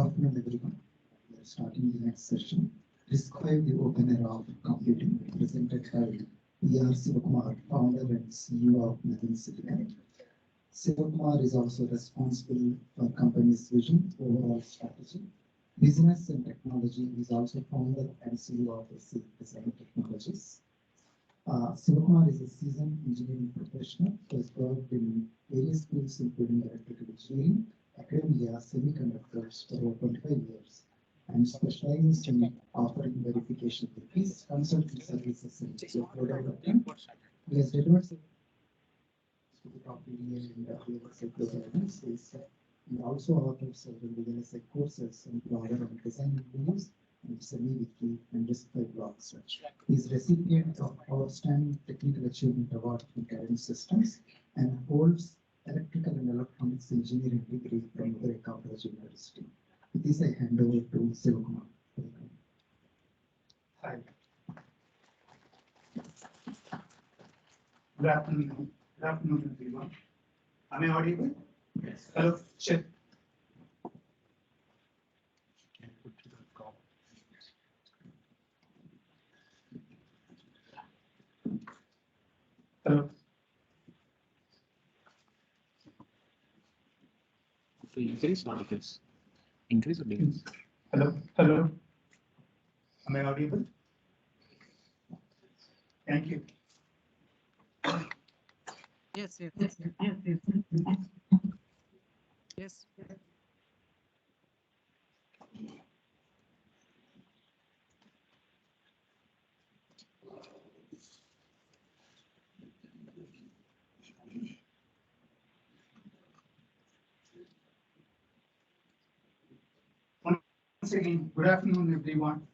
afternoon, everyone. We are starting the next session. RISC-V, the open era of computing, presented by E.R. Sivakumar, founder and CEO of Nathan Silicon. Sivakumar is also responsible for company's vision, overall strategy, business and technology. He is also founder and CEO of RISC-V Design Technologies. Sivakumar is a seasoned engineering professional who has worked in various fields including electrical engineering, academia, semiconductors for over 25 years, and specializes in offering verification fees, consulting services in product development. He has delivered to the top PDA and VLSI programs. He also authored several VLSI courses and blogger on design reviews and semi-wiki and RISC-V blogs. He is recipient of Outstanding Technical Achievement Award from Cadence Systems and holds Electrical and Electronics Engineering degree from Hyderabad University. With this, I hand over to Sivakumar. Hi. Good afternoon. Good afternoon, everyone. Am I audible? Yes. Hello, check. Hello. So increase or decrease? Increase or decrease? Hello. Hello. Am I audible? Thank you. Yes. Yes. Once again, good afternoon, everyone.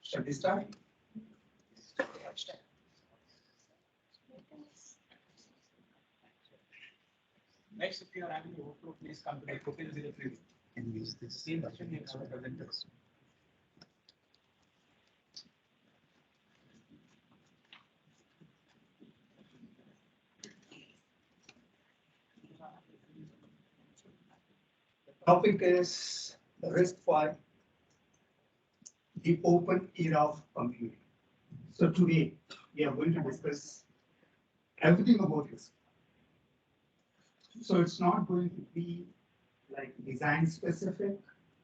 Shall we start? Next, if you are having overflow, please come to the profile 03 and use this same version you have presented. The topic is RISC-V, the open era of computing. So today we are going to discuss everything about RISC. So it's not going to be like design specific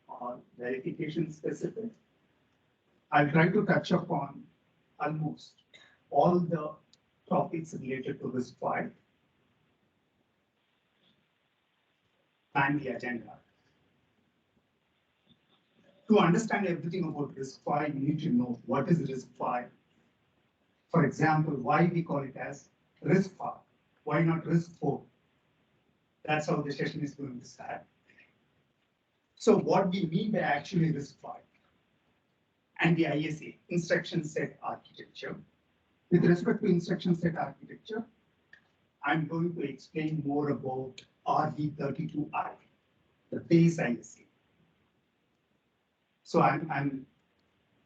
or verification specific. I'll try to touch upon almost all the topics related to RISC-V and the agenda. To understand everything about RISC-V, you need to know what is RISC-V. For example, why we call it as RISC-V. Why not RISC-IV? That's how the session is going to start. So what we mean by actually RISC-V and the ISA, instruction set architecture. With respect to instruction set architecture, I'm going to explain more about RB32I, the base ISA. So I'm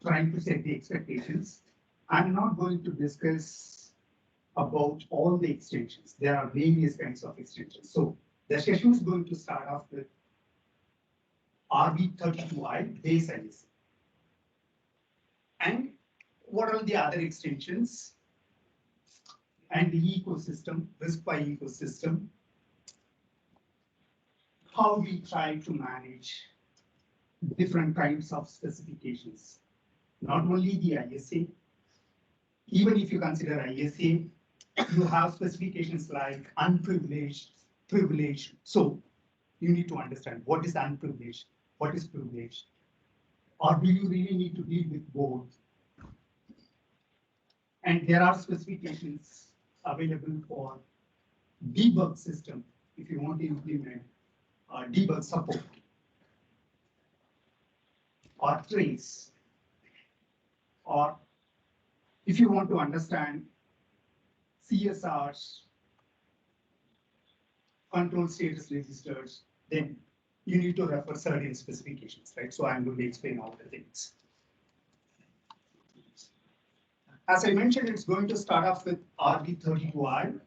trying to set the expectations. I'm not going to discuss about all the extensions. There are various kinds of extensions. So the session is going to start off with RB32I base ISA. And what are the other extensions? And the ecosystem, RISC-V ecosystem. How we try to manage different kinds of specifications. Not only the ISA, even if you consider ISA, you have specifications like unprivileged, privileged. So you need to understand what is unprivileged, what is privileged, or do you really need to deal with both? And there are specifications available for debug system if you want to implement debug support or trace or if you want to understand CSRs, control status registers, then you need to refer certain specifications, right? So I'm going to explain all the things. As I mentioned, it's going to start off with RB32I,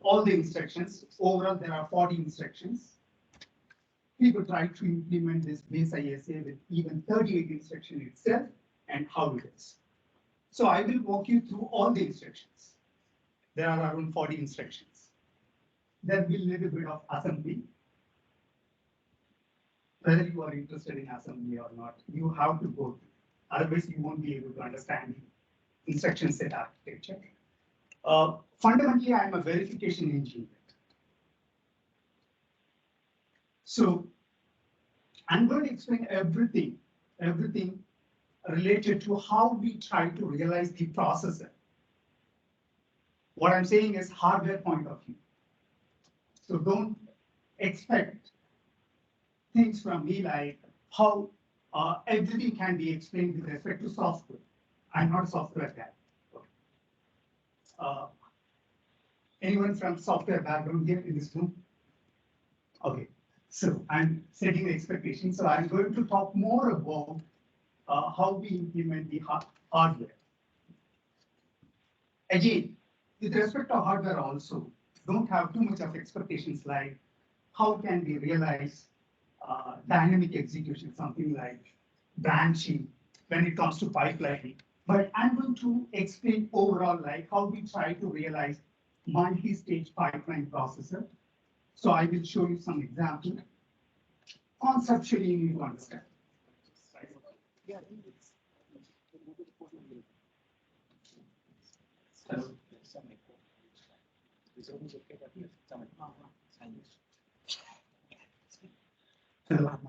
all the instructions. Overall, there are 40 instructions. People try to implement this base ISA with even 38 instruction itself and how it is. So I will walk you through all the instructions. There are around 40 instructions. There will be a little bit of assembly. Whether you are interested in assembly or not, you have to go through. Otherwise, you won't be able to understand the instruction set architecture. Fundamentally, I'm a verification engineer. So I'm going to explain everything related to how we try to realize the processor. What I'm saying is hardware point of view. So don't expect things from me like how everything can be explained with respect to software. I'm not a software guy. Anyone from software background here in this room? Okay, so I'm setting the expectation. So I'm going to talk more about how we implement the hardware. Again, with respect to hardware also, don't have too much of expectations like how can we realize dynamic execution, something like branching when it comes to pipelining. But I'm going to explain overall like how we try to realize multi-stage pipeline processor. So I will show you some examples. Conceptually, you need to understand. Hello.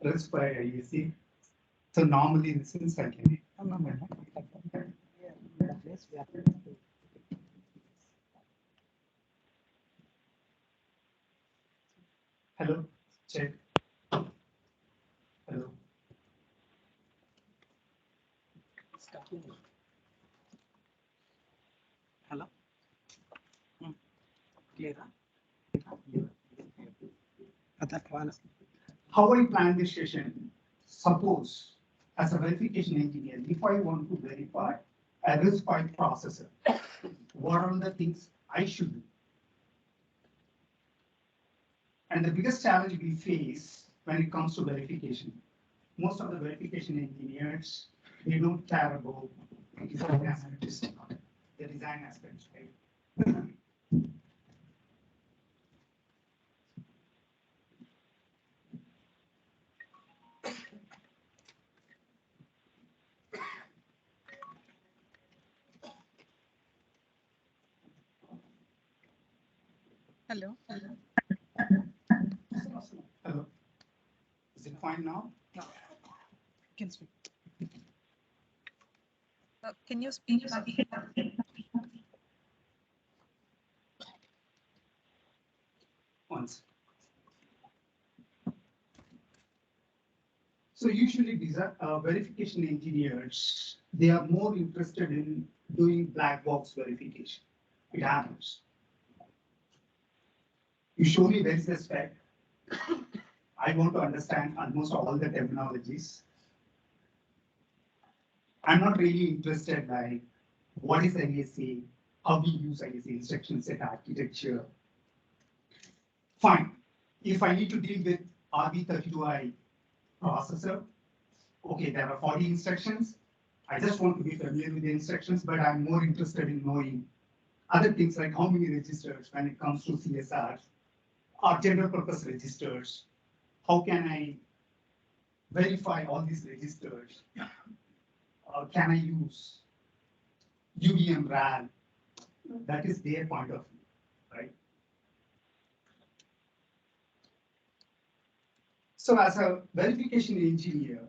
RISC-V, you see. So normally this is second. Hello, check. Hello. Hello. Clear? How I plan this session? Suppose, as a verification engineer, if I want to verify a RISC-V processor, what are the things I should do? And the biggest challenge we face when it comes to verification, most of the verification engineers, they don't care about the design aspects, right? Hello. Hello. Is it fine now? No. Can speak. Can you speak? Once. So usually design, verification engineers, they are more interested in doing black box verification. It happens. You show me where is the spec. I want to understand almost all the terminologies. I'm not really interested like what is ISA, how we use ISA instruction set architecture. Fine. If I need to deal with RB32I processor, okay, there are 40 instructions. I just want to be familiar with the instructions, but I'm more interested in knowing other things like how many registers when it comes to CSRs or general purpose registers. How can I verify all these registers? Can I use UVM RAL? That is their point of view, right? So as a verification engineer,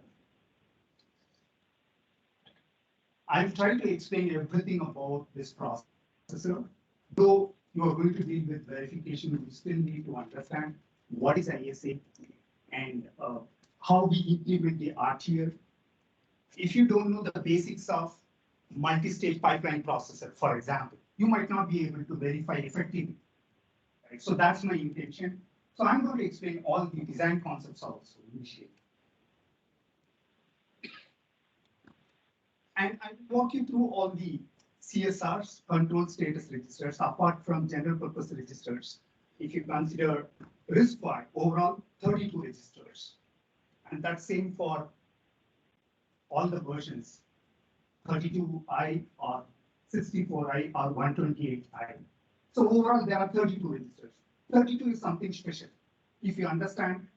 I'll try to explain everything about this processor. Though you are going to deal with verification, you still need to understand what is ISA and how we implement the RTL, If you don't know the basics of multi-stage pipeline processor, for example, you might not be able to verify effectively. Right? So that's my intention. So I'm going to explain all the design concepts also initially. And I will walk you through all the CSRs, control status registers, apart from general purpose registers. If you consider RISC-V, overall 32 registers. And that's same for all the versions, 32i or 64i or 128i. So overall, there are 32 registers. 32 is something special. If you understand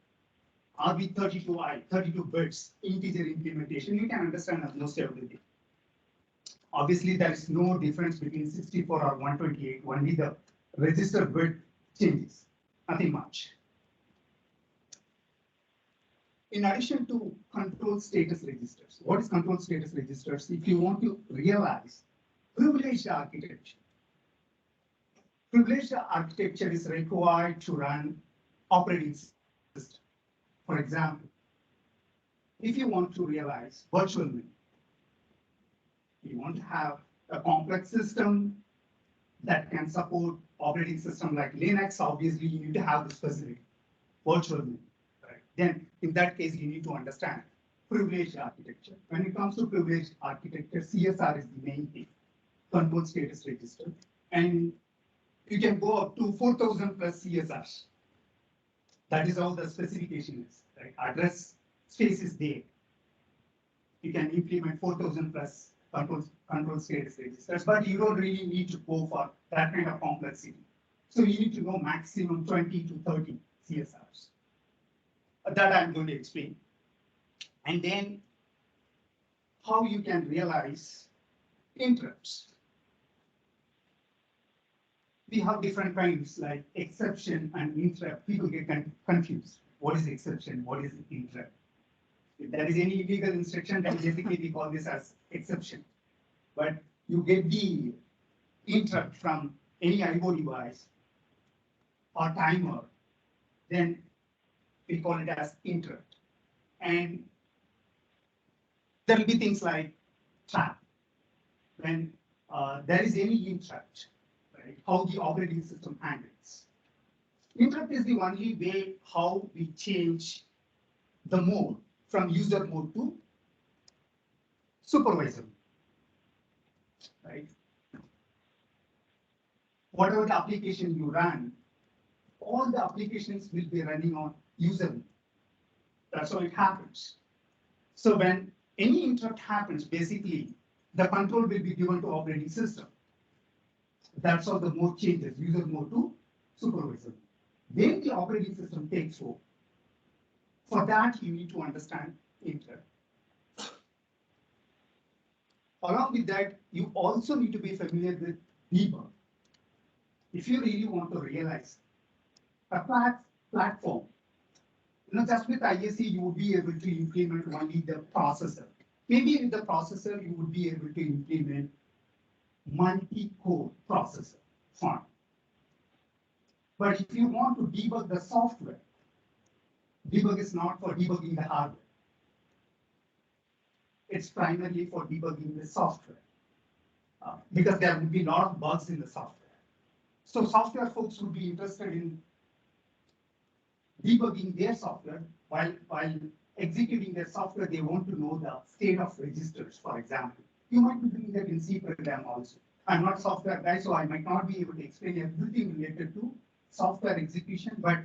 RB32i, 32 bits, integer implementation, you can understand almost everything. Obviously, there is no difference between 64 or 128, only the register bit changes, nothing much. In addition to control status registers, what is control status registers? If you want to realize privileged architecture, privileged architecture is required to run operating system. For example, if you want to realize virtual memory, you want to have a complex system that can support operating system like Linux, obviously you need to have the specific virtual memory. Right? Then in that case, you need to understand privileged architecture. When it comes to privileged architecture, CSR is the main thing, control status register. And you can go up to 4,000 plus CSRs. That is how the specification is. Right? Address space is there. You can implement 4,000 plus control status registers, but you don't really need to go for that kind of complexity. So you need to know maximum 20 to 30 CSRs. That I'm going to explain. And then how you can realize interrupts. We have different kinds like exception and interrupt. People get confused. What is exception? What is interrupt? If there is any illegal instruction, then basically we call this as exception. But you get the interrupt from any IO device or timer, then we call it as interrupt. And there will be things like trap. When there is any interrupt, right, how the operating system handles. Interrupt is the only way how we change the mode from user mode to supervisor, right? Whatever the application you run, all the applications will be running on user mode. That's how it happens. So when any interrupt happens, basically the control will be given to operating system. That's how the mode changes, user mode to supervisor. Then the operating system takes over. For that, you need to understand interrupt. Along with that, you also need to be familiar with debug. If you really want to realize a platform, just with ISC, you would be able to implement only the processor. Maybe with the processor, you would be able to implement multi-core processor. Fine. But if you want to debug the software, debug is not for debugging the hardware. It's primarily for debugging the software because there would be a lot of bugs in the software. So software folks would be interested in debugging their software while executing their software. They want to know the state of registers, for example. You might be doing that in C program also. I'm not a software guy, so I might not be able to explain everything related to software execution, but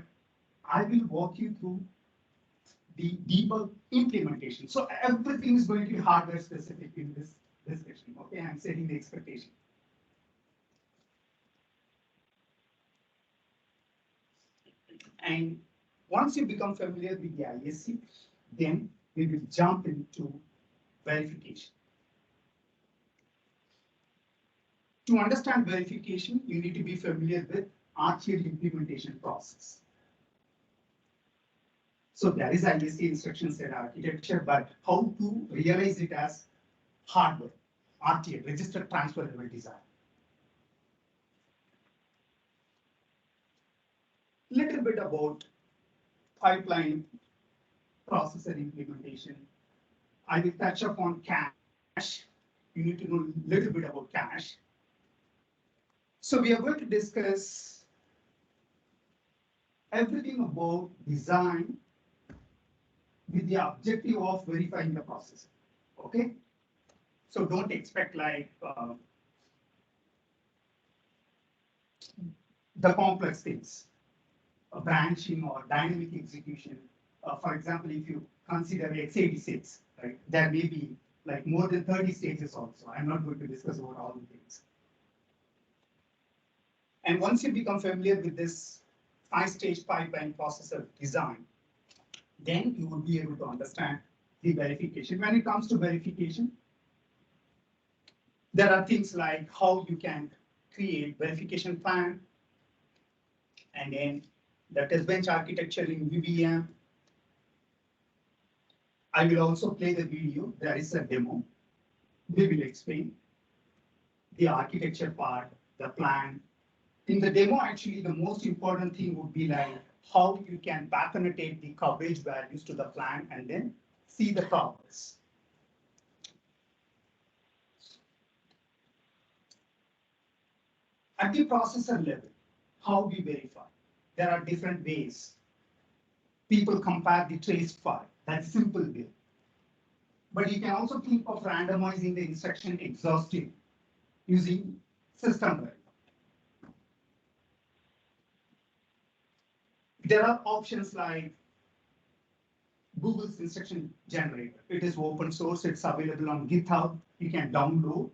I will walk you through the debug implementation. So everything is going to be hardware specific in this discussion. Okay, I'm setting the expectation. And once you become familiar with the ISC, then we will jump into verification. To understand verification, you need to be familiar with RTL implementation process. So there is ISC instruction set architecture, but how to realize it as hardware, RTL, register transfer level design. Little bit about pipeline processor implementation, I will touch upon cache. You need to know a little bit about cache. So we are going to discuss everything about design with the objective of verifying the process. Okay? So don't expect like the complex things, branching or dynamic execution. For example, if you consider x86, right, there may be like more than 30 stages also. I'm not going to discuss about all the things. And once you become familiar with this 5-stage pipeline processor design, then you will be able to understand the verification. When it comes to verification, there are things like how you can create verification plan, and then the test bench architecture in VBM. I will also play the video. There is a demo. We will explain the architecture part, the plan. In the demo, actually, the most important thing would be like how you can back annotate the coverage values to the plan and then see the progress. At the processor level, how we verify? There are different ways. People compare the trace file. That's simple way. But you can also think of randomizing the instruction exhaustive using system level. There are options like Google's instruction generator. It is open source. It's available on GitHub. You can download.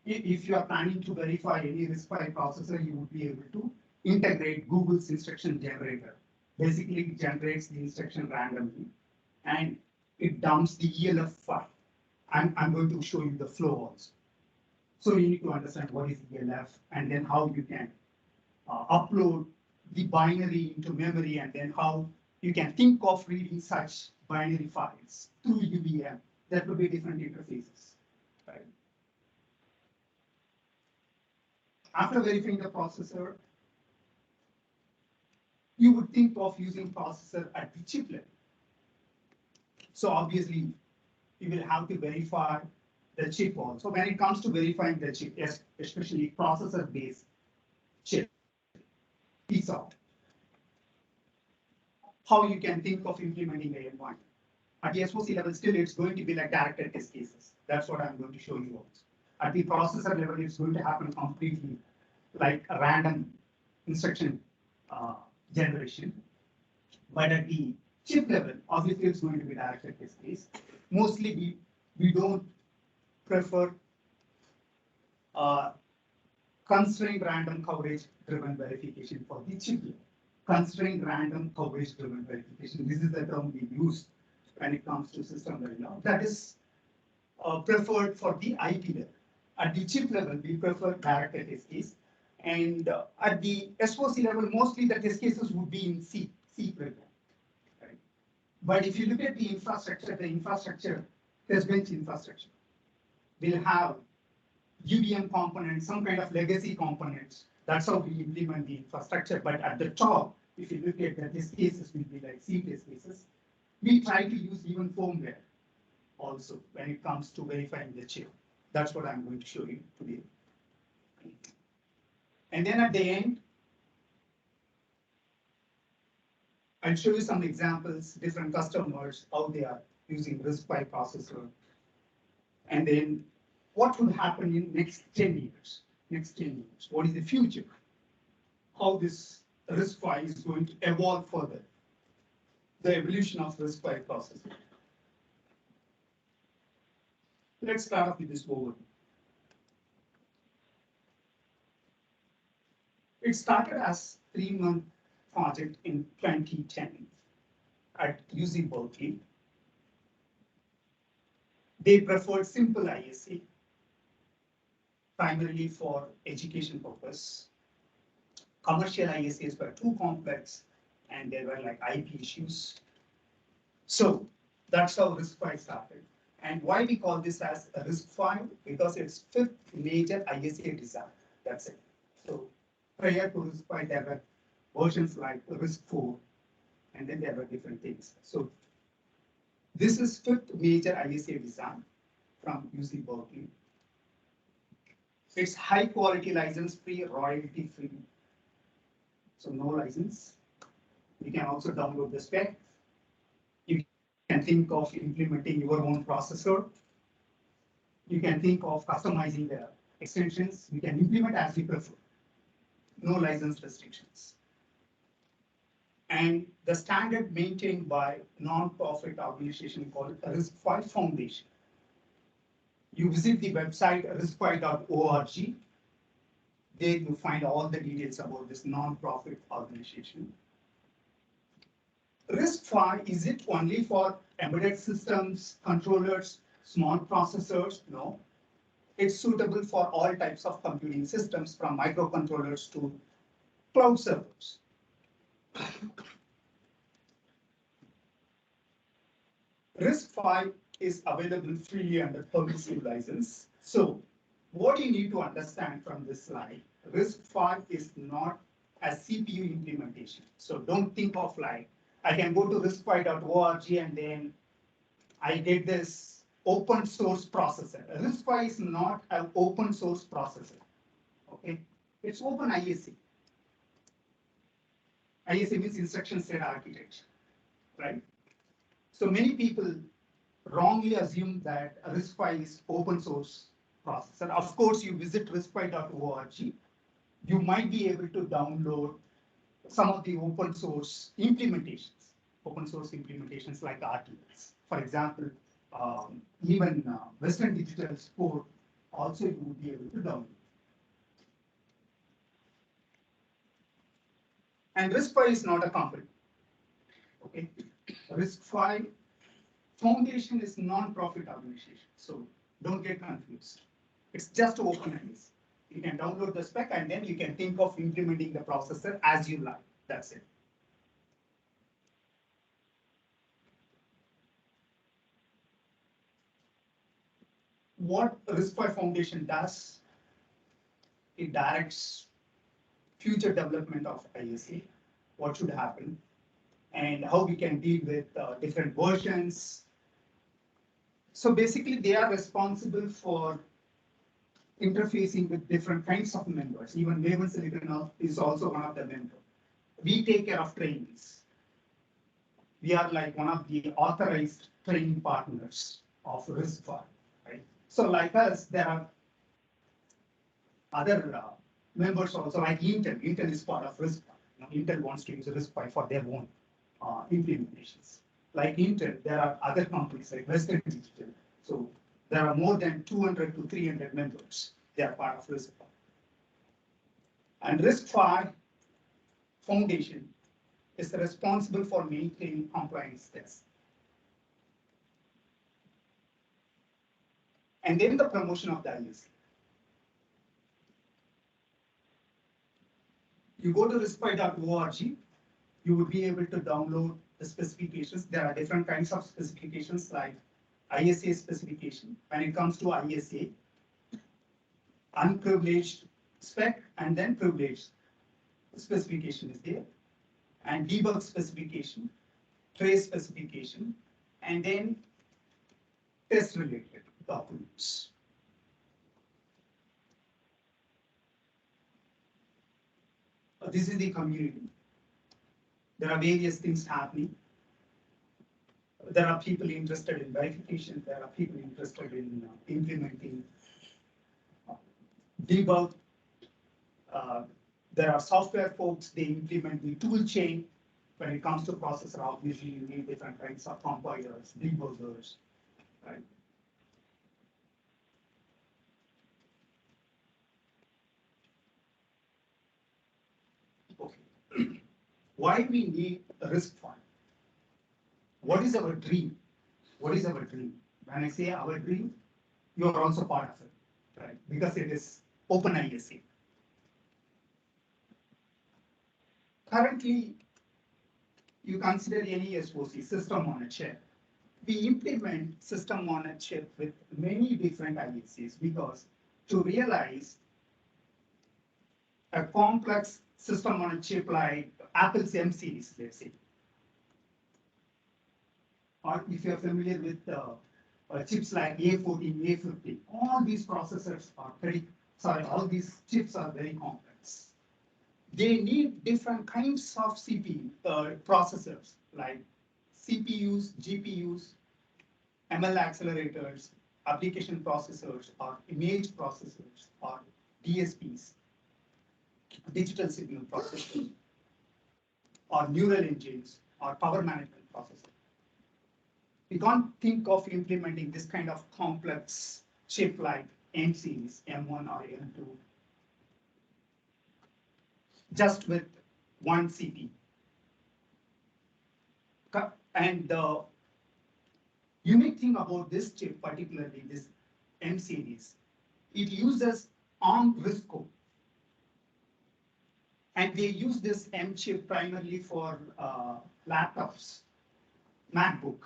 If you are planning to verify any RISC-V processor, you would be able to integrate Google's instruction generator. Basically, it generates the instruction randomly, and it dumps the ELF file. I'm going to show you the flow also. So you need to understand what is ELF, and then how you can upload the binary into memory, and then how you can think of reading such binary files through UVM. That would be different interfaces. Right? After verifying the processor, you would think of using processor at the chip level. So obviously, you will have to verify the chip also. When it comes to verifying the chip, especially processor-based chip, piece out. How you can think of implementing AM1. At the SoC level, still it's going to be like directed test cases. That's what I'm going to show you also. At the processor level, it's going to happen completely like a random instruction generation. But at the chip level, obviously it's going to be directed test case. Mostly we don't prefer constrained random coverage driven verification for the chip level. Constrained random coverage driven verification. This is the term we use when it comes to system level. That is preferred for the IP level. At the chip level, we prefer directed test case. And at the SoC level, mostly the test cases would be in C program. Right? But if you look at the infrastructure, test bench infrastructure will have UVM components, some kind of legacy components. That's how we implement the infrastructure. But at the top, if you look at the test cases, will be like C test cases. We try to use even firmware also when it comes to verifying the chip. That's what I'm going to show you today. And then at the end, I'll show you some examples, different customers, how they are using RISC-V processor. And then what would happen in next 10 years? Next 10 years, what is the future? How this RISC-V is going to evolve further? The evolution of RISC-V processor. Let's start off with this overview. It started as a 3-month project in 2010 at UC Berkeley. They preferred simple ISA, primarily for education purpose. Commercial ISAs were too complex and there were like IP issues. So that's how RISC-V started. And why we call this as a RISC-V? Because it's 5th major ISA design. That's it. So prior to RISC-V, there were versions like RISC-IV, and then there were different things. So This is fifth major ISA design from UC Berkeley. It's high quality license free, royalty free. So no license. You can also download the spec. You can think of implementing your own processor. You can think of customizing the extensions. You can implement as you prefer. No license restrictions. And the standard maintained by non-profit organization called RISC-V Foundation. You visit the website risc-v.org. There you find all the details about this non-profit organization. RISC-V, is it only for embedded systems, controllers, small processors? No. It's suitable for all types of computing systems, from microcontrollers to cloud servers. RISC-V is available freely under permissive license. So what you need to understand from this slide, RISC-V is not a CPU implementation. So don't think of like, I can go to risc-v.org and then I get this open source processor. RISC-V is not an open source processor. Okay, it's open ISA. ISA means instruction set architecture, right? So many people wrongly assume that RISC-V is open source processor. Of course, you visit risc-v.org, you might be able to download some of the open source implementations like RTX. For example, even Western Digital Sport also you would be able to download. And RISC-V is not a company. Okay, RISC-V Foundation is non-profit organization, so don't get confused. It's just open ISA. You can download the spec and then you can think of implementing the processor as you like. That's it. What RISC-V Foundation does, it directs future development of ISA, what should happen, and how we can deal with different versions. So basically, they are responsible for interfacing with different kinds of members. Even Wave Silicon is also one of the members. We take care of trainings. We are like one of the authorized training partners of RISC-V, right? So like us, there are other members also, like Intel. Intel is part of RISC-V. Intel wants to use RISC-V for their own implementations. Like Intel, there are other companies like Western Digital. So there are more than 200 to 300 members. They are part of RISC-V. And RISC-V Foundation is responsible for maintaining compliance tests. And then the promotion of the ISA. You go to risc-v.org, you would be able to download the specifications. There are different kinds of specifications like ISA specification. When it comes to ISA, unprivileged spec and then privileged specification is there, and debug specification, trace specification, and then test related documents. This is the community. There are various things happening. There are people interested in verification. There are people interested in implementing debug. There are software folks, they implement the tool chain. When it comes to processor, obviously you need different kinds of compilers, debuggers, right? Okay. Why we need a RISC-V? What is our dream? What is our dream? When I say our dream, you are also part of it, right? Because it is open ISA. Currently, you consider any SoC, system on a chip. We implement system on a chip with many different ISAs because to realize a complex system on a chip like Apple's M series, let's say, or if you're familiar with chips like A14, A15, all these processors are all these chips are very complex. They need different kinds of CPU processors like CPUs, GPUs, ML accelerators, application processors, or image processors, or DSPs, digital signal processors, or neural engines, or power management processors. We can't think of implementing this kind of complex chip like M series, M1 or M2, just with one CPU. And the unique thing about this chip, particularly this M series, it uses ARM RISC code. And they use this M chip primarily for laptops, MacBook.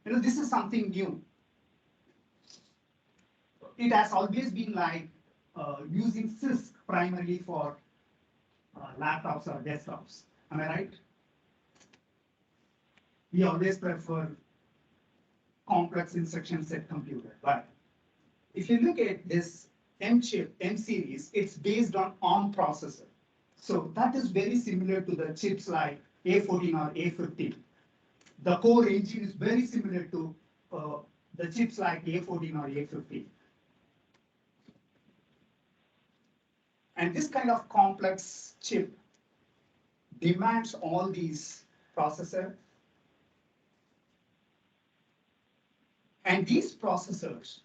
This is something new. It has always been like using CISC primarily for laptops or desktops. Am I right? We always prefer complex instruction set computer. But if you look at this M chip, M series, it's based on ARM processor. So that is very similar to the chips like A14 or A15. The core engine is very similar to the chips like A14 or A15. And this kind of complex chip demands all these processors. And these processors,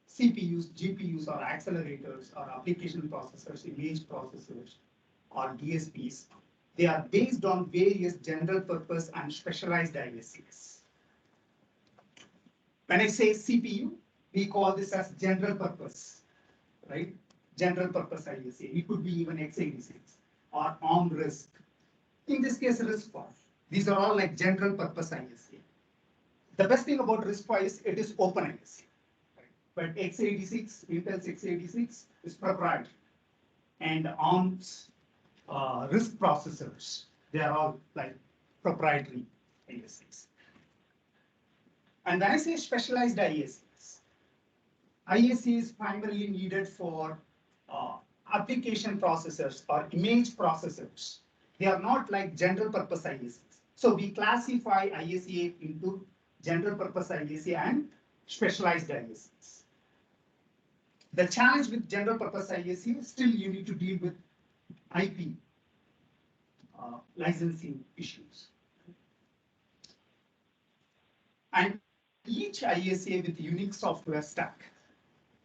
CPUs, GPUs, or accelerators, or application processors, image processors, or DSPs, they are based on various general purpose and specialized ISCs. When I say CPU, we call this as general purpose, right? General purpose ISA. It could be even x86 or ARM RISC. In this case, RISC-V. These are all like general purpose ISA. The best thing about RISC-V is it is open ISA. But x86, Intel's x86 is proprietary. And ARM's RISC processors, they are all like proprietary ISAs. And when I say specialized ISAs, ISA is primarily needed for application processors or image processors. They are not like general purpose ISAs. So we classify ISA into general purpose ISA and specialized ISAs. The challenge with general purpose ISA, still you need to deal with IP licensing issues. And each ISA with unique software stack.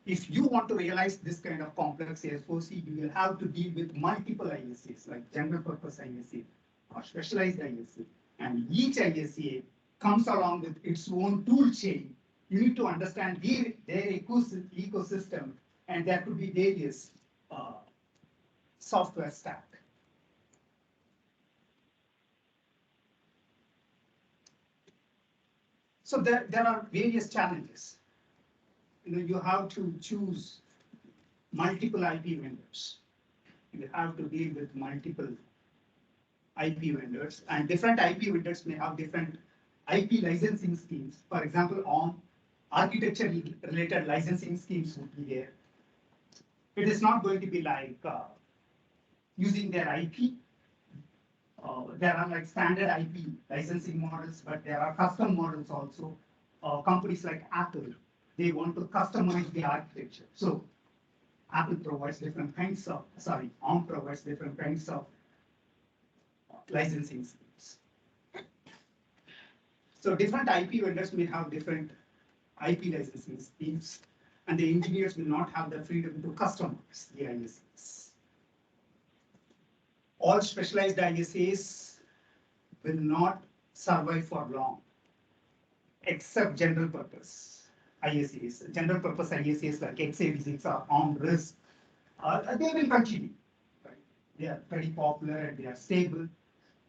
If you want to realize this kind of complex SOC, you will have to deal with multiple ISAs like general purpose ISA or specialized ISA. And each ISA comes along with its own tool chain. You need to understand their ecosystem, and there could be various software stack. So there are various challenges. You have to choose multiple IP vendors. You have to deal with multiple IP vendors, and different IP vendors may have different IP licensing schemes. For example, on architecture-related licensing schemes would be there. It is not going to be like using their IP. There are like standard IP licensing models, but there are custom models also. Companies like Apple, they want to customize the architecture. So Apple provides different kinds of, ARM provides different kinds of licensing schemes. So different IP vendors may have different IP licensing schemes, and the engineers will not have the freedom to customize the ISAs. All specialized ISAs will not survive for long, except general purpose ISAs. General purpose ISAs like x86 or ARM RISC, they will continue. Right? They are very popular and they are stable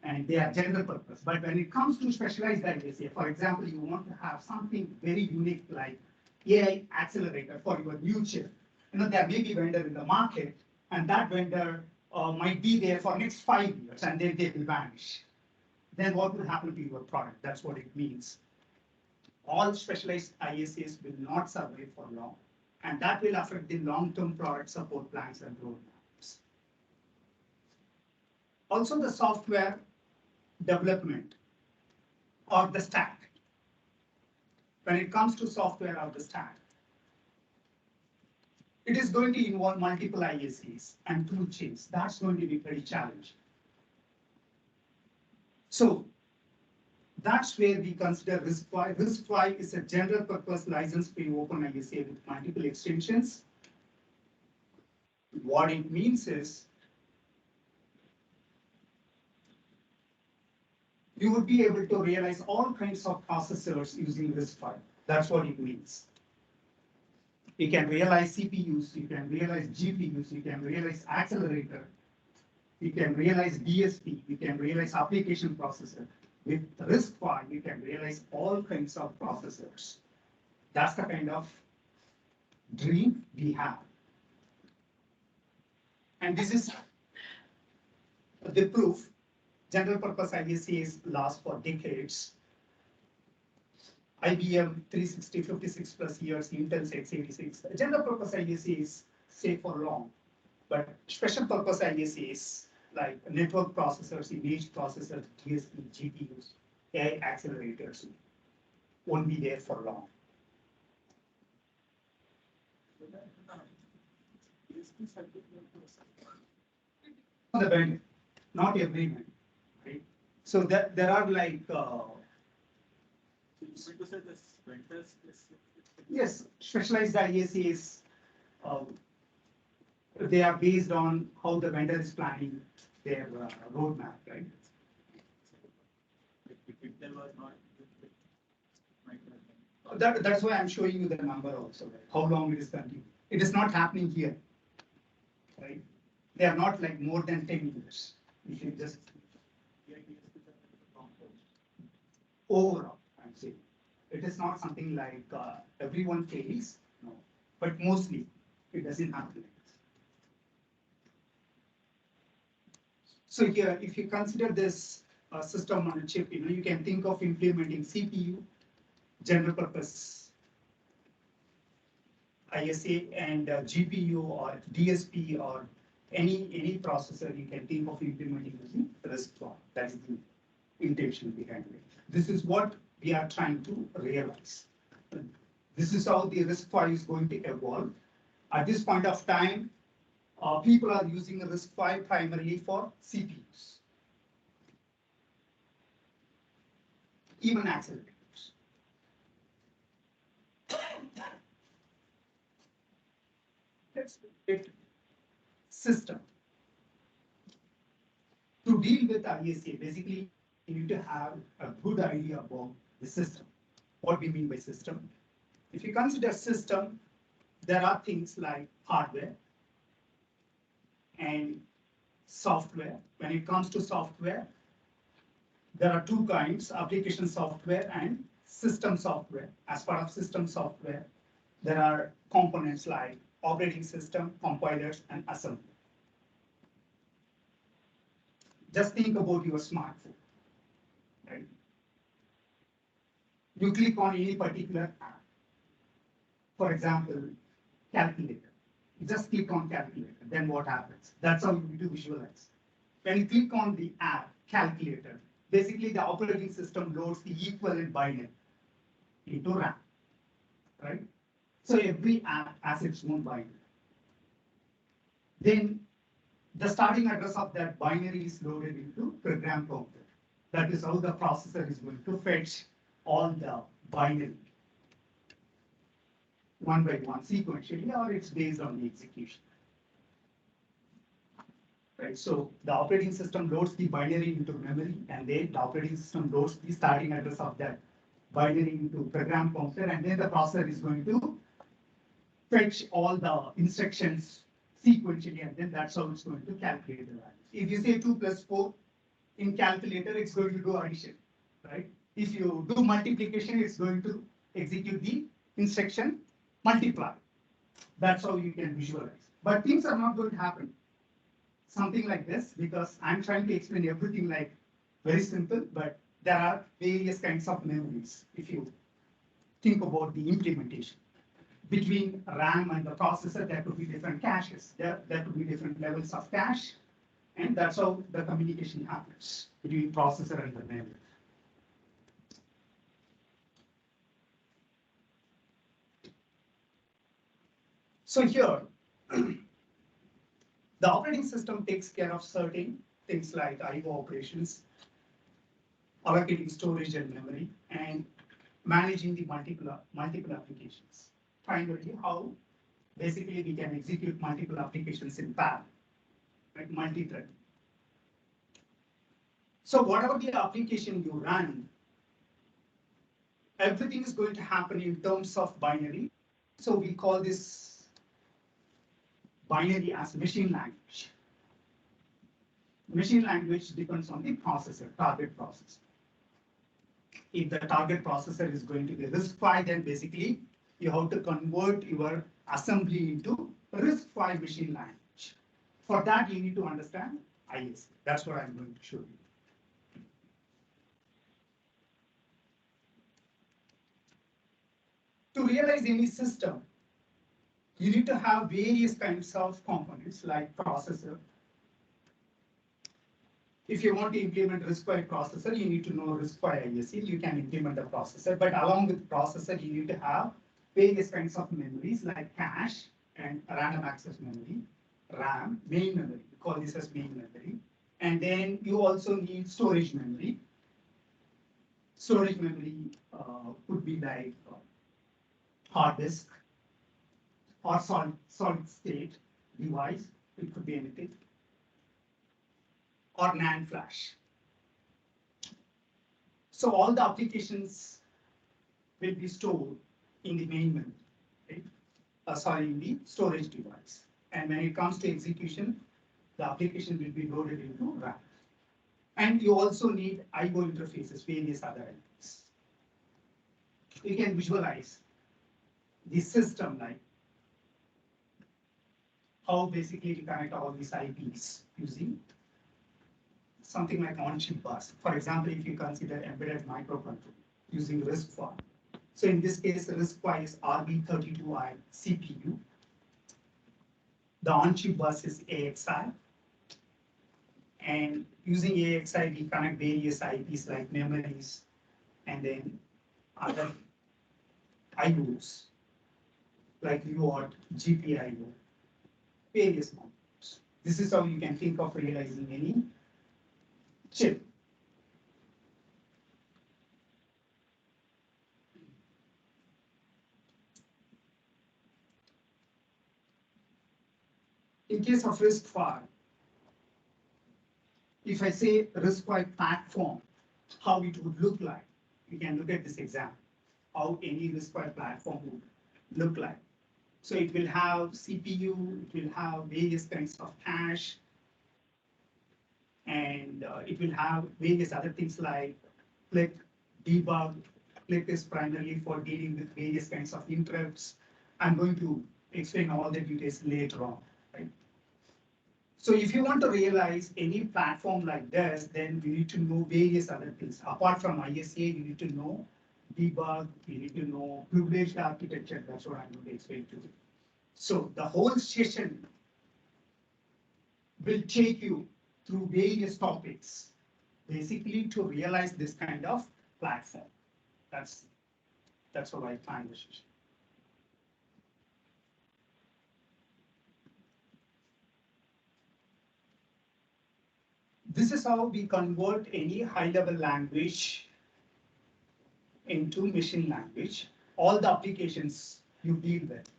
and they are general purpose. But when it comes to specialized ISA, for example, you want to have something very unique like AI accelerator for your new chip. There may be a vendor in the market, and that vendor might be there for next 5 years, and then they will vanish. then what will happen to your product? That's what it means. All specialized ISAs will not survive for long, and that will affect the long-term product support plans and roadmaps. Also, the software development or the stack. When it comes to software or the stack, it is going to involve multiple ISAs and tool chains. That's going to be very challenging. So that's where we consider RISC-V. RISC-V is a general purpose license-free open ISA with multiple extensions. What it means is you would be able to realize all kinds of processors using RISC-V. That's what it means. You can realize CPUs, you can realize GPUs, you can realize accelerator, you can realize DSP, you can realize application processor. With RISC-V, you can realize all kinds of processors. That's the kind of dream we have. And this is the proof. General purpose ISAs last for decades. IBM 360, 56 plus years, Intel x86. General purpose ISAs stay for long, but special purpose ISAs like network processors, image processors, DSP, GPUs, AI accelerators won't be there for long. The vendor, not every vendor, right? So that there are like yes, specialized ISAs. They are based on how the vendor is planning their roadmap, right? That's why I'm showing you the number also, right? How long it is continuing. It is not happening here, right? They are not like more than 10 years. You should just overall, I'm saying. It is not something like everyone fails, no, but mostly it doesn't happen like this. So here, if you consider this system on a chip, you can think of implementing CPU, general purpose ISA, and GPU or DSP or any processor you can think of implementing using RISC-V. That is the intention behind it. This is what we are trying to realize. This is how the RISC-V is going to evolve. At this point of time, people are using RISC-V primarily for CPUs, even accelerators. Let's get system. To deal with ISA, basically, you need to have a good idea about the system. What we mean by system. If you consider system, there are things like hardware and software. When it comes to software, there are two kinds, application software and system software. As part of system software, there are components like operating system, compilers, and assembly. Just think about your smartphone, right? You click on any particular app. For example, calculator. You just click on calculator, then what happens? That's how you need to visualize. When you click on the app, calculator, basically the operating system loads the equivalent binary into RAM, right? So every app has its own binary. Then the starting address of that binary is loaded into program counter. That is how the processor is going to fetch all the binary one by one sequentially, or it's based on the execution. Right, so the operating system loads the binary into memory, and then the operating system loads the starting address of that binary into program counter, and then the processor is going to fetch all the instructions sequentially, and then that's how it's going to calculate the value. If you say 2 plus 4 in calculator, it's going to do addition, right? If you do multiplication, it's going to execute the instruction multiply. That's how you can visualize. But things are not going to happen something like this, because I'm trying to explain everything like Very simple, but there are various kinds of memories if you think about the implementation. Between RAM and the processor, there could be different caches. There could be different levels of cache, and that's how the communication happens between processor and the memory. So here, the operating system takes care of certain things like I/O operations, allocating storage and memory, and managing the multiple applications. Primarily, how basically we can execute multiple applications in parallel, like multi-thread. So whatever the application you run, everything is going to happen in terms of binary. So we call this binary as machine language. Machine language depends on the processor, target processor. If the target processor is going to be RISC-V, then basically you have to convert your assembly into RISC-V machine language. For that, you need to understand ISA. That's what I'm going to show you. To realize any system, you need to have various kinds of components like processor. If you want to implement RISC-V processor, you need to know RISC-V ISA. You can implement the processor, but along with processor, you need to have various kinds of memories like cache and random access memory, RAM, main memory. We call this as main memory. And then you also need storage memory. Storage memory could be like hard disk or solid state device. It could be anything. Or NAND flash. So all the applications will be stored in the main memory, right? In the storage device. And when it comes to execution, the application will be loaded into RAM. And you also need I/O interfaces, various other elements. You can visualize the system like how basically we connect all these IPs using something like on-chip bus. For example, if you consider embedded microcontroller using RISC-V. So in this case, RISC-V is RB32I CPU. The on-chip bus is AXI. And using AXI, we connect various IPs like memories and then other IOs like UART, GPIO, various modules. This is how you can think of realizing any chip. In case of RISC-V, if I say RISC-V platform, how it would look like, we can look at this example, how any RISC-V platform would look like. So it will have CPU, it will have various kinds of cache, and it will have various other things like click, debug. Click is primarily for dealing with various kinds of interrupts. I'm going to explain all the details later on, right? So if you want to realize any platform like this, then you need to know various other things. Apart from ISA, you need to know debug, you need to know privileged architecture. That's what I'm going to explain to you. So the whole session will take you through various topics, basically to realize this kind of platform. That's what I find the session. This is how we convert any high-level language into machine language. All the applications you deal with,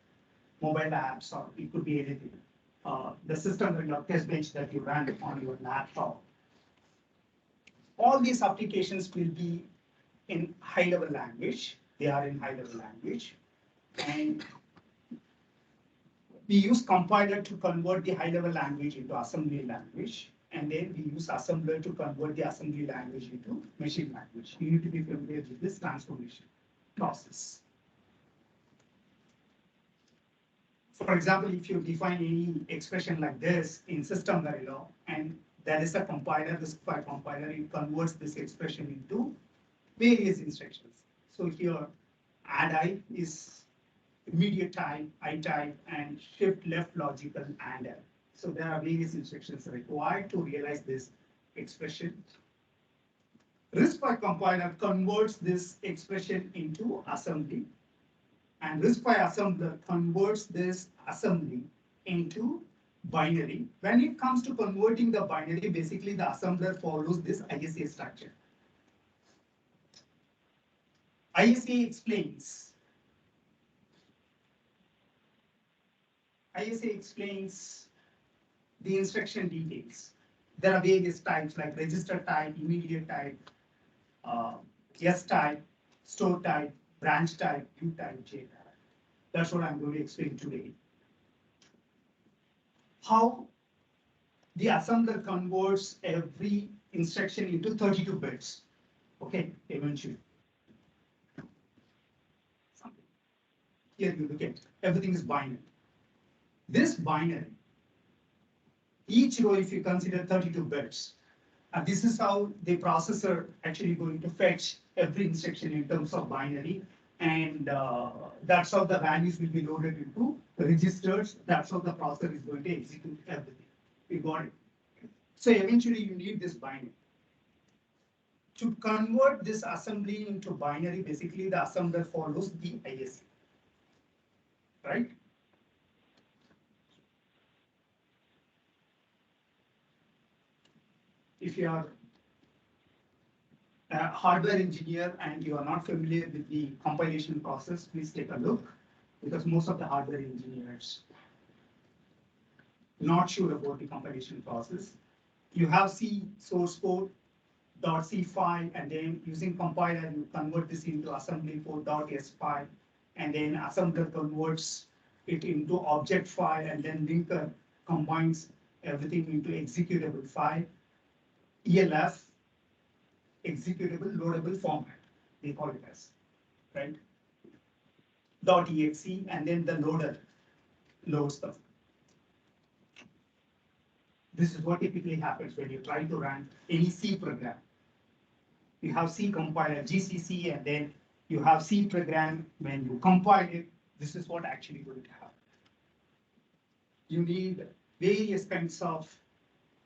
mobile apps, or it could be anything. The system and your test bench that you run on your laptop. All these applications will be in high-level language. They are in high-level language. And we use compiler to convert the high-level language into assembly language. And then we use assembler to convert the assembly language into machine language. You need to be familiar with this transformation process. For example, if you define any expression like this in system Verilog, and There is a compiler, RISC-V compiler. It converts this expression into various instructions. So here, add I is immediate type, I type, and shift left logical and L. So there are various instructions required to realize this expression. RISC-V compiler converts this expression into assembly, and RISC-V assembler converts this assembly into binary. When it comes to converting the binary, basically the assembler follows this ISA structure. ISA explains the instruction details. There are various types like register type, immediate type, S type, store type, branch type, U type, J type. That's what I'm going to explain today. How the assembler converts every instruction into 32 bits. Okay, eventually. Here you look at everything is binary. This binary, each row, if you consider 32 bits, this is how the processor actually going to fetch every instruction in terms of binary, and that's how the values will be loaded into registers. That's how the processor is going to execute everything. We got it. So eventually you need this binary. To convert this assembly into binary, basically the assembler follows the ISA, right? If you are a hardware engineer and you are not familiar with the compilation process, please take a look, because most of the hardware engineers not sure about the compilation process. You have C source code .c file, and then using compiler you convert this into assembly .s file, and then assembler converts it into object file, and then linker combines everything into executable file. ELF, executable loadable format, they call it as, right? .exe, and then the loader loads them. This is what typically happens when you try to run any C program. You have C compiler, GCC, and then you have C program. When you compile it, this is what actually going to happen. You need various kinds of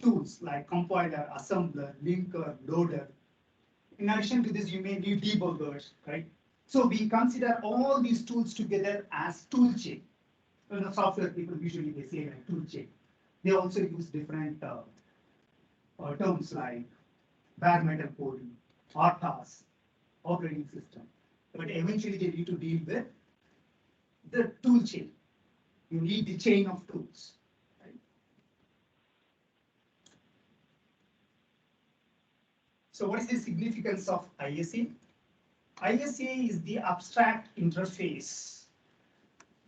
tools like compiler, assembler, linker, loader. In addition to this, you may need debuggers, right? So we consider all these tools together as tool chain. You know, software people usually they say like tool chain. They also use different terms like bare metal coding, RTOS, operating system. But eventually they need to deal with the tool chain. You need the chain of tools. So what is the significance of ISA? ISA is the abstract interface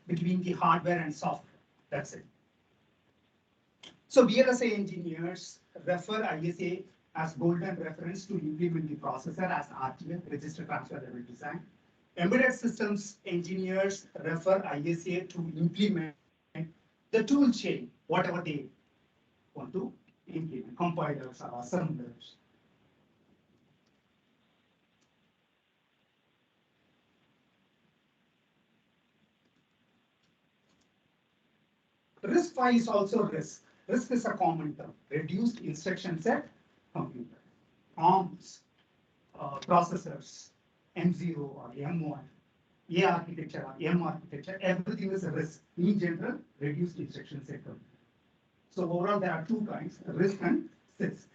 between the hardware and software. That's it. So VLSI engineers refer ISA as golden reference to implement the processor as RTL, register transfer level design. Embedded systems engineers refer ISA to implement the tool chain, whatever they want to implement, compilers or assemblers. RISC-V is also RISC. RISC is a common term, reduced instruction set computer. ARMs, processors, M0 or M1, A architecture or M architecture, everything is a RISC. In general, reduced instruction set computer. So overall, there are two kinds, RISC and CISC.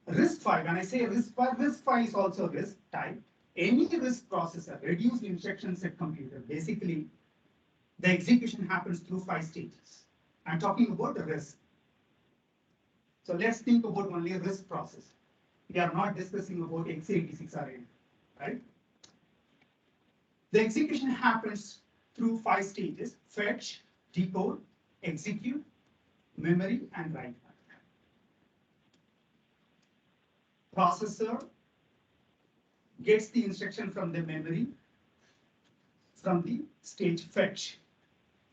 RISC-V, when I say RISC-V, RISC-V is also RISC type. Any RISC processor, reduced instruction set computer, basically the execution happens through 5 stages. I'm talking about the RISC. So let's think about only a RISC process. We are not discussing about x86 or anything, right? The execution happens through 5 stages: fetch, decode, execute, memory, and write. Processor gets the instruction from the memory from the stage fetch.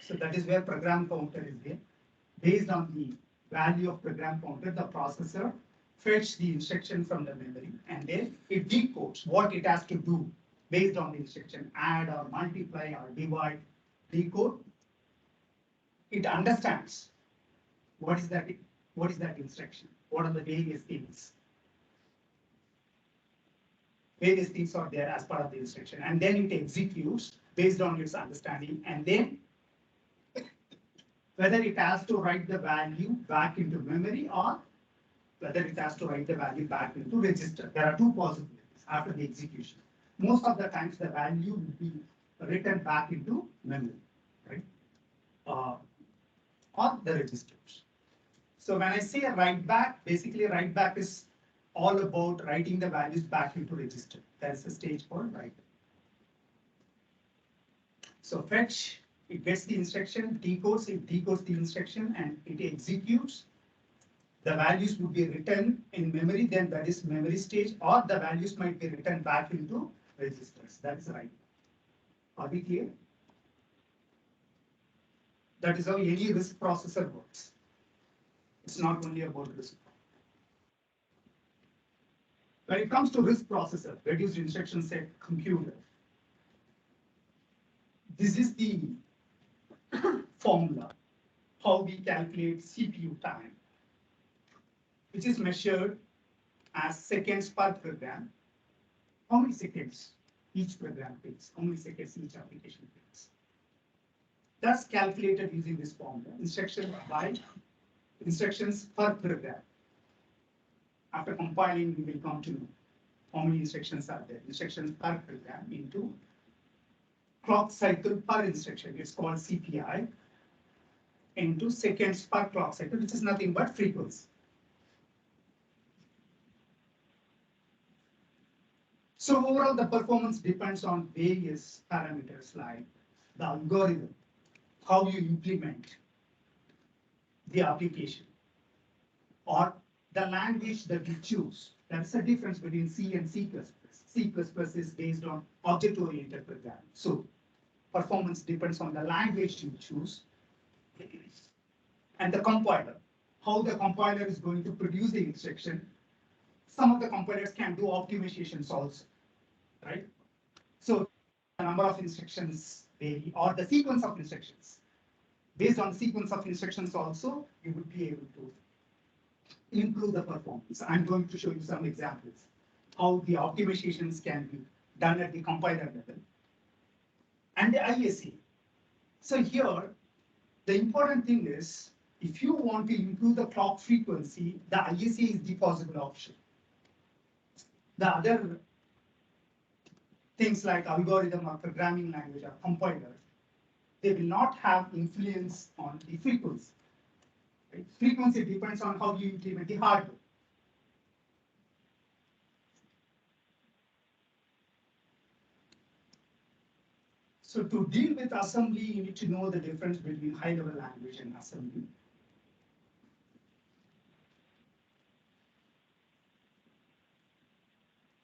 So that is where program counter is there. Based on the value of program counter, the processor fetch the instruction from the memory, and then it decodes what it has to do based on the instruction, add or multiply or divide, decode. It understands what is that instruction, what are the various things. Various things are there as part of the instruction, and then it executes based on its understanding, and then whether it has to write the value back into memory or whether it has to write the value back into register. There are two possibilities after the execution. Most of the times the value will be written back into memory, right? Or the registers. So when I say write back, basically write back is all about writing the values back into register. That's a stage called write. So fetch, it gets the instruction, decodes, it decodes the instruction, and it executes. The values would be written in memory, then that is memory stage, or the values might be written back into registers. That is right. Are we clear? That is how any RISC processor works. It's not only about RISC. When it comes to RISC processor, reduced instruction set computer, this is the formula, how we calculate CPU time, which is measured as seconds per program. How many seconds each program takes, how many seconds each application takes. That's calculated using this formula, instructions per program. After compiling, we will come to know how many instructions are there. Instructions per program into clock cycle per instruction, it's called CPI, into seconds per clock cycle, which is nothing but frequency. So overall, the performance depends on various parameters like the algorithm, how you implement the application, or the language that you choose. That's the difference between C and C++. C++ is based on object-oriented programming. So performance depends on the language you choose and the compiler, how the compiler is going to produce the instruction. Some of the compilers can do optimizations also, right? So the number of instructions vary, or the sequence of instructions. Based on the sequence of instructions also, you would be able to improve the performance. I'm going to show you some examples, how the optimizations can be done at the compiler level. And the ISA. So here, the important thing is, if you want to improve the clock frequency, the ISA is the possible option. The other things like algorithm or programming language or compiler, they will not have influence on the frequency. Right? Frequency depends on how you implement the hardware. So to deal with assembly, you need to know the difference between high-level language and assembly.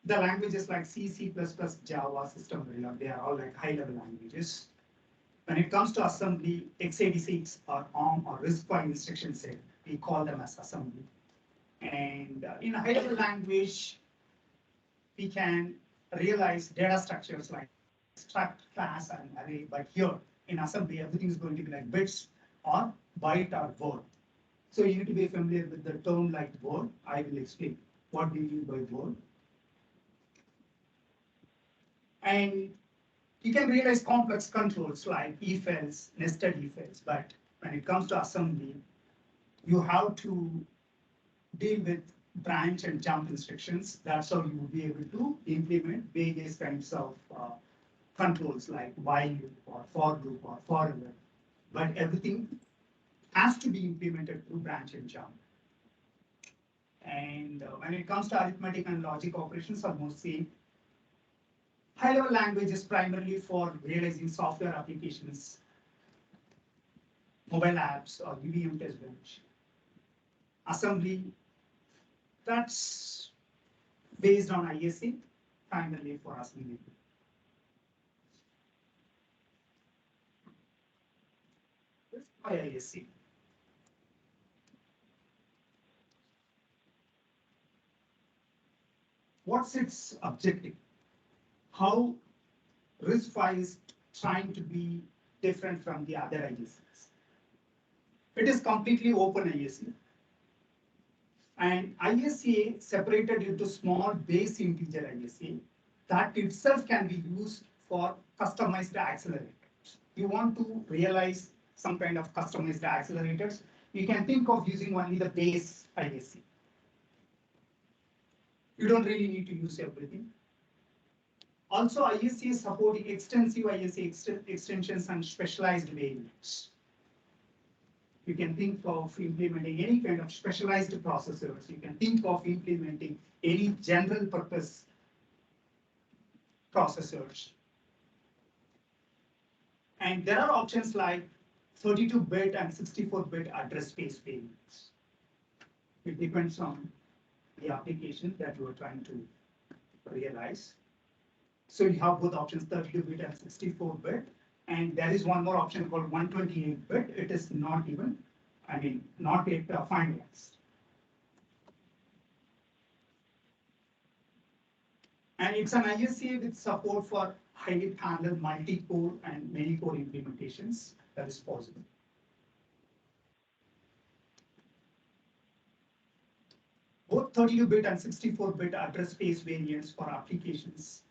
The languages like C, C++, Java, System Verilog, they are all like high-level languages. When it comes to assembly, x86 or ARM or RISC-V instruction set, we call them as assembly. And in a high-level language, we can realize data structures like struct, class, and array. But here in assembly, everything is going to be like bits or byte or word. So you need to be familiar with the term like word. I will explain what we mean by word. And you can realize complex controls like if-else, nested if-else. But when it comes to assembly, you have to deal with branch and jump instructions. That's how you will be able to implement various kinds of controls like while loop or for loop or forever. But everything has to be implemented through branch and jump. And when it comes to arithmetic and logic operations, almost same. High-level language is primarily for realizing software applications, mobile apps, or UVM test bench. Assembly, that's based on ISA, primarily for assembly. By ISA. what's its objective? How RISC-V is trying to be different from the other ISAs. It is completely open ISA. And ISA separated into small base integer ISA that itself can be used for customized accelerators. You want to realize some kind of customized accelerators, you can think of using only the base ISA. You don't really need to use everything. Also, ISA support extensive ISA extensions and specialized variants. You can think of implementing any kind of specialized processors. You can think of implementing any general purpose processors. And there are options like 32-bit and 64-bit address space variants. It depends on the application that you are trying to realize. So you have both options, 32-bit and 64-bit. And there is one more option called 128-bit. It is not even, not yet finalized. And it's an ISA with support for highly parallel multi-core and many-core implementations that is possible. Both 32-bit and 64-bit address space variants for applications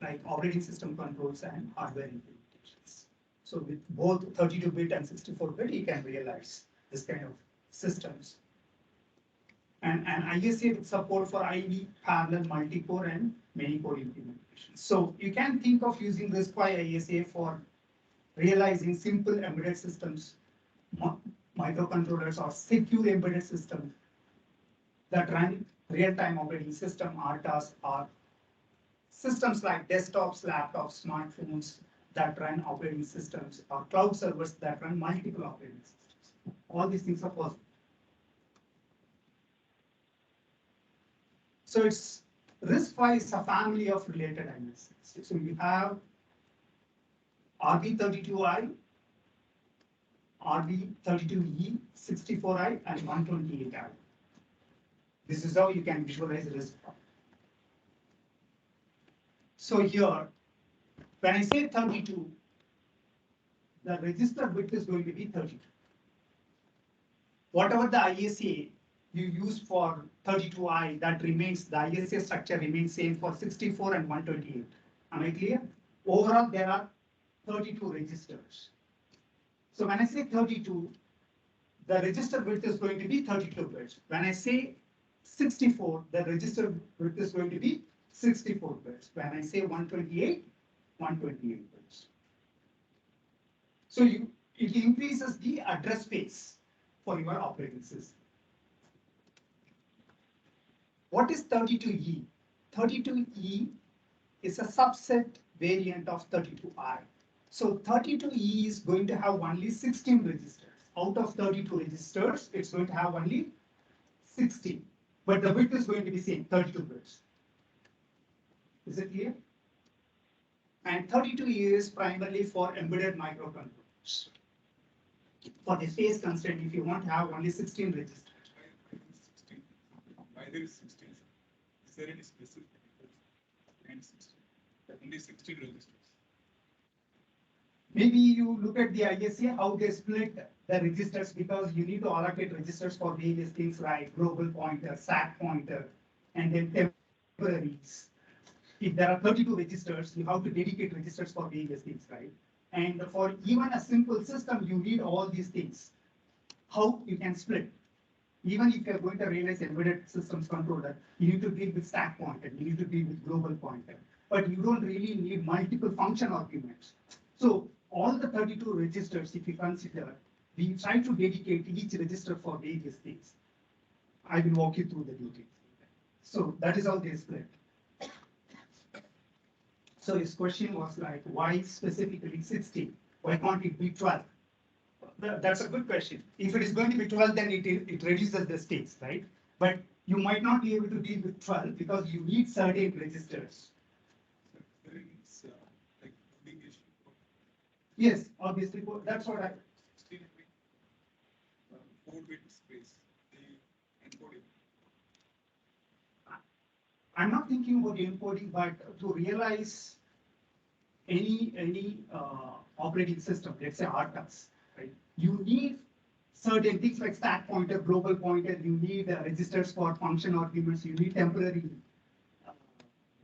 like operating system controls and hardware implementations. So with both 32-bit and 64-bit, you can realize this kind of systems. And ISA with support for highly parallel multi-core and many-core implementations. So you can think of using RISC-V ISA for realizing simple embedded systems, microcontrollers, or secure embedded systems that run real-time operating system, RTOS, or systems like desktops, laptops, smartphones that run operating systems, or cloud servers that run multiple operating systems. All these things are possible. So it's RISC-V is a family of related ISAs. So you have RB32I, RB32E, 64I, and 128I. This is how you can visualize RISC-V. So here, when I say 32, the register bit is going to be 32. Whatever the ISA you use for 32I, that remains, the ISA structure remains same for 64 and 128. Am I clear? Overall, there are 32 registers. So when I say 32, the register width is going to be 32 bits. When I say 64, the register width is going to be 64 bits. When I say 128, 128 bits. So it increases the address space for your operating system. What is 32E? 32E is a subset variant of 32I. So 32E is going to have only 16 registers. Out of 32 registers, it's going to have only 16. But the width is going to be same, 32 bits. Is it clear? And 32E is primarily for embedded microcontrollers. For the space constraint, if you want to have only 16 registers. Why there is 16? Is there any specific and 16? Only 16 registers. Maybe you look at the ISA, how they split the registers, because you need to allocate registers for various things like global pointer, SAC pointer, and then temporaries. If there are 32 registers, you have to dedicate registers for various things, right? And for even a simple system, you need all these things. How you can split? Even if you're going to realize embedded systems controller, you need to deal with stack pointer, you need to deal with global pointer, but you don't really need multiple function arguments. So all the 32 registers, if you consider, we try to dedicate each register for various things. I will walk you through the details. So that is how they split. So his question was like, why specifically 16? Why can't it be 12? That's a good question. If it is going to be 12, then it reduces the states, right? But you might not be able to deal with 12 because you need certain registers. There is like obligation. Yes, obviously, that's what I. 16 4-bit space, the encoding. I'm not thinking about encoding, but to realize any operating system, let's say RTOS, right? You need certain things like stack pointer, global pointer. You need registers for function arguments. You need temporary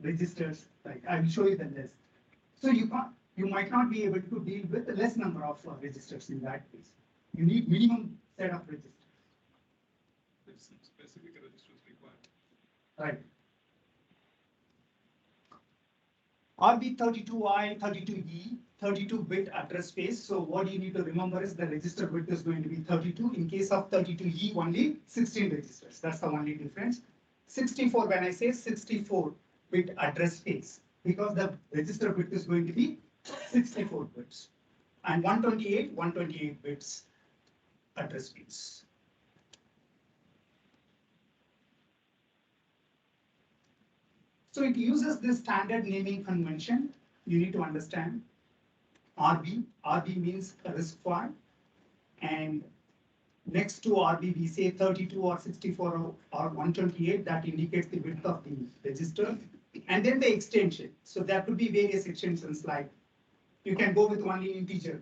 registers. Right? I will show you the list. So you might not be able to deal with a less number of registers in that case. You need minimum set of registers. There's some specific registers required. Right. RB32I, 32E, 32-bit address space. So what you need to remember is the register bit is going to be 32. In case of 32E, only 16 registers. That's the only difference. 64, when I say 64-bit address space, because the register bit is going to be 64 bits. And 128 bits address space. So it uses this standard naming convention. You need to understand RB. RB means RISC-V. And next to RB, we say 32 or 64 or 128. That indicates the width of the register. And then the extension. So there could be various extensions, like you can go with only integer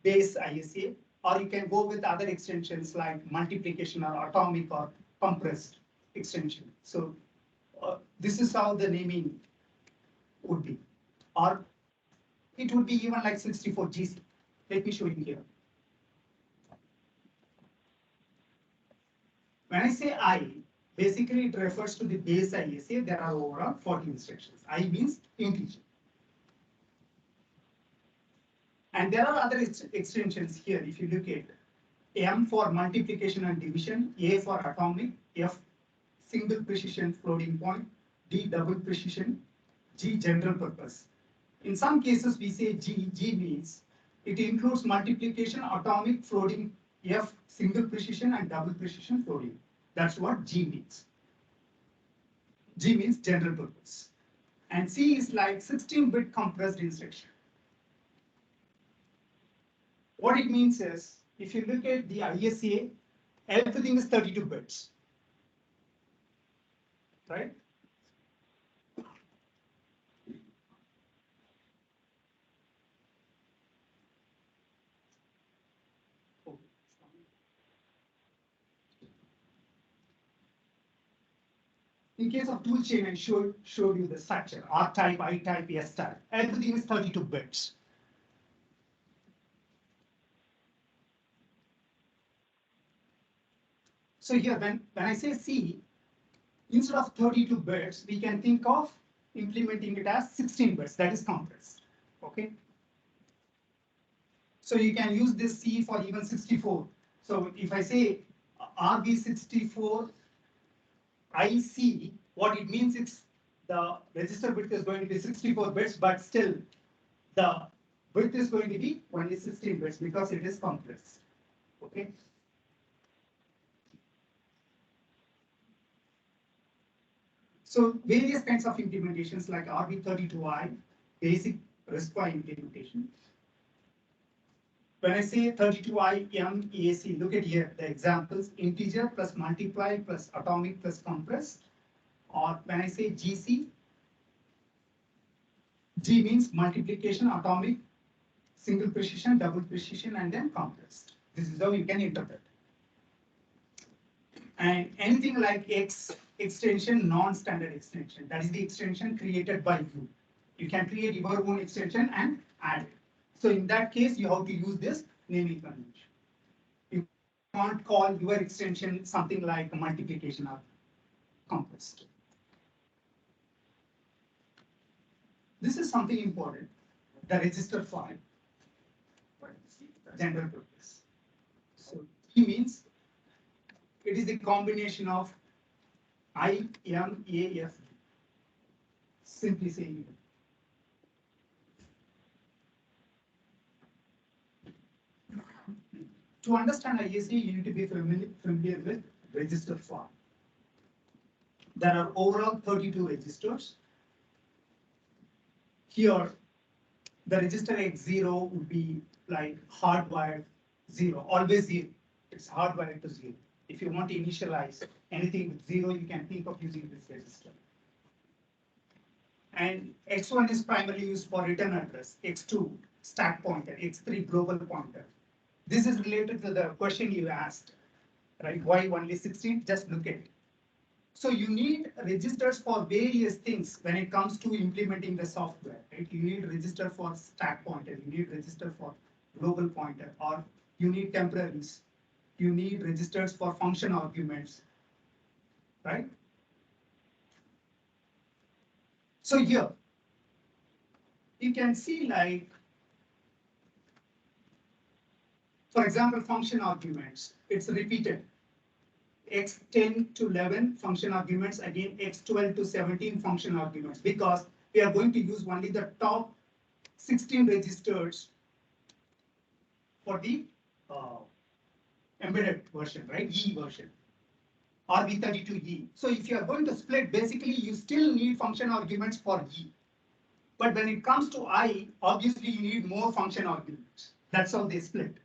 base ISA, or you can go with other extensions like multiplication or atomic or compressed extension. So this is how the naming would be, or it would be even like 64 GC. Let me show you here. When I say I, basically it refers to the base ISA. There are overall 40 instructions. I means integer. And there are other extensions here. If you look at M for multiplication and division, A for atomic, F single precision floating point, D double precision, G general purpose. In some cases we say G. G means it includes multiplication, atomic, floating, F single precision and double precision floating. That's what G means. G means general purpose. And C is like 16-bit compressed instruction. What it means is, if you look at the ISA, everything is 32 bits. Right? In case of tool chain, I showed you the structure, R type, I type, S type. Everything is 32 bits. So here, when I say C, instead of 32 bits, we can think of implementing it as 16 bits, that is compressed. Okay. So you can use this C for even 64. So if I say RB64 IC, what it means is the register bit is going to be 64 bits, but still the bit is going to be only 16 bits because it is compressed. Okay. So various kinds of implementations like RB32I, basic RISC-V implementation. When I say 32I MEAC, look at here, the examples, integer plus multiply plus atomic plus compressed. Or when I say GC, G means multiplication, atomic, single precision, double precision, and then compressed. This is how you can interpret. And anything like X extension, non-standard extension, that is the extension created by you. You can create your own extension and add it. So in that case, you have to use this naming convention. You can't call your extension something like multiplication or compressed. This is something important, the register file, general purpose. So T means it is the combination of I, M, A, F, simply saying it. To understand ISA, you need to be familiar with register file. There are overall 32 registers. Here, the register X0 would be like hardwired 0, always 0. It's hardwired to 0. If you want to initialize Anything with 0, you can think of using this register. And X1 is primarily used for return address, X2 stack pointer, X3 global pointer. This is related to the question you asked, right? Why only 16? Just look at it. So you need registers for various things when it comes to implementing the software, right? You need register for stack pointer, you need register for global pointer, or you need temporaries. You need registers for function arguments, right? So here, you can see like, for example, function arguments, it's repeated. X10 to 11 function arguments, again X12 to 17 function arguments, because we are going to use only the top 16 registers for the embedded version, right? E version, or V32E. So if you are going to split, basically you still need function arguments for E. But when it comes to I, obviously you need more function arguments. That's how they split.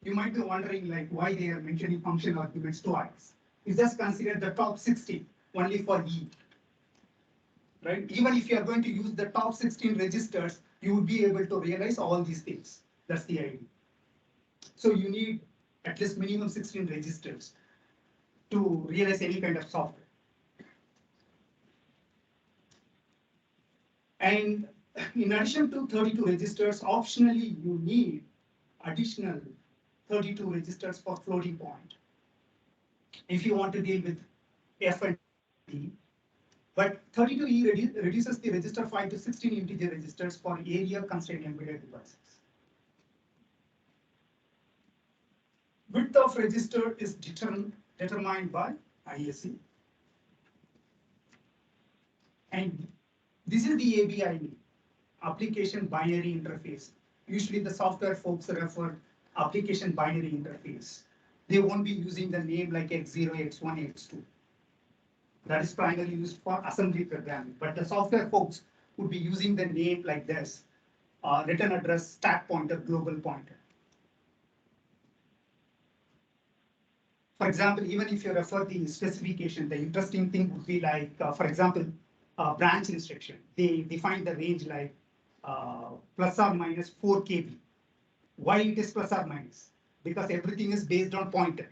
You might be wondering like why they are mentioning function arguments twice. You just consider the top 60 only for E, right? Even if you are going to use the top 16 registers, you would be able to realize all these things. That's the idea. So you need at least minimum 16 registers to realize any kind of software. And in addition to 32 registers, optionally you need additional 32 registers for floating point. If you want to deal with F and D, but 32E reduces the register file to 16 integer registers for area constrained embedded devices. Width of register is determined by ISE. And this is the ABI name, application binary interface. Usually the software folks refer application binary interface. They won't be using the name like X0, X1, X2. That is primarily used for assembly programming. But the software folks would be using the name like this, return address, stack pointer, global pointer. For example, even if you refer the specification, the interesting thing would be like, for example, branch instruction. They define the range like plus or minus 4 KB. Why it is plus or minus? Because everything is based on pointer,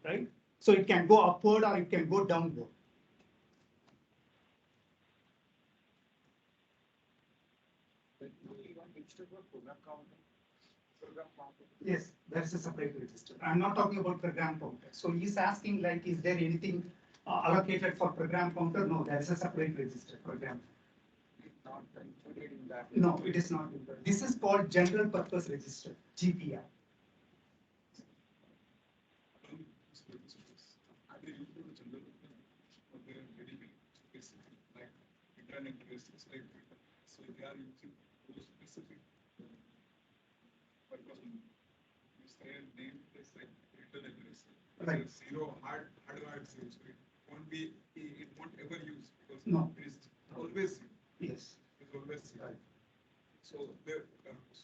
right? So it can go upward or it can go downward. Yes, that is a separate register. I'm not talking about program counter. So he's asking like, is there anything allocated for program counter? No, there is a separate register program. Not included in that. No, it is not. This is called general purpose register, GPR. So they are using those specific purpose. You say name is like return address. Right. Zero hardwired zero. So it won't ever use because No. it is always Yes. it's always zero. Right. So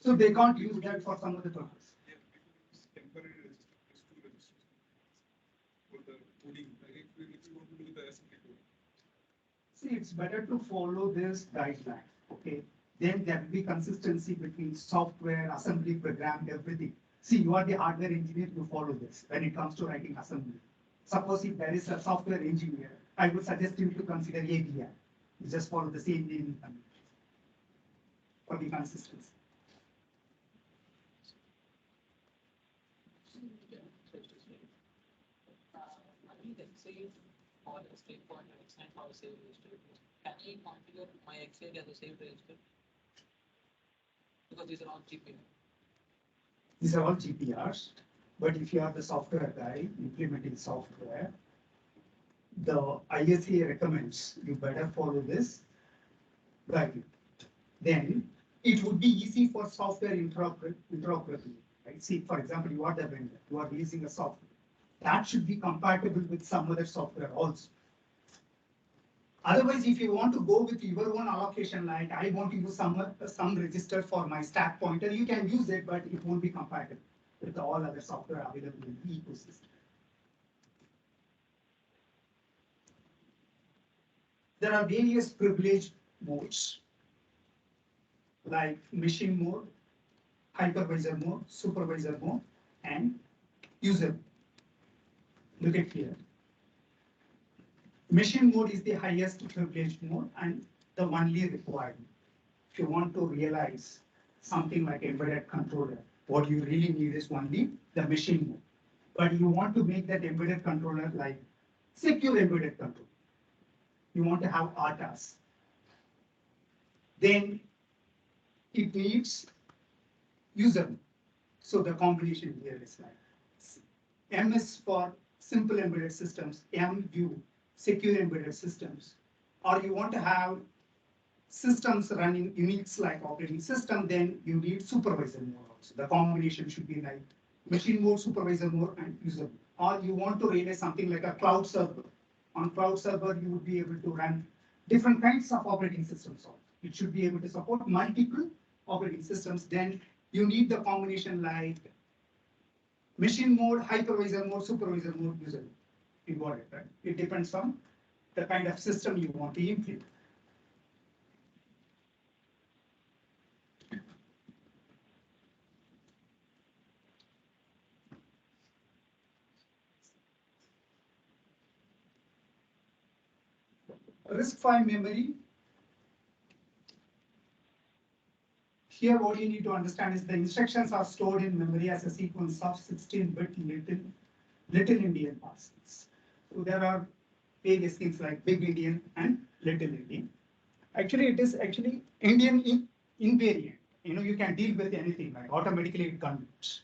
So they can't use that for some other purpose. yeah, people use temporary register, just two registers for the coding. Like if you want to do the assembly code. See, it's better to follow this guideline, okay? Then there will be consistency between software, assembly, program, everything. See, you are the hardware engineer, you follow this when it comes to writing assembly. Suppose if there is a software engineer, I would suggest him to consider ABI. You just follow the same naming convention for the consistency. Say for a state point and extend for a save register. Can I configure my X8 as a save register? Because these are all GPU. These are all GPRs, but if you are the software guy implementing software, the ISA recommends you better follow this guide. Then it would be easy for software interoperability. Right? See, for example, you are the vendor, you are releasing a software. That should be compatible with some other software also. Otherwise, if you want to go with your own allocation, like I want to use some register for my stack pointer, you can use it, but it won't be compatible with all other software available in the ecosystem. there are various privileged modes like machine mode, hypervisor mode, supervisor mode, and user mode. Look at here. Machine mode is the highest privileged mode and the only required. If you want to realize something like embedded controller, what you really need is only the machine mode. But you want to make that embedded controller like secure embedded controller. You want to have ATAs. Then it needs user mode. So the combination here is like M is for simple embedded systems, MU secure embedded systems, or you want to have systems running Unix like operating system, then you need supervisor mode also. The combination should be like machine mode, supervisor mode, and user mode. Or you want to realize something like a cloud server. On cloud server, you would be able to run different kinds of operating systems. It should be able to support multiple operating systems. Then you need the combination like machine mode, hypervisor mode, supervisor mode, user mode. You got it, right? It depends on the kind of system you want to implement. RISC-V memory. Here, what you need to understand is the instructions are stored in memory as a sequence of 16-bit little Indian parcels. So there are various things like big Indian and little Indian. Actually, it is actually Indian invariant. You know, you can deal with anything like automatically it converts.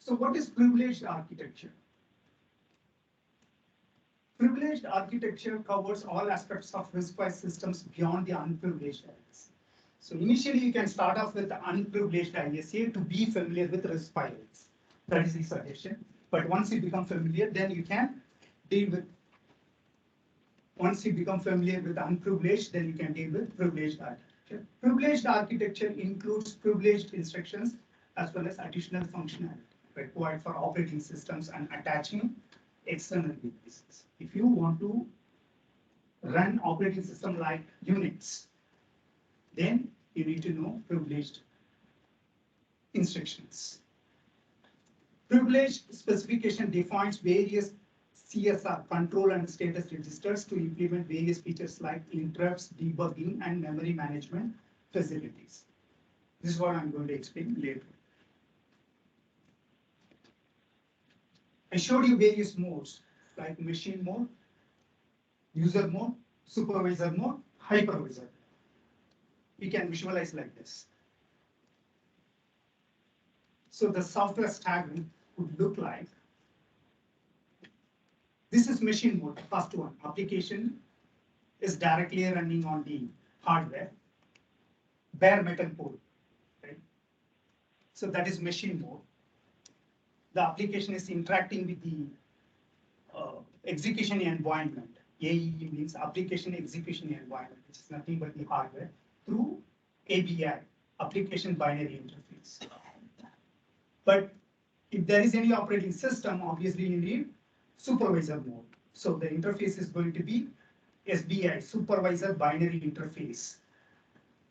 So what is privileged architecture? Privileged architecture covers all aspects of RISC-V systems beyond the unprivileged ISA. So initially you can start off with the unprivileged ISA to be familiar with RISC-V. That is the suggestion. But once you become familiar, then you can deal with, once you become familiar with unprivileged, then you can deal with privileged architecture. Privileged architecture includes privileged instructions as well as additional functionality required for operating systems and attaching external devices. If you want to run operating system like Unix, then you need to know privileged instructions. Privileged specification defines various CSR control and status registers to implement various features like interrupts, debugging, and memory management facilities. This is what I'm going to explain later. I showed you various modes like machine mode, user mode, supervisor mode, hypervisor. You can visualize like this. So the software stack would look like, this is machine mode, the first one. Application is directly running on the hardware, bare metal board, right? So that is machine mode. The application is interacting with the execution environment. AEE means application execution environment, which is nothing but the hardware, through ABI, application binary interface. But if there is any operating system, obviously you need supervisor mode. So the interface is going to be SBI, supervisor binary interface.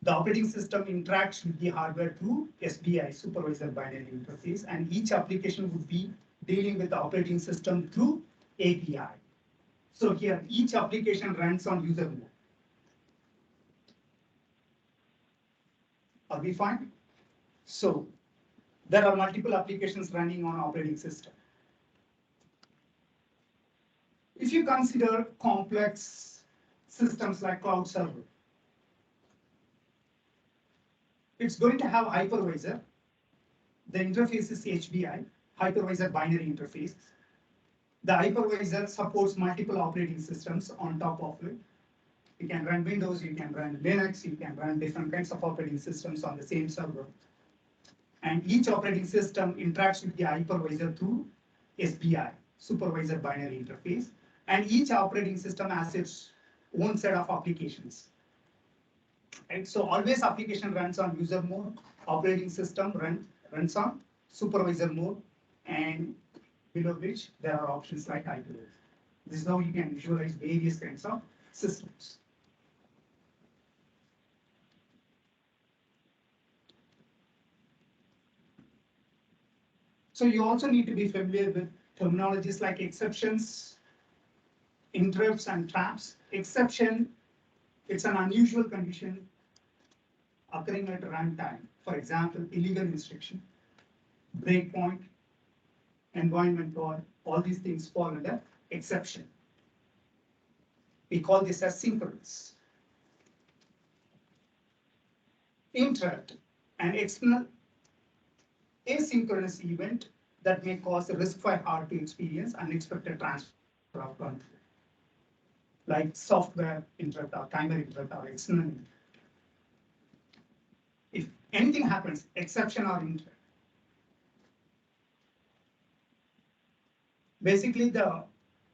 The operating system interacts with the hardware through SBI, supervisor binary interface, and each application would be dealing with the operating system through API. So here, each application runs on user mode. Are we fine? So there are multiple applications running on operating system. If you consider complex systems like cloud server, it's going to have hypervisor. The interface is HBI, hypervisor binary interface. The hypervisor supports multiple operating systems on top of it. You can run Windows, you can run Linux, you can run different kinds of operating systems on the same server. And each operating system interacts with the hypervisor through SBI, supervisor binary interface. And each operating system has its own set of applications. Right? So always application runs on user mode, operating system runs on supervisor mode, and below which there are options like idle. This is how you can visualize various kinds of systems. So you also need to be familiar with terminologies like exceptions, interrupts, and traps. Exception, it's an unusual condition occurring at runtime. For example, illegal instruction, breakpoint, environment call, all these things fall under exception. We call this as synchronous. Interrupt, an external asynchronous event that may cause a RISC-V hard to experience unexpected transfer of control, like software interrupt or timer interrupt or external interrupt. If anything happens, exception or interrupt, basically the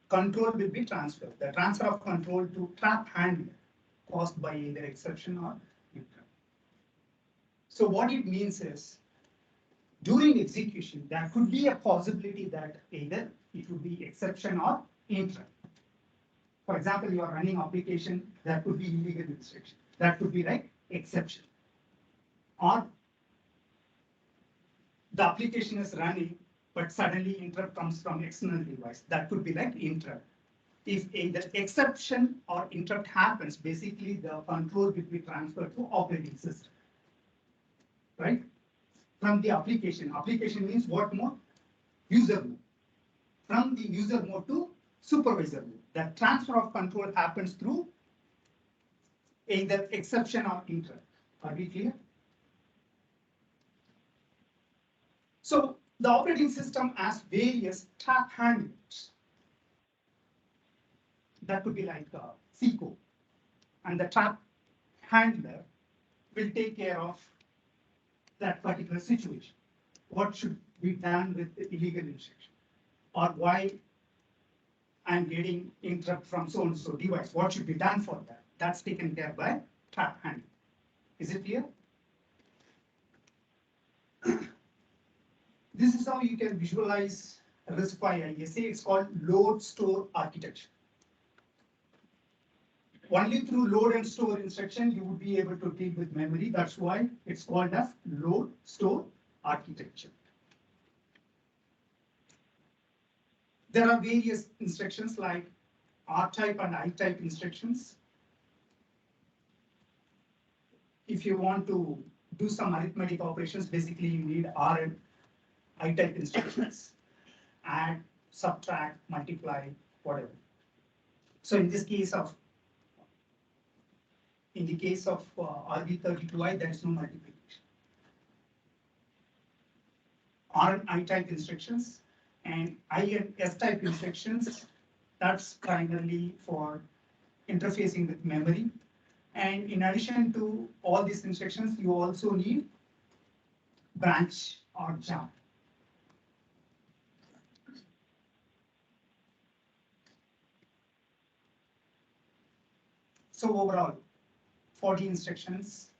control will be transferred. The transfer of control to trap handler caused by either exception or interrupt. So what it means is, during execution, there could be a possibility that either it would be exception or interrupt. For example, you are running application, there could be illegal instruction. That could be like exception. Or the application is running, but suddenly interrupt comes from external device. That could be like interrupt. If either exception or interrupt happens, basically the control will be transferred to operating system, right? From the application. Application means what mode? User mode. From the user mode to supervisor mode. The transfer of control happens through either exception or interrupt. Are we clear? So the operating system has various trap handlers. That could be like CMOS, and the trap handler will take care of that particular situation. What should be done with the illegal instruction? Or why I'm getting interrupt from so and so device? What should be done for that? That's taken care by trap handler. Is it clear? This is how you can visualize RISC-V ISA. It's called load store architecture. Only through load and store instruction you would be able to deal with memory. That's why it's called as load store architecture. There are various instructions like R-type and I-type instructions. If you want to do some arithmetic operations, basically you need R and I-type instructions: add, subtract, multiply, whatever. So in this case of RV32I, there is no multiplication. R and I-type instructions and I and S-type instructions, that's primarily for interfacing with memory. And in addition to all these instructions, you also need branch or jump. So overall, 40 instructions.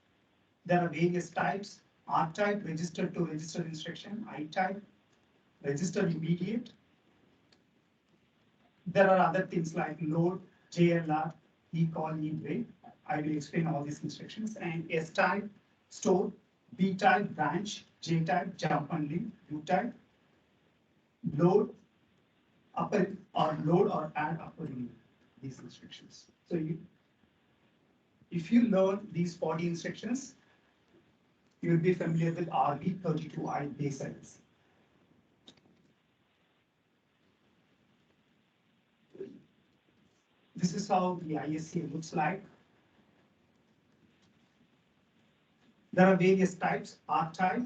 There are various types: R-type, register to register instruction; I-type, register immediate. There are other things like load, JLR, e-call, e-break. I will explain all these instructions. And S-type, store; B-type, branch; J-type, jump and leave; U-type, load, upper or load or add upper limit. These instructions. So if you learn these 40 instructions, you will be familiar with RV32I basics. This is how the ISA looks like. There are various types: R-type,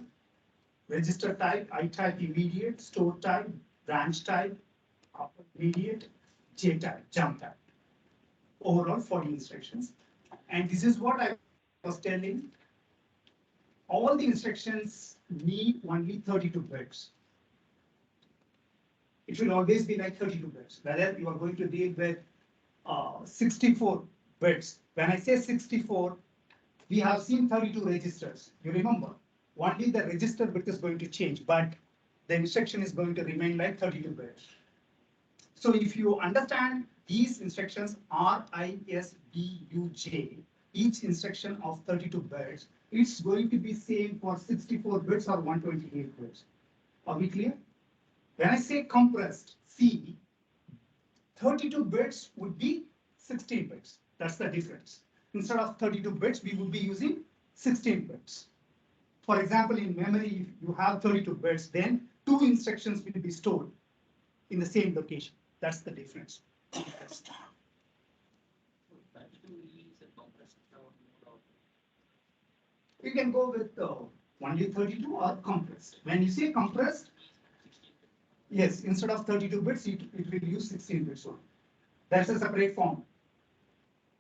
register type; I-type, immediate; store type; branch type; upper immediate; J-type, jump type. Overall 40 instructions. And this is what I was telling. All the instructions need only 32 bits. It will always be like 32 bits. Whether you are going to deal with 64 bits. When I say 64, we have seen 32 registers. You remember, only the register bit is going to change, but the instruction is going to remain like 32 bits. So if you understand these instructions R, I, S, B, U, J, each instruction of 32 bits, it's going to be same for 64 bits or 128 bits. Are we clear? When I say compressed C, 32 bits would be 16 bits. That's the difference. Instead of 32 bits, we would be using 16 bits. For example, in memory, if you have 32 bits, then 2 instructions will be stored in the same location. That's the difference. You can go with only 32 or compressed. When you say compressed, yes, instead of 32 bits, it will use 16 bits only. That's a separate form.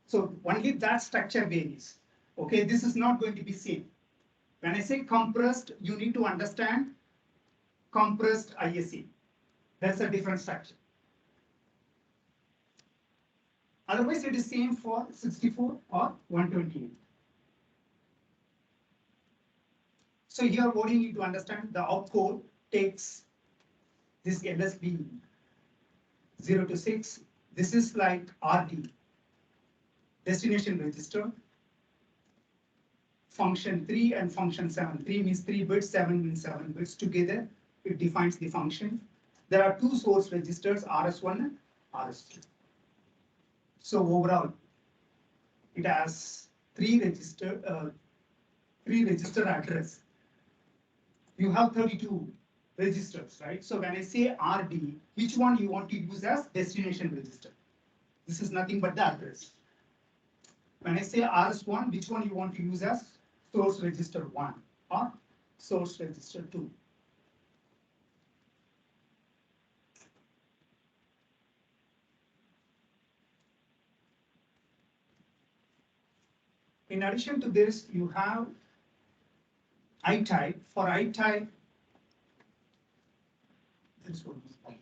So only that structure varies. Okay, this is not going to be same. When I say compressed, you need to understand compressed ISA. That's a different structure. Otherwise, it is same for 64 or 128. So here what you need to understand, the opcode takes this LSB 0 to 6. This is like RD, destination register. Function 3 and function 7. 3 means 3 bits, 7 means 7 bits. Together, it defines the function. There are 2 source registers, RS1 and RS2. So overall, it has 3 register address. You have 32 registers, right? So when I say RD, which one you want to use as destination register? This is nothing but the address. When I say RS1, which one you want to use as source register 1 or source register 2? In addition to this, you have I-type. For I-type, this one is I-type.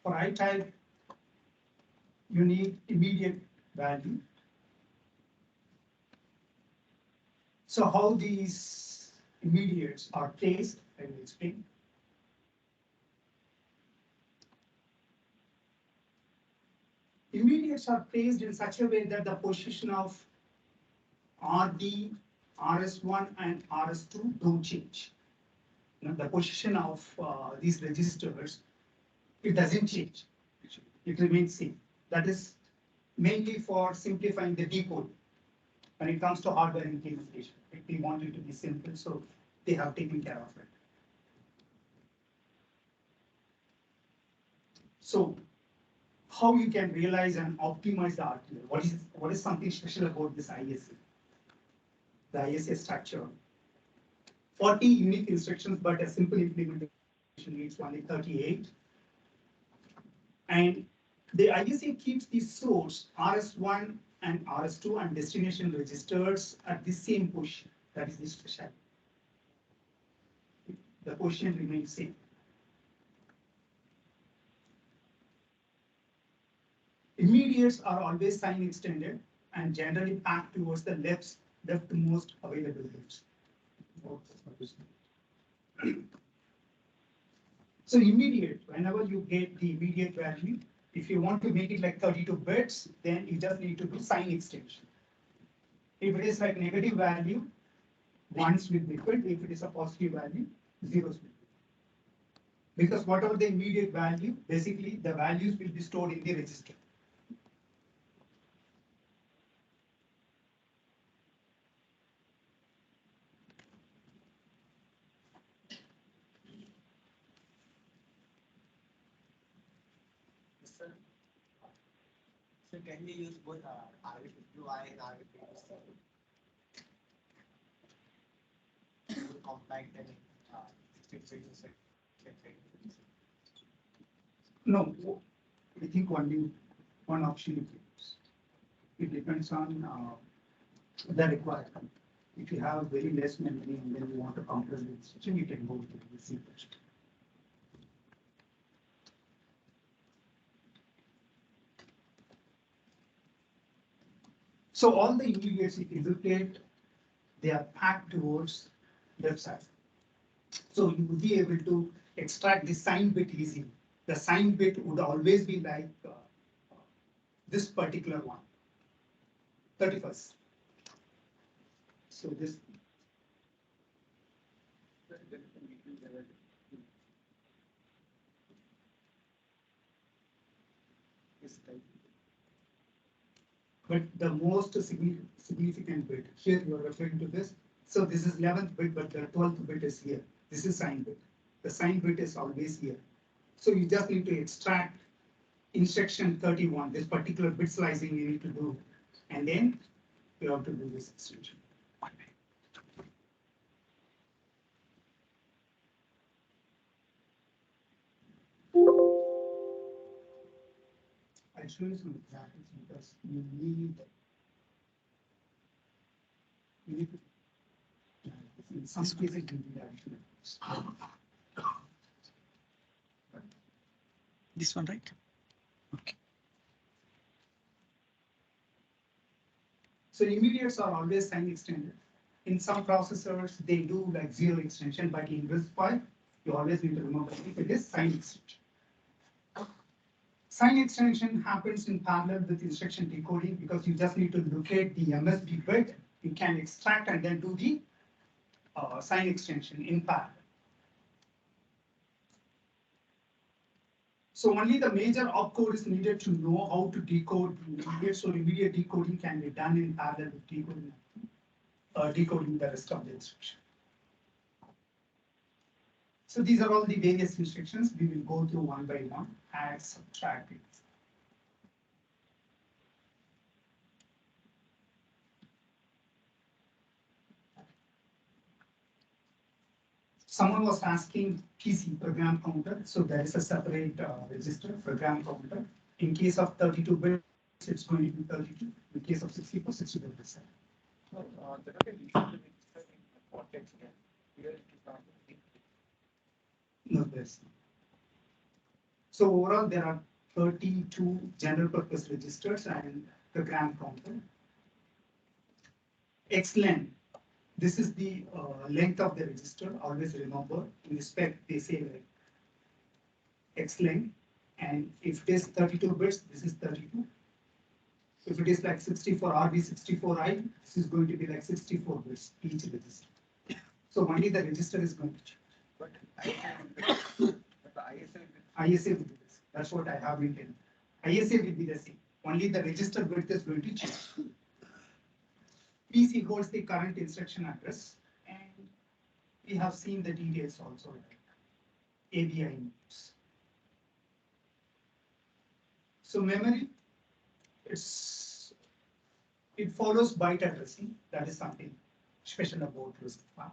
For I-type, you need immediate value. So how these immediates are placed, I will explain. Immediates are placed in such a way that the position of RD, RS1 and RS2 don't change. The position of these registers, it doesn't change. It remains same. That is mainly for simplifying the decode when it comes to hardware implementation. We want it to be simple, so they have taken care of it. So how you can realize and optimize the RTL? What is something special about this ISA? The ISA structure. 40 unique instructions, but a simple implementation needs only 38. And the ISA keeps the source RS1 and RS2 and destination registers at the same position. That is the special. The position remains same. Immediates are always sign extended and generally packed towards the leftmost available bits. So immediate, whenever you get the immediate value, if you want to make it like 32 bits, then you just need to do sign extension. If it is like negative value, ones will be filled. If it is a positive value, zeros will be filled. Because whatever the immediate value, basically the values will be stored in the register. So can we use both RV52I and RV52C to compact and 16 seconds? No, I think only one option you can use. It depends on the requirement. If you have very less memory and then you want to compress the instruction, you can go to the C version. So all the intermediates, if you look at, they are packed towards left side. So you would be able to extract the sign bit easily. The sign bit would always be like this particular one, 31st. So this. But the most significant bit, here you are referring to this. So this is 11th bit, but the 12th bit is here. This is sign bit. The sign bit is always here. So you just need to extract instruction 31, this particular bit slicing you need to do. And then you have to do this extension. I'll show you some examples because you need to, in some cases, you need additional. This one, right? Okay. So immediates are always sign extended. In some processors, they do like 0 extension, but in RISC-V, you always need to remember if it is sign extension. Sign extension happens in parallel with instruction decoding because you just need to locate the MSB bit, you can extract and then do the sign extension in parallel. So only the major opcode is needed to know how to decode the immediate. So immediate decoding can be done in parallel with decoding the rest of the instruction. So these are all the various instructions. We will go through one by one, add, subtract it. Someone was asking PC program counter. So there is a separate register program counter. In case of 32 bits, it's going to be 32. In case of 64, 64%. No, there's not. So overall, there are 32 general purpose registers and program counter. Xlen, this is the length of the register. Always remember in the spec they say like Xlen, and if it is 32 bits, this is 32. If it is like 64 RB64I, this is going to be like 64 bits each register. So only the register is going to change. But the ISA will be this. That's what I have written. ISA will be the same. Only the register bit is going to change. PC holds the current instruction address, and we have seen the details also like ABI inputs. So memory, it follows byte addressing. That is something special about RISC-V.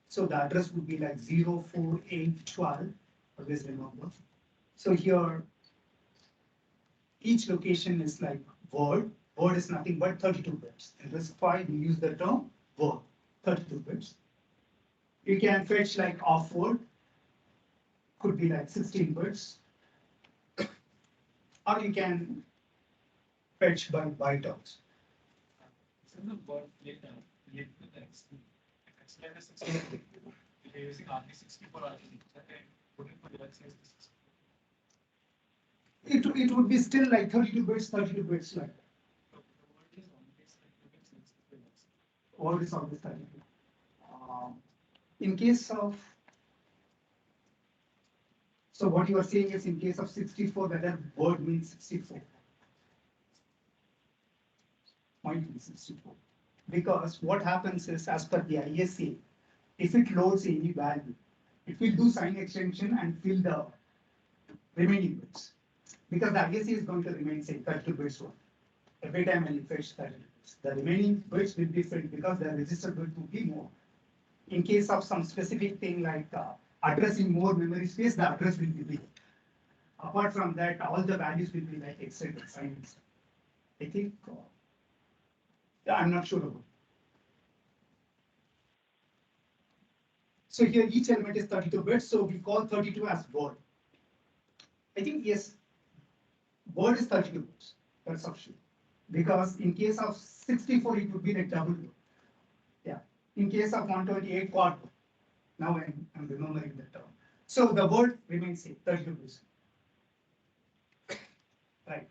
So the address would be like 04812. Always remember. So here, each location is like word. Word is nothing but 32 bits. In RISC-V, we use the term word, 32 bits. You can fetch like off word, could be like 16 bits. Or you can fetch by byte also. The word later, with the explain the 64, we are using RB64 It would be still like 32 bits, 32 bits like. Word is always 32. In case of, so what you are saying is in case of 64, whether word means 64. Might be 64. Because what happens is, as per the ISA, if it loads any value, it will do sign extension and fill the remaining bits. Because the ISA is going to remain, say, 32 bits one. Every time when you fetch 32 bits, the remaining bits will be filled because the register bit will be more. In case of some specific thing like addressing more memory space, the address will be big. Apart from that, all the values will be like extended signs. I think, yeah, I'm not sure about it. So here each element is 32 bits, so we call 32 as word. I think yes, word is 32 bits, that's sufficient. Because in case of 64, it would be like double word. Yeah, in case of 128 quad word. Now I'm remembering the term. So the word remains same, 32 bits. Right.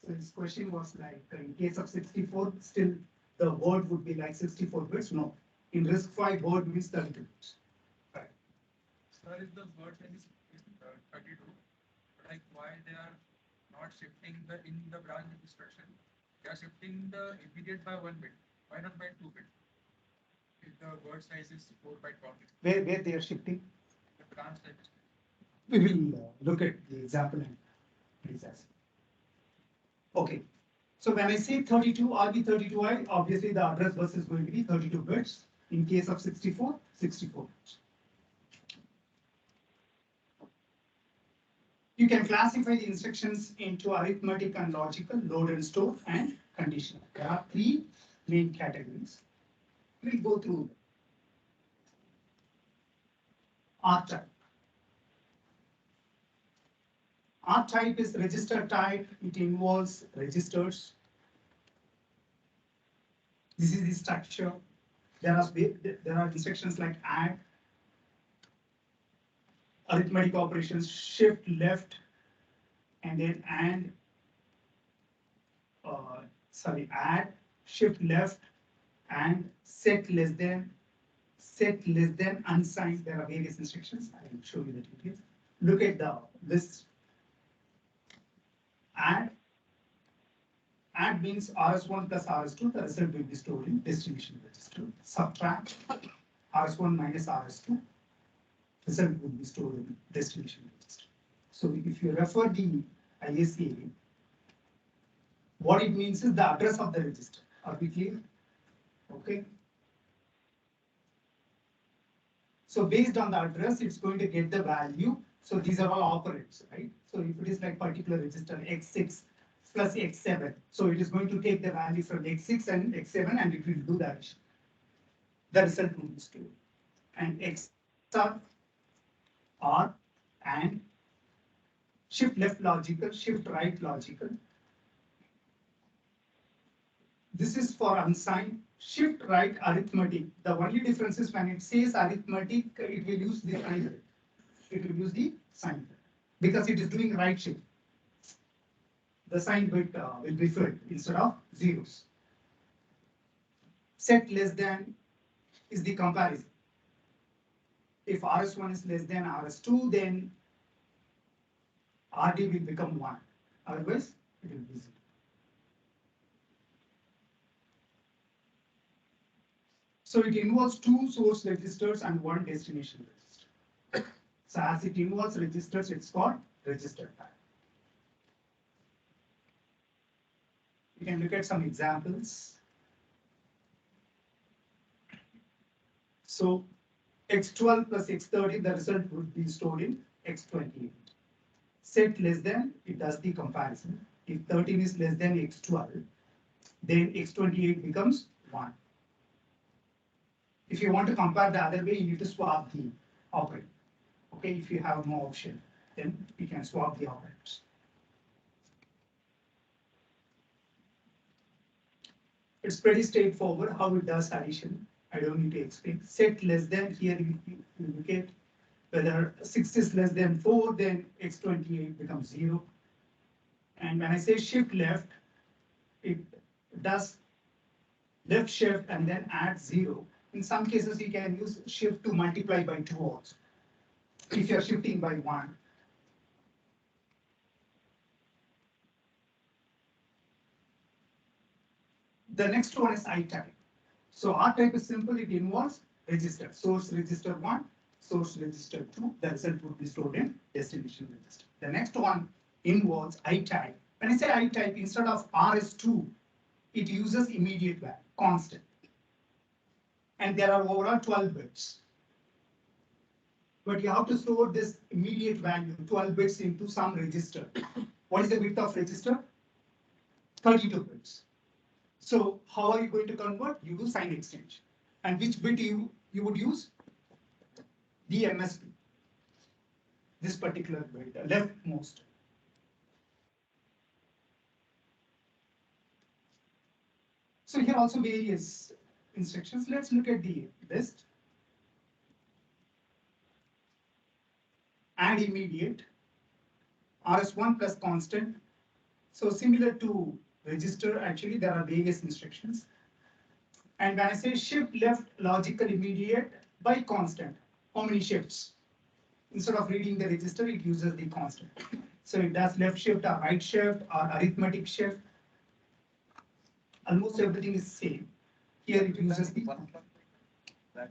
So this question was like, in case of 64, still the word would be like 64 bits. No, in RISC-V, word means 32 bits. Right. Sir, if the word size is 32, like why they are not shifting in the branch instruction? They are shifting the immediate by 1 bit. Why not by 2 bit? If the word size is 4 byte complex. Where they are shifting? The branch type is. We will look at the example and please ask. Okay. So when I say 32 RB32I, obviously the address bus is going to be 32 bits. In case of 64, 64 bits. You can classify the instructions into arithmetic and logical, load and store, and conditional. There are three main categories. We'll go through R type. R type is register type. It involves registers. This is the structure. There are instructions like add, arithmetic operations, shift left, and then add, shift left, and set less than, unsigned. There are various instructions. I will show you the details. Look at the list. Add means RS1 plus RS2, the result will be stored in destination register. Subtract, RS1 minus RS2, result will be stored in destination register. So if you refer the ISA, what it means is the address of the register. Are we clear? Okay. So based on the address, it's going to get the value. So these are all operands, right? So if it is like particular register X6 plus X7, so it is going to take the value from X6 and X7 and it will do the addition. The result will be stored. And X star, R, and shift left logical, shift right logical. This is for unsigned. Shift right arithmetic. The only difference is when it says arithmetic, it will use the sign. It will use the sign because it is doing right shift. The sign bit will be filled instead of zeros. Set less than is the comparison. If RS1 is less than RS2, then RD will become 1. Otherwise, it will be 0. So it involves 2 source registers and 1 destination register. So as it involves registers, it's called register type. You can look at some examples. So X12 plus X30, the result would be stored in X28. Set less than, it does the comparison. If 13 is less than X12, then X28 becomes 1. If you want to compare the other way, you need to swap the operand. Okay, if you have no option, then you can swap the operands. It's pretty straightforward how it does addition. I don't need to explain. Set less than, here you look at whether 6 is less than 4, then X28 becomes 0. And when I say shift left, it does left shift and then add 0. In some cases, you can use shift to multiply by 2 also. If you're shifting by 1. The next one is I type. So R type is simple, it involves register. Source register 1, source register 2, the result would be stored in destination register. The next one involves I type. When I say I type, instead of RS2, it uses immediate value, constant. And there are overall 12 bits. but you have to store this immediate value, 12 bits into some register. What is the width of register? 32 bits. So how are you going to convert? You do sign exchange. And which bit you would use? The MSB. This particular bit, leftmost. So here also various instructions. Let's look at the list. Add immediate, RS1 plus constant. So similar to register, actually there are various instructions. And when I say shift left logical immediate by constant, how many shifts? Instead of reading the register, it uses the constant. So it does left shift or right shift or arithmetic shift. Almost everything is same. Here it uses the constant. That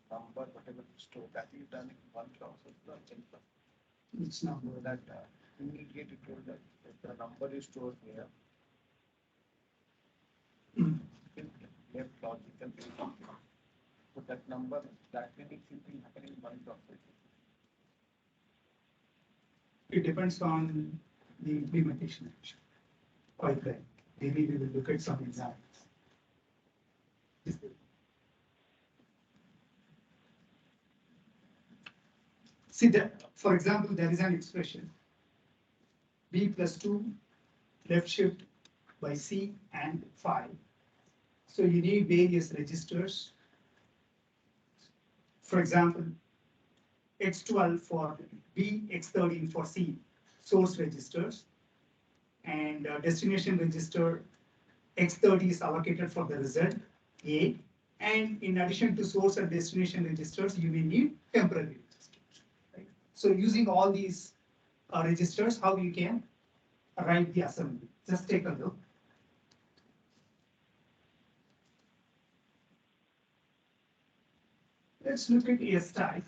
number, whatever you store, that is done in one process, not 10 process. Which number? That immediate you told that the number is stored here. Left logical. So that number, that many things happen in one process. It depends on the implementation action. Quite right. Maybe we will look at some examples. See that, for example, there is an expression B plus 2 left shift by C and 5. So you need various registers. For example, X12 for B, X13 for C, source registers. And destination register X30 is allocated for the result A. And in addition to source and destination registers, you may need temporary registers. Right? So using all these registers, how you can write the assembly? Just take a look. Let's look at S type.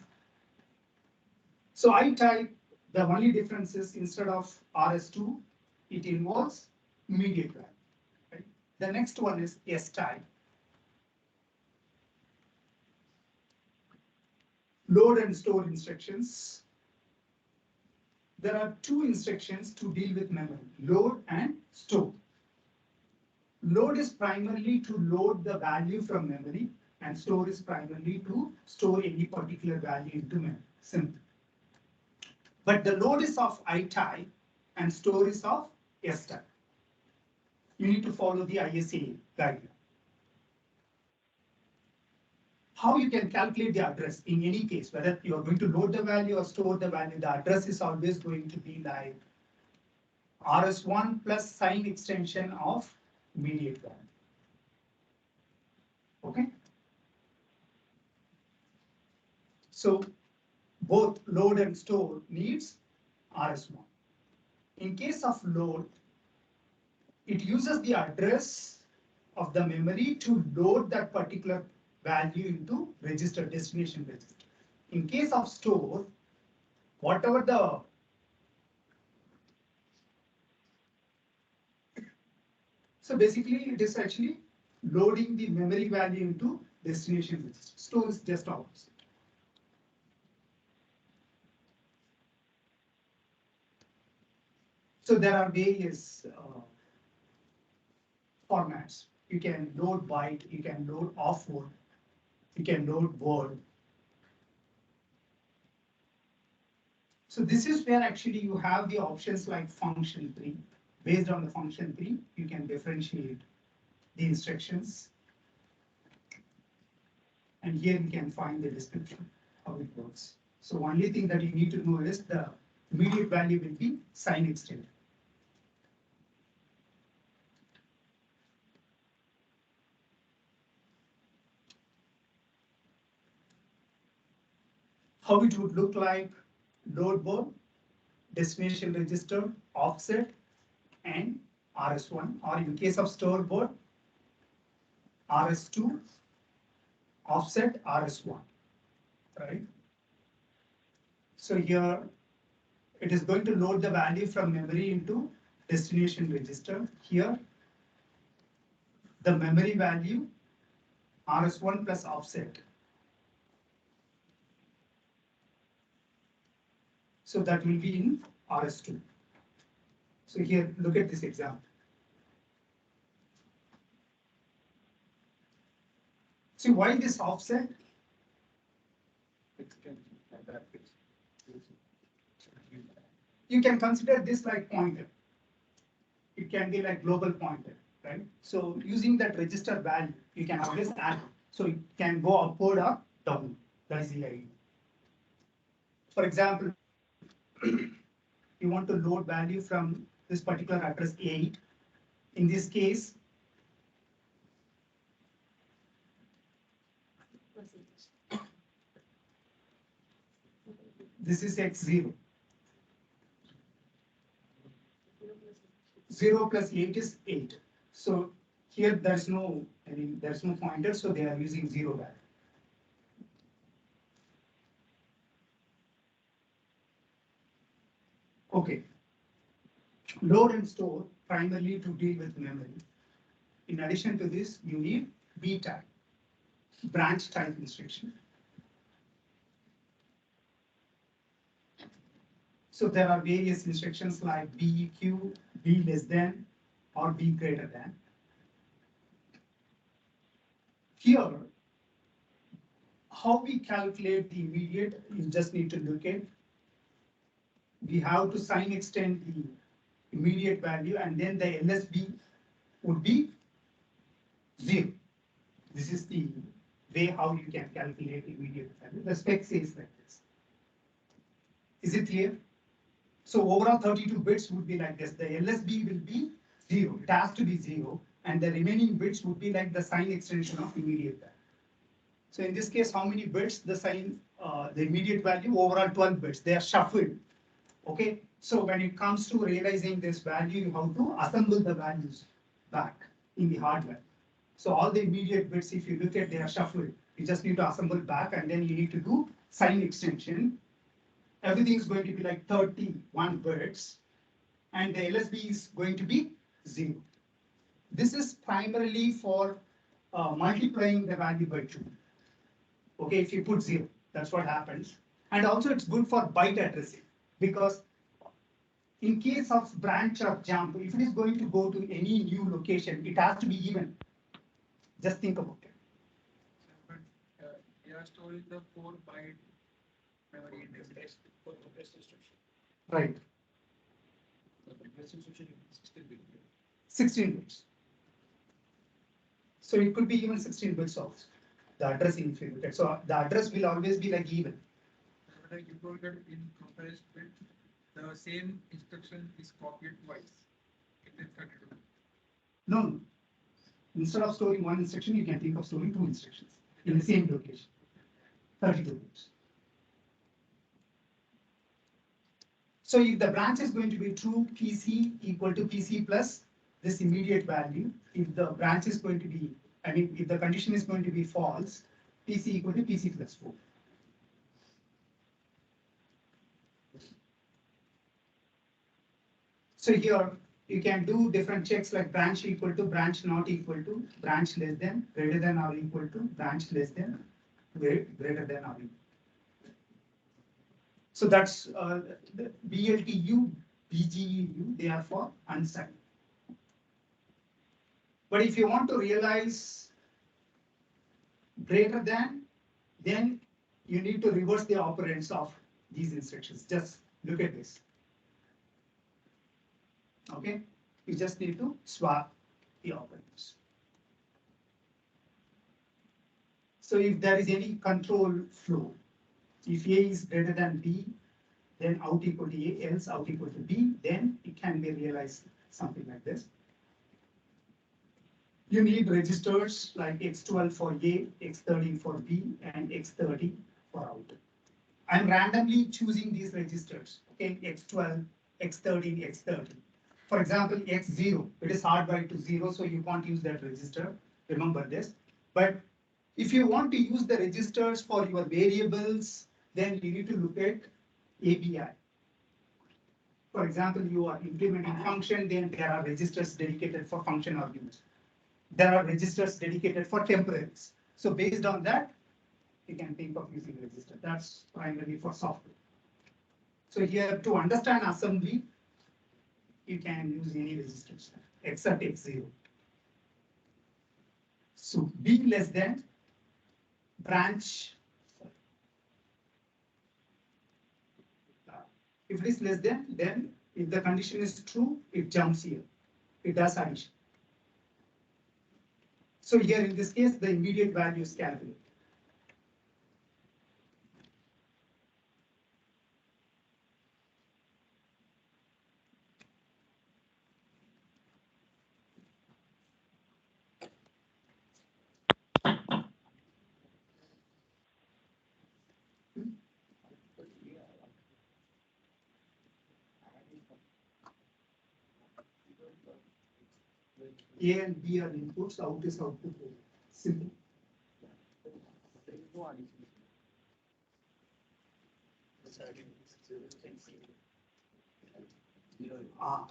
So I type, the only difference is instead of RS2, it involves immediate value. Right? The next one is S type. Load and store instructions. There are two instructions to deal with memory, load and store. Load is primarily to load the value from memory, and store is primarily to store any particular value into memory. Simple. But the load is of I type and store is of S type. You need to follow the ISA guideline. How you can calculate the address in any case, whether you are going to load the value or store the value, the address is always going to be like RS1 plus sign extension of immediate value. Okay. So both load and store needs RS1. In case of load, it uses the address of the memory to load that particular value into register, destination register. In case of store, whatever the so basically it is actually loading the memory value into destination register. Store is just opposite. So there are various formats. You can load byte, you can load offward, you can load word. So this is where actually you have the options like function tree. Based on the function tree, you can differentiate the instructions. And here you can find the description how it works. So only thing that you need to know is the immediate value will be sign extended. How it would look like: load board, destination register, offset, and RS1, or in case of store board, RS2, offset, RS1, right? So here it is going to load the value from memory into destination register. Here the memory value RS1 plus offset. So that will be in RS2. So here, look at this example. See why this offset? You can consider this like pointer. It can be like global pointer, right? So using that register value, you can always add. So it can go upward or down. That is the idea. For example, you want to load value from this particular address 8. In this case, this is x0. 0 plus 8 is 8. So here there's no, there's no pointer, so they are using 0 value. Okay. Load and store primarily to deal with memory. In addition to this, you need B type, branch type instruction. So there are various instructions like BEQ, B less than, or B greater than. Here, how we calculate the immediate, you just need to look at. We have to sign extend the immediate value, and then the LSB would be 0. This is the way how you can calculate immediate value. The spec says like this. Is it clear? So overall 32 bits would be like this. The LSB will be 0. It has to be 0. And the remaining bits would be like the sign extension of immediate value. So in this case, how many bits the sign, the immediate value? Overall 12 bits. They are shuffled. Okay. So when it comes to realizing this value, you have to assemble the values back in the hardware. So all the immediate bits, if you look at, they are shuffled. You just need to assemble back, and then you need to do sign extension. Everything is going to be like 31 bits, and the LSB is going to be 0. This is primarily for multiplying the value by 2. Okay, if you put 0, that's what happens. And also it's good for byte addressing, because in case of branch or jump, if it is going to go to any new location, it has to be even. Just think about it. But they are storing the 4-byte memory index. Right. 16 bits. So it could be even 16 bits also. The addressing, if you look at. So the address will always be like even. But you told that in compressed bit, the same instruction is copied twice. It is 32. No. Instead of storing one instruction, you can think of storing 2 instructions in the same location. 32 bits. So if the branch is going to be true, PC equal to PC plus this immediate value. If the branch is going to be, if the condition is going to be false, PC equal to PC plus 4. So here you can do different checks like branch equal to, branch not equal to, branch less than, greater than or equal to, branch less than, greater than or equal. So that's the BLTU, BGEU, they are for unsigned. But if you want to realize greater than, then you need to reverse the operands of these instructions. Just look at this. Okay, you just need to swap the operands. So if there is any control flow, if A is greater than B, then out equal to A, else out equal to B, then it can be realized something like this. You need registers like X12 for A, X13 for B, and X30 for out. I'm randomly choosing these registers, okay, X12, X13, X30. For example, X0, it is hardwired to 0, so you can't use that register, remember this. But if you want to use the registers for your variables, then you need to look at ABI. For example, you are implementing function, then there are registers dedicated for function arguments. There are registers dedicated for temporals. So based on that, you can think of using register. That's primarily for software. So here to understand assembly, you can use any resistors except X0. So B less than branch. If it is less than, then if the condition is true, it jumps here. It does addition. So here in this case, the immediate value is calculated. A and B are inputs, out is output. Simple.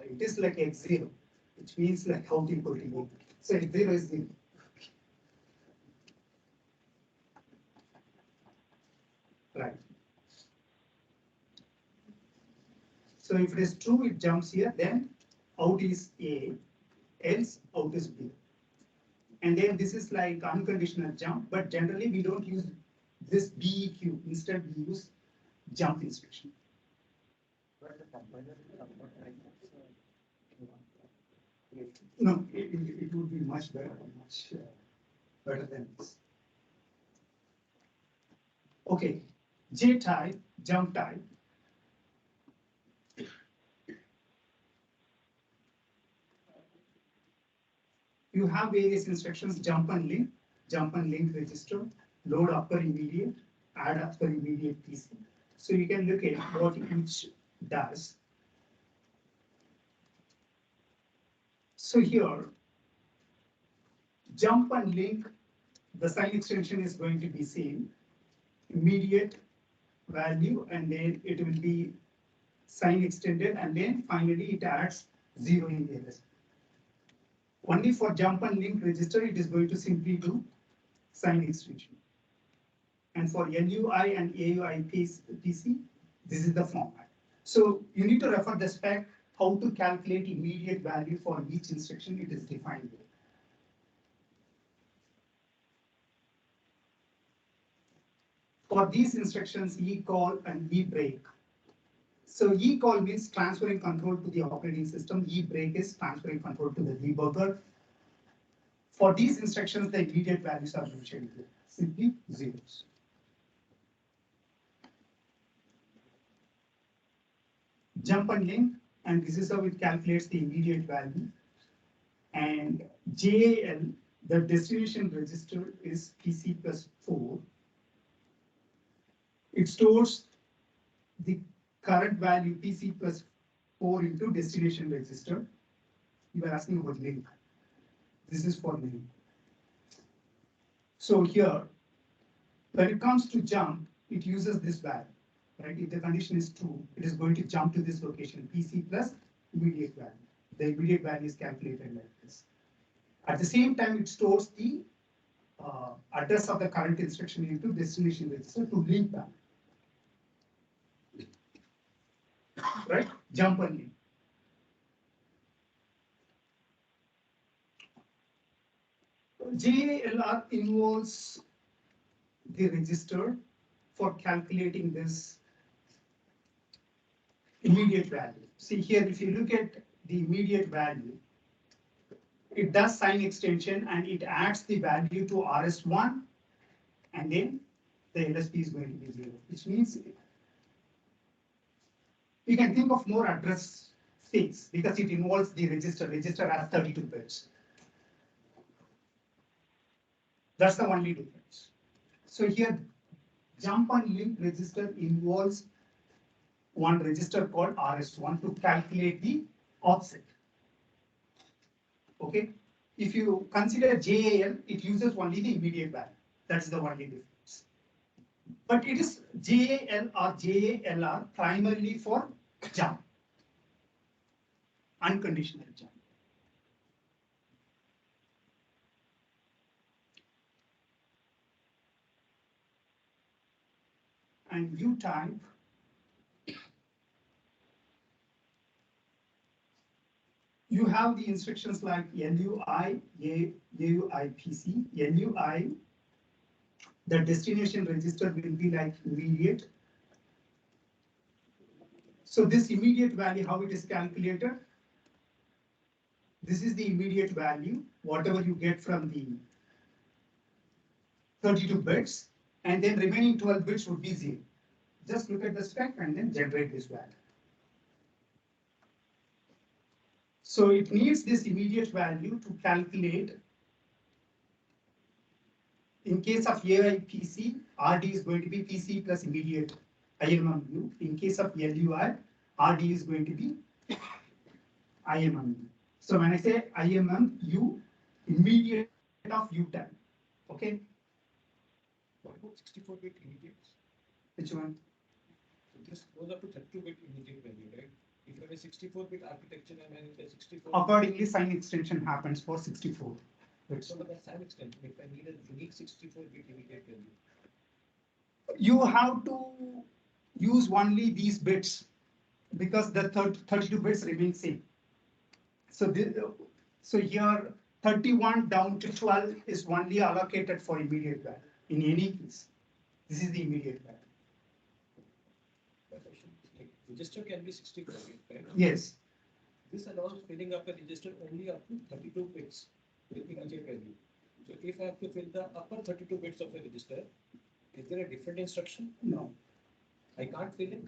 It is like X0, which means like out equal to A. So X0 is 0. Right. So if it is true, it jumps here, then out is A, else out is B. And then this is like unconditional jump, but generally we don't use this BEQ. Instead, we use jump instruction. No, it would be much better, much better than this. Okay, J type, jump type. You have various instructions, jump and link register, load upper immediate, add upper immediate PC. So you can look at what each does. So here, jump and link, the sign extension is going to be same, immediate value, and then it will be sign extended, and then finally it adds 0 in VLSI. Only for jump and link register, it is going to simply do sign extension. And for LUI and AUI PC, this is the format. So you need to refer the spec, how to calculate immediate value for each instruction, it is defined there. For these instructions, eCall and eBreak. So eCall means transferring control to the operating system. eBreak is transferring control to the debugger. For these instructions, the immediate values are mentioned here, simply zeros. Jump and link, and this is how it calculates the immediate value. And JAL, the destination register is PC plus 4. It stores the current value PC plus 4 into destination register. You were asking about link. This is for link. So here, when it comes to jump, it uses this value, right? If the condition is true, it is going to jump to this location, PC plus immediate value. The immediate value is calculated like this. At the same time, it stores the address of the current instruction into destination register to link that. Right? Jump and link. JALR involves the register for calculating this immediate value. See here, if you look at the immediate value, it does sign extension and it adds the value to RS1, and then the LSP is going to be 0, which means you can think of more address space because it involves the register. Register has 32 bits. That's the only difference. So here, jump and link register involves one register called RS1 to calculate the offset. Okay. If you consider JAL, it uses only the immediate value. That's the only difference. But it is JAL or JALR primarily for jump, unconditional jump. And U type, you have the instructions like LUI, AUIPC, LUI, the destination register will be like immediate. So this immediate value, how it is calculated? This is the immediate value, whatever you get from the 32 bits, and then remaining 12 bits would be 0. Just look at the spec and then generate this value. So it needs this immediate value to calculate. In case of AIPC, RD is going to be PC plus immediate IMMU. In case of LUI, RD is going to be IMMU. So when I say IMMU, immediate of U time. Okay? What about 64-bit immediates? Which one? So this goes up to 32-bit immediate value, right? If you have a 64-bit architecture and then the 64. Accordingly, sign extension happens for 64 bits. So that sign extension, if I need a unique 64-bit immediate value. You have to use only these bits because the 32 bits remain same. So here 31 down to 12 is only allocated for immediate value. In any case, this is the immediate value. Register can be 64-bit, right? Yes. This allows filling up a register only up to 32 bits with immediate value. So if I have to fill the upper 32 bits of a register, is there a different instruction? No. I can't fill it.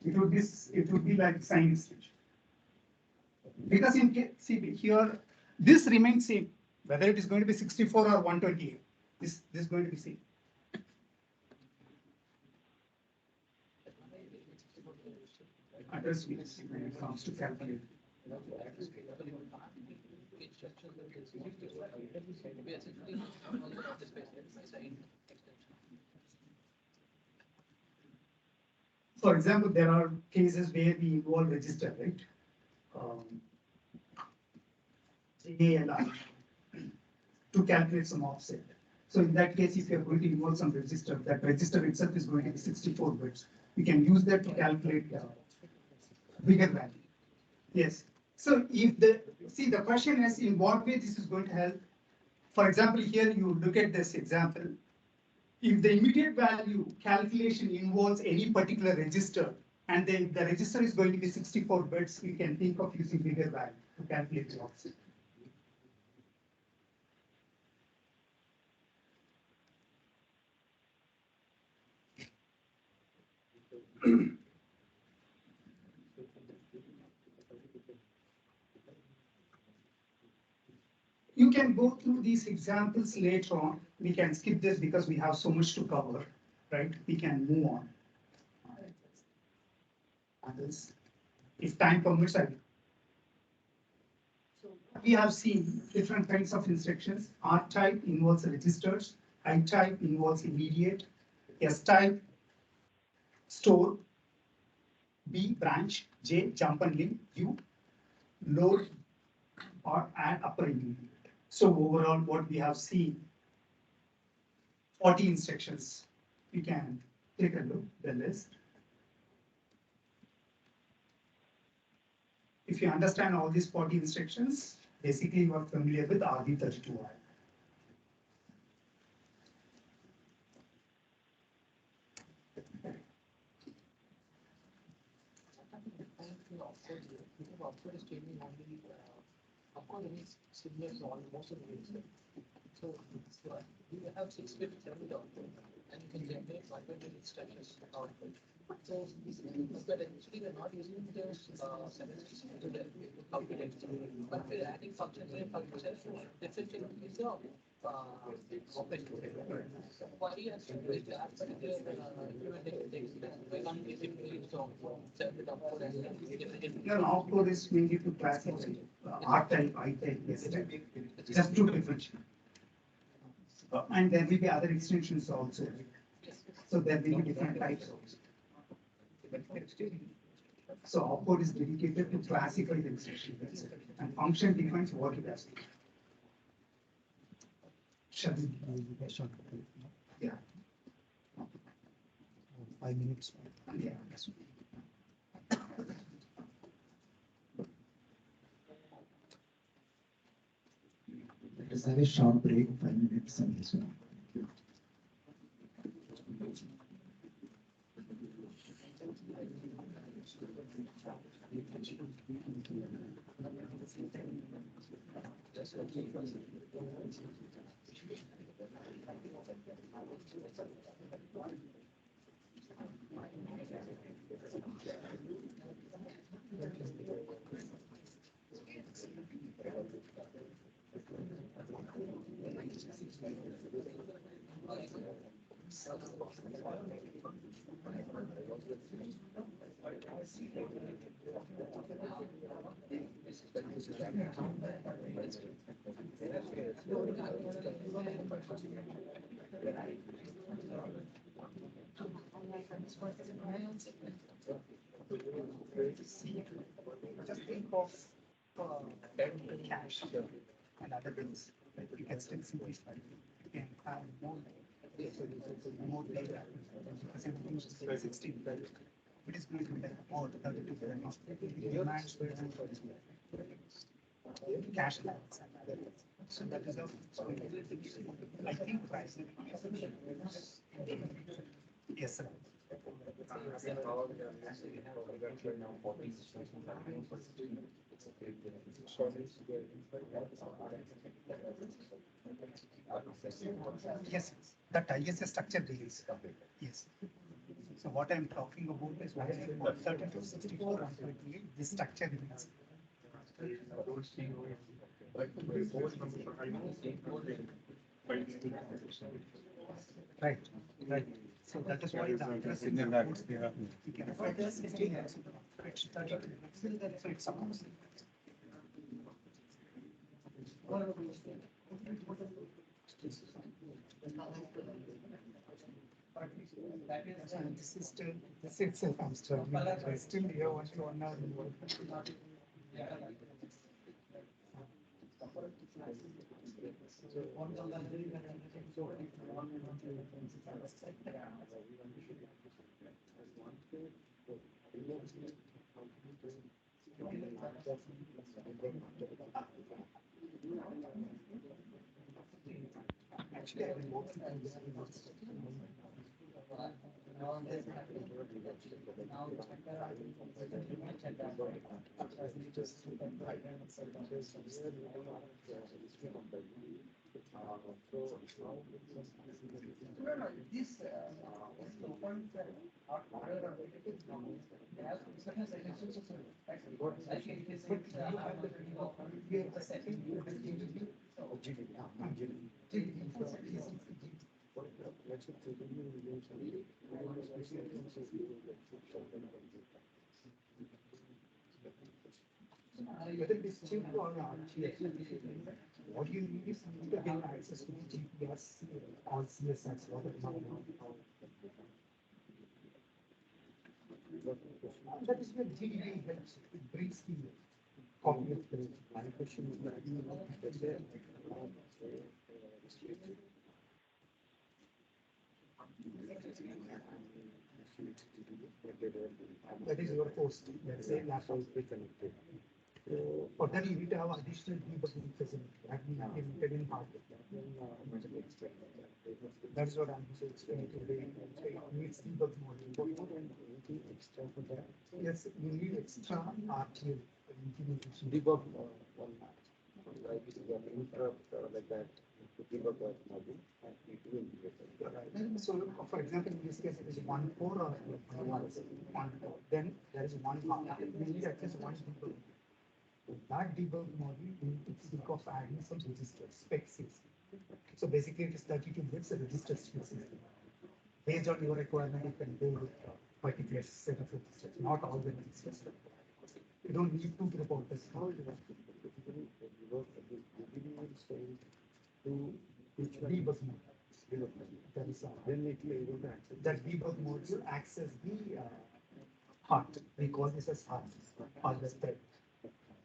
It would be like sign extension. Because in case, see here, this remains same, whether it is going to be 64 or 128. This is going to be same. Address means when it comes to calculate. For example, there are cases where we involve register, right? JALI to calculate some offset. So in that case, if you are going to involve some register, that register itself is going to be 64 bits. You can use that to calculate bigger value. Yes. So if the question is in what way this is going to help. For example, here you look at this example. If the immediate value calculation involves any particular register, and then the register is going to be 64 bits, you can think of using bigger value to calculate the offset. You can go through these examples later on. We can skip this because we have so much to cover, right? We can move on. Others, if time permits, I will. So we have seen different kinds of instructions. R type involves registers. I type involves immediate. S type store. B branch. J jump and link. U load or add upper intermediate. So overall, what we have seen, 40 instructions. We can take a look at the list. If you understand all these 40 instructions, basically you are familiar with RD32I. Of course, it is similar to all most of the things. So you have 6 bit output, and you can generate 120 instructions output. So, but actually we're not using those 7 to the output. But we're adding functions and functions. Definitely is the open. Why you have to do that particular implementation? Why can't we simply use the 7 bit output and Your output is mainly to classify R type, I type, S type, just to differentiate. And there will be other extensions also. So there will be different types also. So output is dedicated to classify the extensions, and function defines what it has. Shall we? Yeah. 5 minutes. Yeah. let's have a short break, 5 minutes, and so on. Just think of debt, cash, and other things. Like you can still simplify. You can have more data. Because everything is 16. It is going to be like more 32 demands cash lines and other things. So that is how I think price. Yes, sir. Yes, that ISS structure release. Yes. So what I'm talking about is when I put 32, 64 and 28, this structure release. Right, right. So that is why the address is you can find the 16 also. It's 32. So it's supposed. This is still, this itself I'm struggling. I still here only 1 hour more. Actually, I've been working on this. Whether it is chip or not, what you need is you need to have access to the GPS or CSS, whatever. That is where GDB helps. It brings the complex. My question is that that is your post. Let's say laptop is connected. For that, you need to have additional debugging facility that we have embedded in hardware. That's what I'm explaining today. It needs debug module. Anything extra for that? Yes, you need extra RTL implementation. Debug like interrupt like that. Debug module. So, for example, in this case, it is 1 core or 1 core. Then there is 1 part. We need at least 1 debug. That debug module, we need to think of adding some registers, specs. So basically, it is 32 bits of register specs. Based on your requirement, you can go with a particular set of registers, not all the registers. You don't need 2 to the power test. Debug module. That is then it will be able to access. That debug module access the heart. We call this as heart or the thread.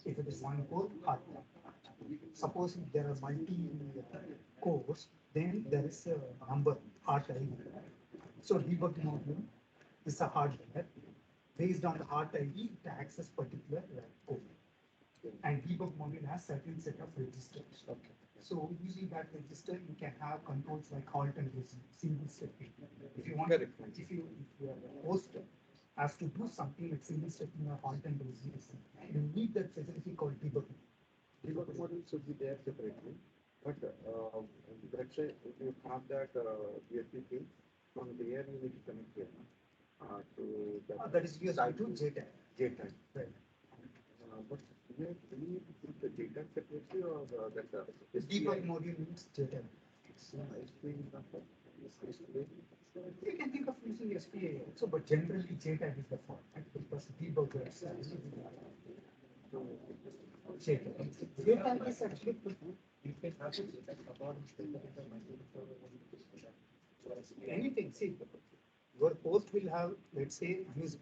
If it is 1 core, heart. Suppose if there are multi cores, then there is a number heart ID. So debug module is a hardware. Based on the heart ID, it access particular code. And debug module has certain set of registers. Okay. So using that register, you can have controls like halt and resume, single step. If you want, Correct. if your host has to do something like single stepping or halt and resume, you need that facility called debugging. Debug model should be there separately, but let's say if you have that USB pin, from there you need to connect here to the That is USB to JTAG. JTAG. Right. But we need to put the JTAG separately or that Debug module means JTAG. You can think of using SPA also, but generally JTAG is the format because debugger is JTAG. JTAG is actually you can have it according to anything. See, your host will have, let's say, USB.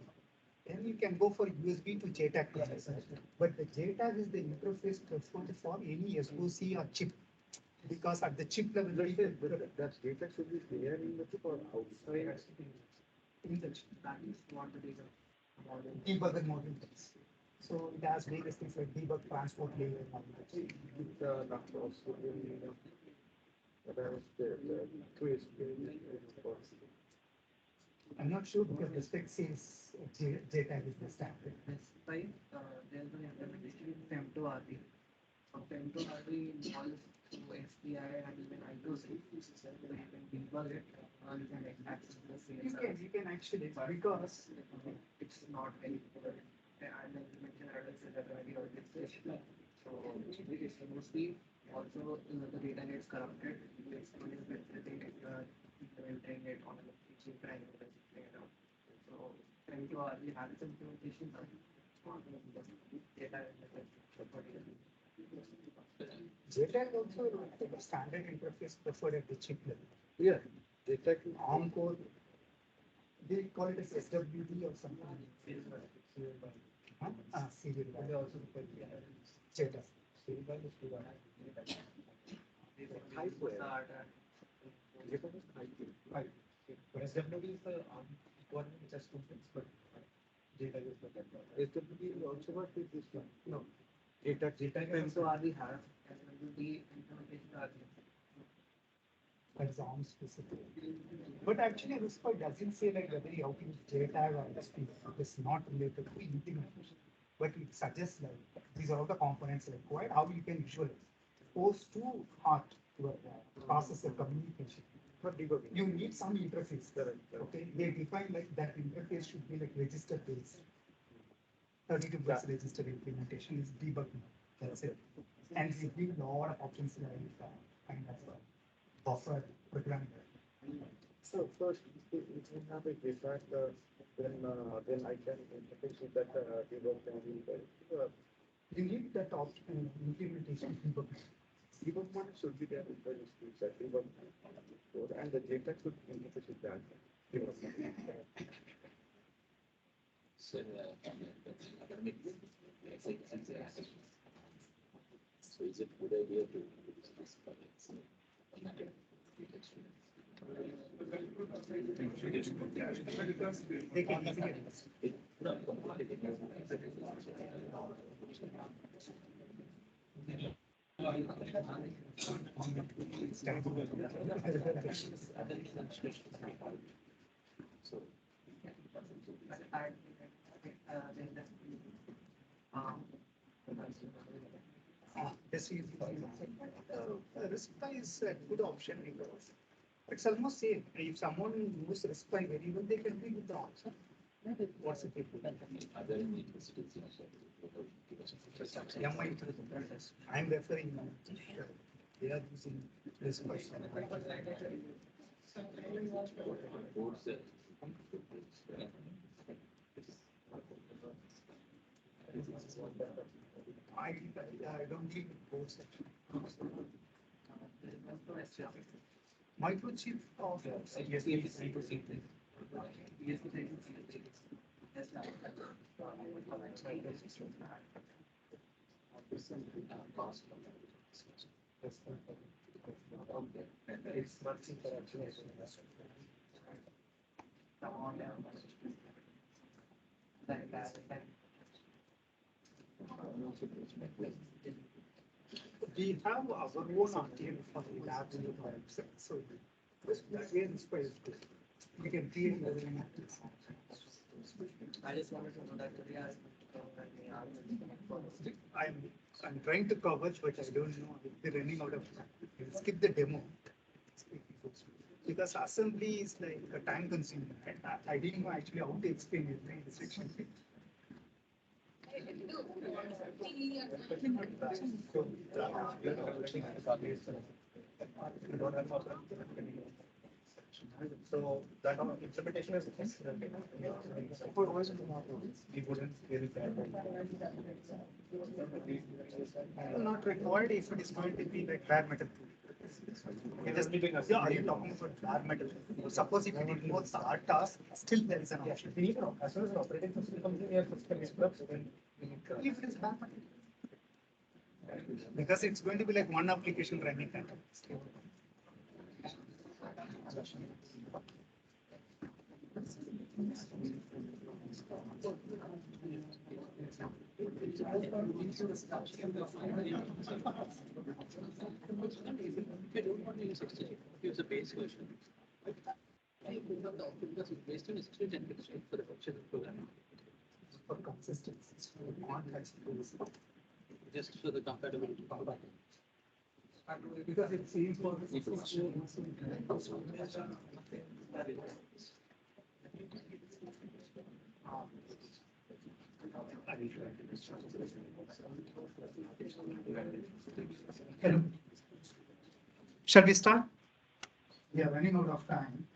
Then you can go for USB to JTAG conversion. But the JTAG is the interface threshold for any SoC or chip. Because at the chip level, that JTAG should be there in the chip or outside. in the chip, That is what the data model. debugger module does. So it has various things like debug transport layer. And all that. I'm not sure because the spec says JTAG is the standard. RISC-V, there's an implementation in FEM2RD. So FEM2RD involves through SPI and even I2C. So you can debug it, you can access the You can actually, because it's not very good. And the implementation address is at a very early stage. So it's mostly also the data gets corrupted. It's implementing it on a teaching time. So FEM2RD has its implementation. Data JTAG also like a standard interface preferred at the chip level. Yeah, JTAG. ARM core, they call it as SWD or something. Serial. They also JTAG. Right. But SWD is the one which has two things, but JTAG is the better. SWD also work with this one. No. JTAG FEM2RD has SWD implementation RD. That is ARM specific. But actually, RISC-V doesn't say like whether you have to use JTAG or SP. It is not related to implementation. But it suggests like these are all the components required, how you can visualize. Host to heart, your processor communication. for debugging. You need some interface. Correct. Okay, they define like that interface should be like register based. 32 bits register implementation is debugging. That's it. And we give a lot of options like kind of buffer programming. So first, if we have a JTAG, then I can interface with that debug and You need that option implementation debugging. debug one should be there with the debug code, and the JTAG should interface with that debug. So, so is it good idea to use this project? They can easily understand. So, This is RISC-V is a good option because it's almost same. If someone uses RISC-V very well, they can be with the option. What's the people? other universities also. I'm referring now. They are using RISC-V. Boards, I don't deal with both sections. Microchip of It's much interaction as well as We have our own RTL for the labs and the website, so that way it's quite good. We can create everything. I just wanted to know that we are. I'm trying to cover, but I don't know if they're running out of time. We'll skip the demo. Because assembly is like a time consuming. I didn't know actually how to explain it in the section. So that implementation is. We wouldn't really care. Not required if it is going to be like bare metal. Just between us. Yeah, are you talking about bare metal? Suppose if it involves hard task, still there is an option. We need as soon as an operating system comes in, we have physical scrubs, then we need. If it is bare metal. Because it's going to be like one application running. Use the base version. Because it's based on 10 bits for the function of programming. For consistency, Just for the compatibility. because it's same for Hello. Shall we start? We are running out of time.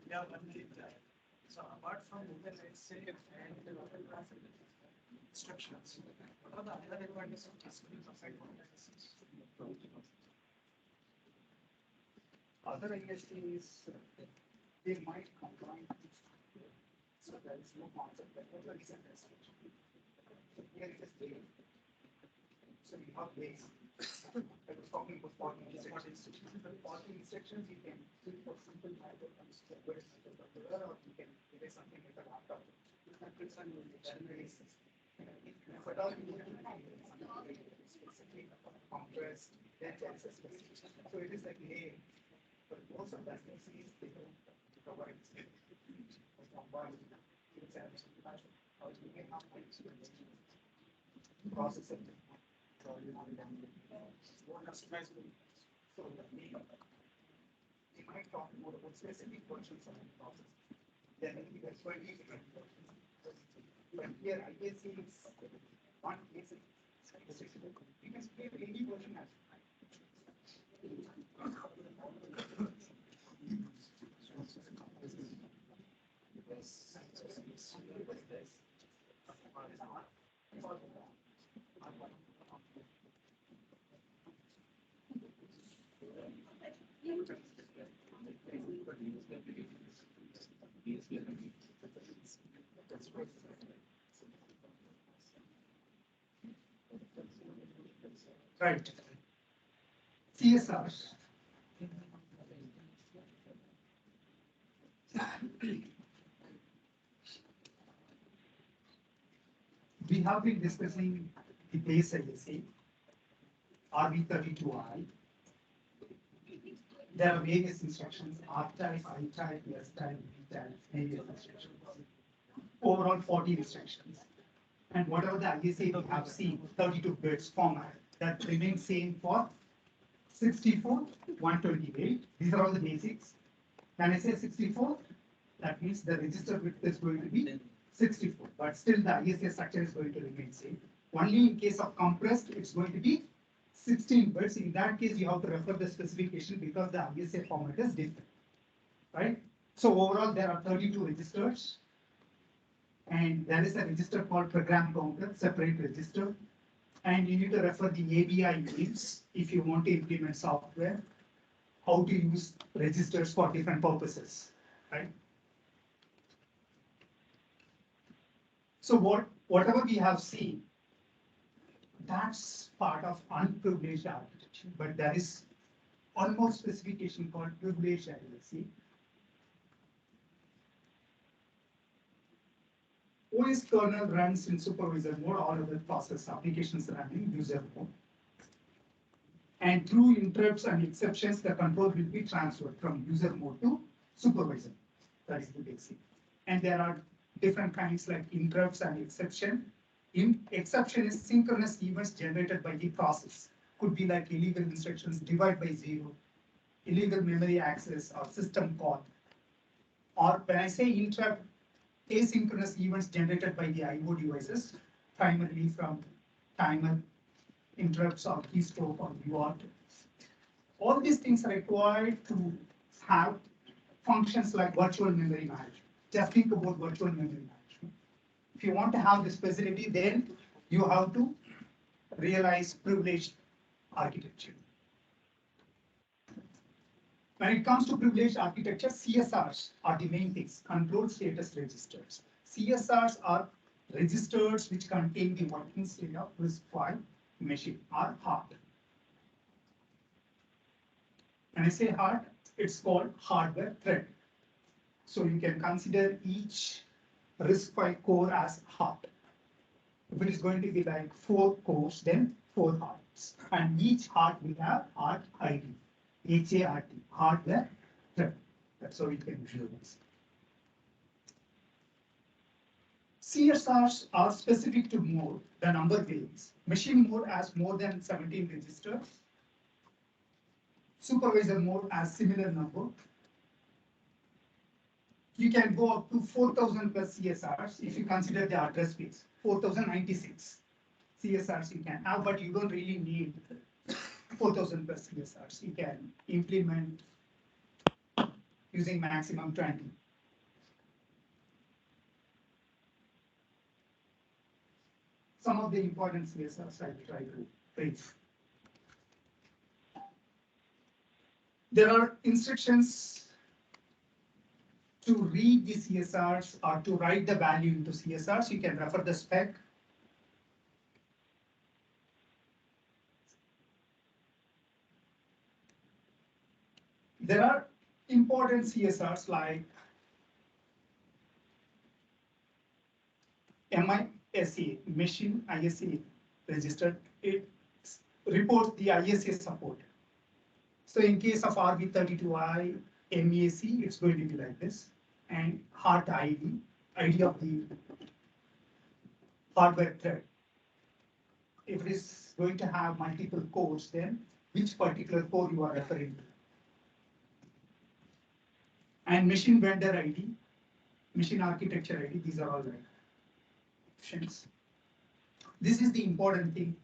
Yeah, so apart from VLSI and instructions, what are the other advantages of systems? Other ISTs, they might combine. So there is no concept that there is an restriction. Here it is clear. So we have ways. I was talking about 40 instructions. 40 instructions you can do for simple algorithms, or you can erase something like a laptop. It's an instruction. If at all you want to specific compressed, then there is a specific. So it is like A. But most of the SNCs, they don't provide processing. So we might talk more about specific versions of the process. Then we have 20 different versions. And here ISC is one basic. You can create any version as right. CSR. We have been discussing the base ISA, RV32I. There are various instructions, R-type, I-type, S-type, B-type, various instructions. Overall 40 instructions. And whatever the ISA we have seen, 32 bits format, that remains same for 64, 128. These are all the basics. When I say 64, that means the register width is going to be 64, but still the ISA structure is going to remain same. Only in case of compressed, it's going to be 16 bits, in that case, you have to refer the specification because the ISA format is different, right? So overall, there are 32 registers, and there is a register called program counter, separate register, and you need to refer the ABI units if you want to implement software, how to use registers for different purposes, right? So whatever we have seen, that's part of unprivileged architecture, but there is one more specification called privileged ISA. OS kernel runs in supervisor mode, all other process applications run in user mode. And through interrupts and exceptions, the control will be transferred from user mode to supervisor. That is the basic. And there are different kinds like interrupts and exception. Exception is synchronous events generated by the process. Could be like illegal instructions, divide by 0, illegal memory access, or system call. Or when I say interrupt, asynchronous events generated by the I/O devices, primarily from timer, interrupts, or keystroke, or UART. All these things are required to have functions like virtual memory management. Just think about virtual memory management. If you want to have this facility, then you have to realize privileged architecture. When it comes to privileged architecture, CSRs are the main things, control status registers. CSRs are registers which contain the working state of RISC-V machine or heart. When I say heart, it's called hardware thread. So you can consider each RISC-V core as heart. If it is going to be like 4 cores, then 4 hearts. And each heart will have heart ID, HART, hardware thread. That's how we can visualize. CSRs are specific to mode, the number varies. Machine mode has more than 17 registers. Supervisor mode has similar number. You can go up to 4,000 plus CSRs if you consider the address space. 4,096 CSRs you can have, but you don't really need 4,000 plus CSRs. You can implement using maximum 20. Some of the important CSRs I will try to brief. There are instructions to read the CSRs or to write the value into CSRs. You can refer the spec. There are important CSRs like MISA, machine ISA register. It reports the ISA support. So in case of RB32I MAC, it's going to be like this. And heart ID of the hardware thread. If it is going to have multiple cores, then which particular core you are referring to. And machine vendor ID, machine architecture ID, these are all like options. This is the important thing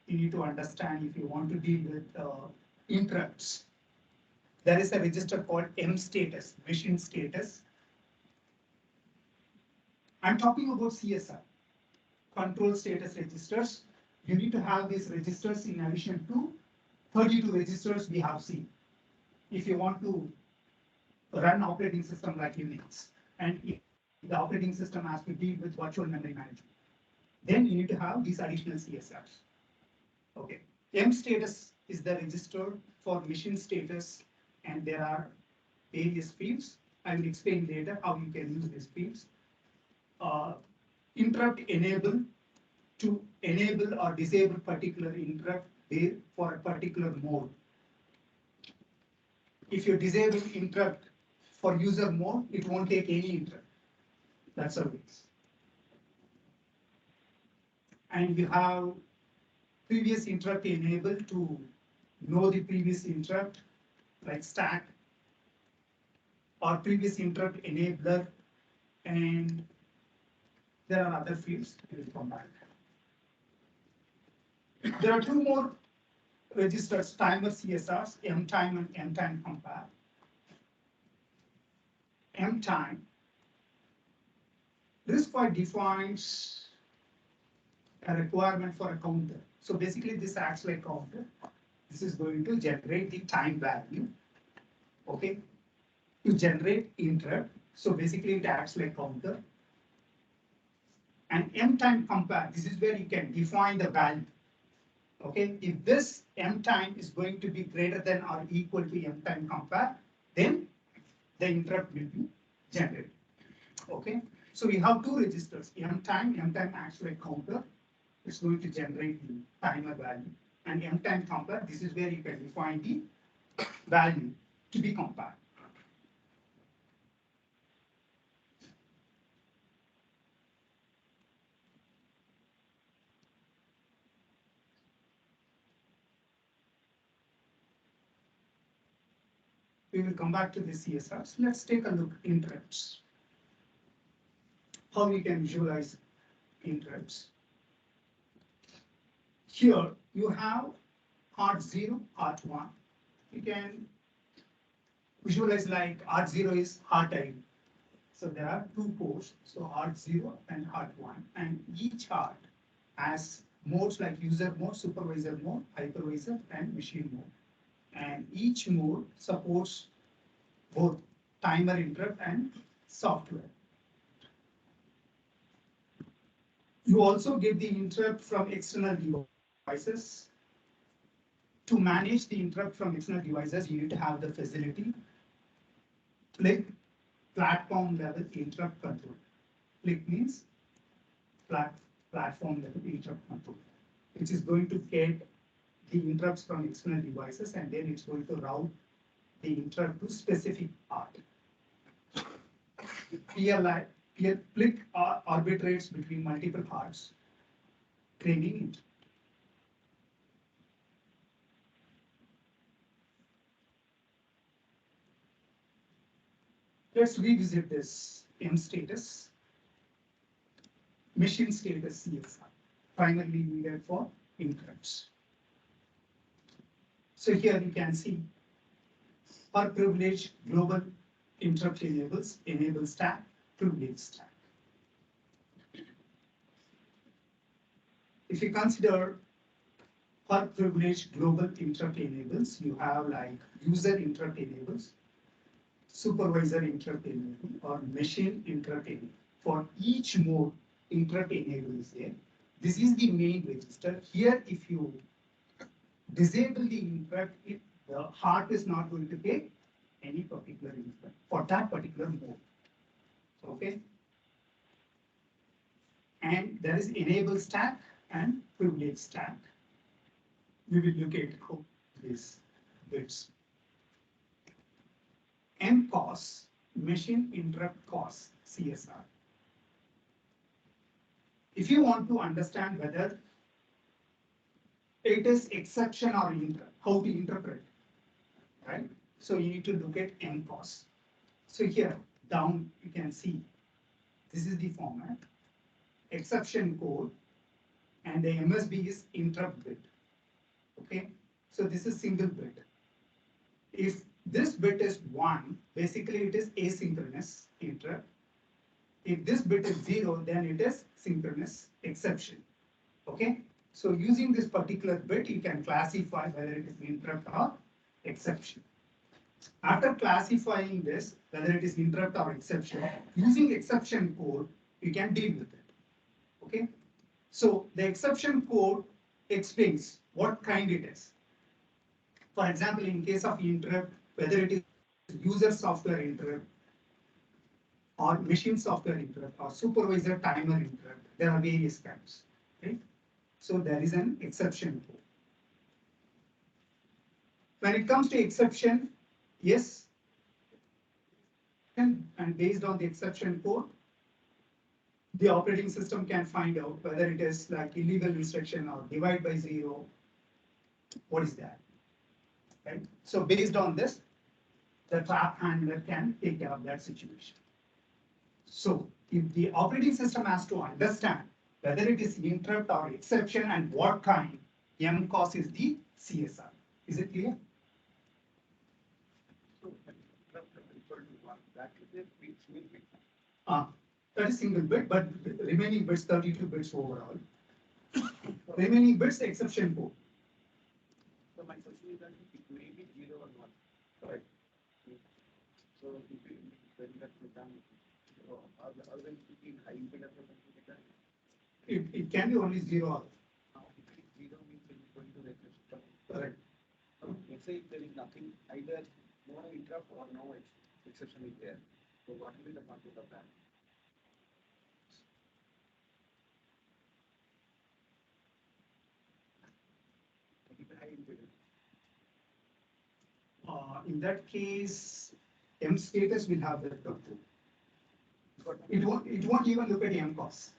you need to understand if you want to deal with interrupts. There is a register called M status, machine status. I'm talking about CSR, control status registers. You need to have these registers in addition to 32 registers we have seen. If you want to run operating system like Unix, and if the operating system has to deal with virtual memory management, then you need to have these additional CSRs. Okay, M status is the register for machine status, and there are various fields. I will explain later how you can use these fields. Interrupt enable to enable or disable particular interrupt for a particular mode. If you disable interrupt for user mode, it won't take any interrupt. That's how it is. And you have previous interrupt enabled to know the previous interrupt, like stack, or previous interrupt enabler, and there are other fields. We will come back. There are two more registers, timer CSRs, M time and M time compare. M time. RISC-V defines a requirement for a counter. So basically this acts like counter. This is going to generate the time value, okay, to generate interrupt. So basically it acts like counter. And M time compare, this is where you can define the value. Okay, if this M time is going to be greater than or equal to M time compare, then the interrupt will be generated. Okay, so we have two registers, M time acts like counter. It's going to generate the timer value. And M time compare, this is where you can define the value to be compared. We will come back to the CSRs. Let's take a look at interrupts. How we can visualize interrupts. Here you have R0, R1. You can visualize like R0 is hard time. So there are two ports, so R0 and R1, and each heart has modes like user mode, supervisor mode, hypervisor, and machine mode. And each mode supports both timer interrupt and software. You also get the interrupt from external devices. To manage the interrupt from external devices, you need to have the facility like platform level interrupt control. PLIC means platform level interrupt control, which is going to get the interrupts from external devices, and then it's going to route the interrupt to specific part. PLIC arbitrates between multiple parts, training interrupt. Let's revisit this M status. Machine status CSR, primarily needed for interrupts. So here you can see per privilege global interrupt enables, enable stack, privilege stack. If you consider per privilege global interrupt enables, you have like user interrupt enables, supervisor interrupt enable, or machine interrupt enable. For each mode, interrupt enable is there. This is the main register. Here, if you disable the interrupt, the heart is not going to take any particular interrupt for that particular mode. Okay. And there is enable stack and privilege stack. We will look at how these bits. MCOS, machine interrupt cost, CSR. If you want to understand whether it is exception or interrupt, how to interpret, right? So you need to look at MCOS. So here down you can see this is the format, exception code, and the MSB is interrupt bit. Okay, so this is single bit. If this bit is 1, basically it is asynchronous interrupt. If this bit is 0, then it is synchronous exception. Okay, so using this particular bit, you can classify whether it is interrupt or exception. After classifying this, whether it is interrupt or exception, using exception code, you can deal with it. Okay, so the exception code explains what kind it is. For example, in case of interrupt, whether it is user software interrupt, or machine software interrupt, or supervisor timer interrupt, there are various kinds. Right? So there is an exception code. When it comes to exception, yes, and based on the exception code, the operating system can find out whether it is like illegal instruction or divide by 0. What is that? Right? So based on this, the trap handler can take care of that situation. So if the operating system has to understand whether it is interrupt or exception and what kind, MCOS is the CSR. Is it clear? That is single bit, but remaining bits 32 bits overall. Remaining bits exception code. So my question is that it may be 0 or 1. Right. So if you when that done, other in high impedance or something like that. It can be only 0 or Now if it is 0 means it is going to the exception. correct. Let's say if there is nothing, either no interrupt or no exception is there. So what will be the concept of that? If high impedance. In that case, M status will have that control. But it won't even look at M cost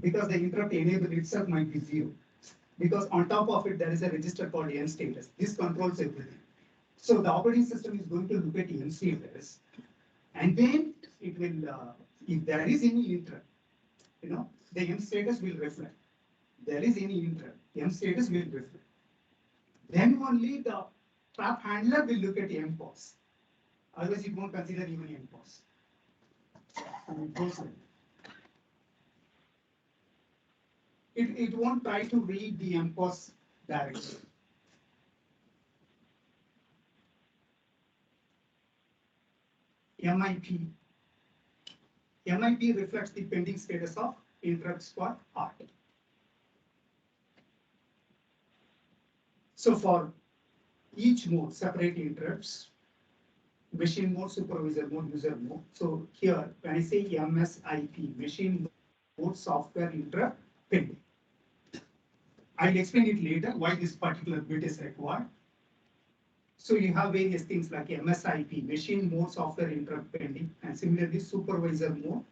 because the interrupt enable itself might be 0. Because on top of it, there is a register called M status. This controls everything. So the operating system is going to look at M status, and then it will, if there is any interrupt, the M status will reflect. There is any interrupt, M status will reflect. Then only the trap handler will look at M pos. Otherwise, it won't consider even M pos. It won't try to read the M pos directly. MIP. MIP reflects the pending status of interrupts for art. So for each mode, separate interrupts, machine mode, supervisor mode, user mode. So here, when I say MSIP, machine mode software interrupt pending. I'll explain it later why this particular bit is required. So you have various things like MSIP, machine mode software interrupt pending, and similarly supervisor mode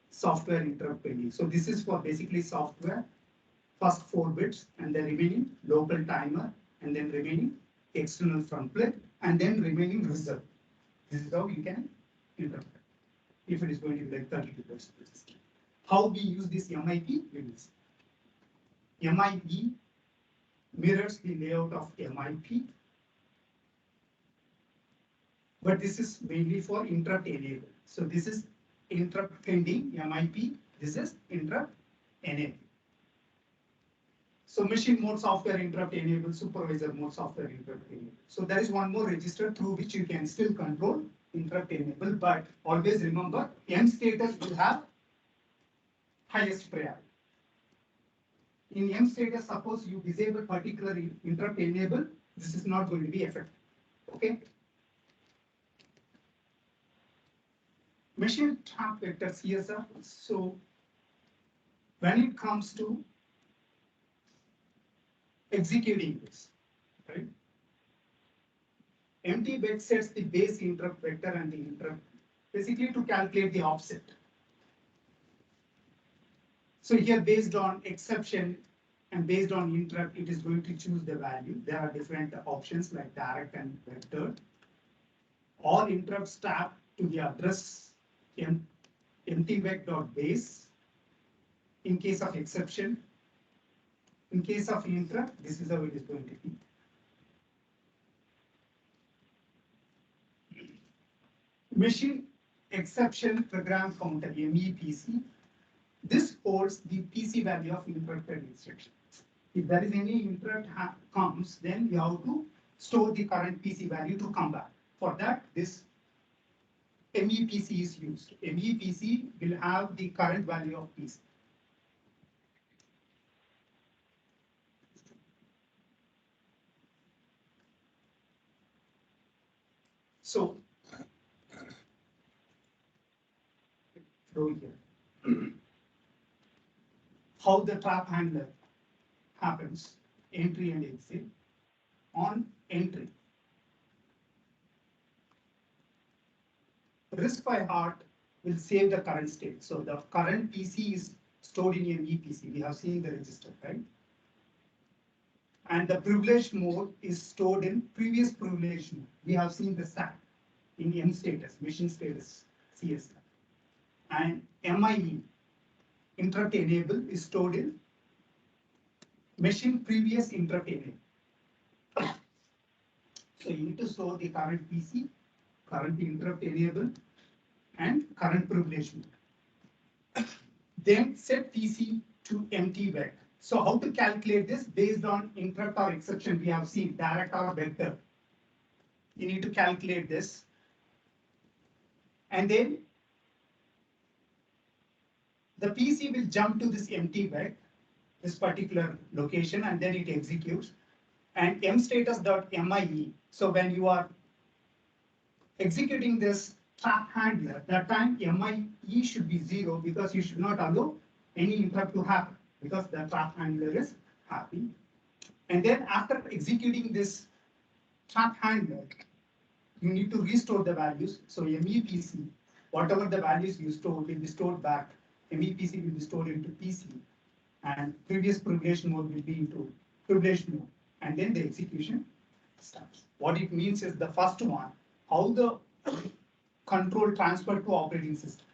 software interrupt pending. So this is for basically software, first 4 bits, and then remaining local timer, and then remaining external front plate, and then remaining reserve. This is how you can interrupt if it is going to be like 32 bits. How we use this MIP? We will see. MIP mirrors the layout of MIP. But this is mainly for interrupt enable. So this is interrupt pending MIP. This is interrupt enable. So machine mode software interrupt enable, supervisor mode software interrupt enable. So there is one more register through which you can still control interrupt enable, but always remember M status will have highest priority. In M status, suppose you disable particular interrupt enable, this is not going to be effective. Okay. Machine trap vector CSR. So when it comes to executing this, right? Empty bed sets the base interrupt vector and the interrupt basically to calculate the offset. So here, based on exception and based on interrupt, it is going to choose the value. There are different options like direct and vector. All interrupts tap to the address emptyvec.base. In case of exception, in case of interrupt, this is how it is going to be. Machine exception program counter, MEPC. This holds the PC value of interrupted instruction. If there is any interrupt comes, then you have to store the current PC value to come back. For that, this MEPC is used. MEPC will have the current value of PC. So, here. How the trap handler happens, entry and exit. On entry, RISC-V heart will save the current state. So the current PC is stored in an EPC. We have seen the register, right? And the privilege mode is stored in previous privilege mode. We have seen the stack in M status, machine status, CS. And MIE, interrupt enable, is stored in machine previous interrupt enable. So you need to store the current PC, current interrupt enable, and current privilege mode. Then set PC to empty vec. So how to calculate this based on interrupt or exception we have seen, direct or vector. You need to calculate this. And then the PC will jump to this empty vec, this particular location, and then it executes. And mstatus.mie. So when you are executing this trap handler, that time MIE should be 0 because you should not allow any interrupt to happen because the trap handler is happy. And then after executing this trap handler, you need to restore the values. So MEPC, whatever the values you stored will be stored back. MEPC will be stored into PC, and previous privilege mode will be into privilege mode. And then the execution starts. What it means is the first one, how the control transfer to operating system.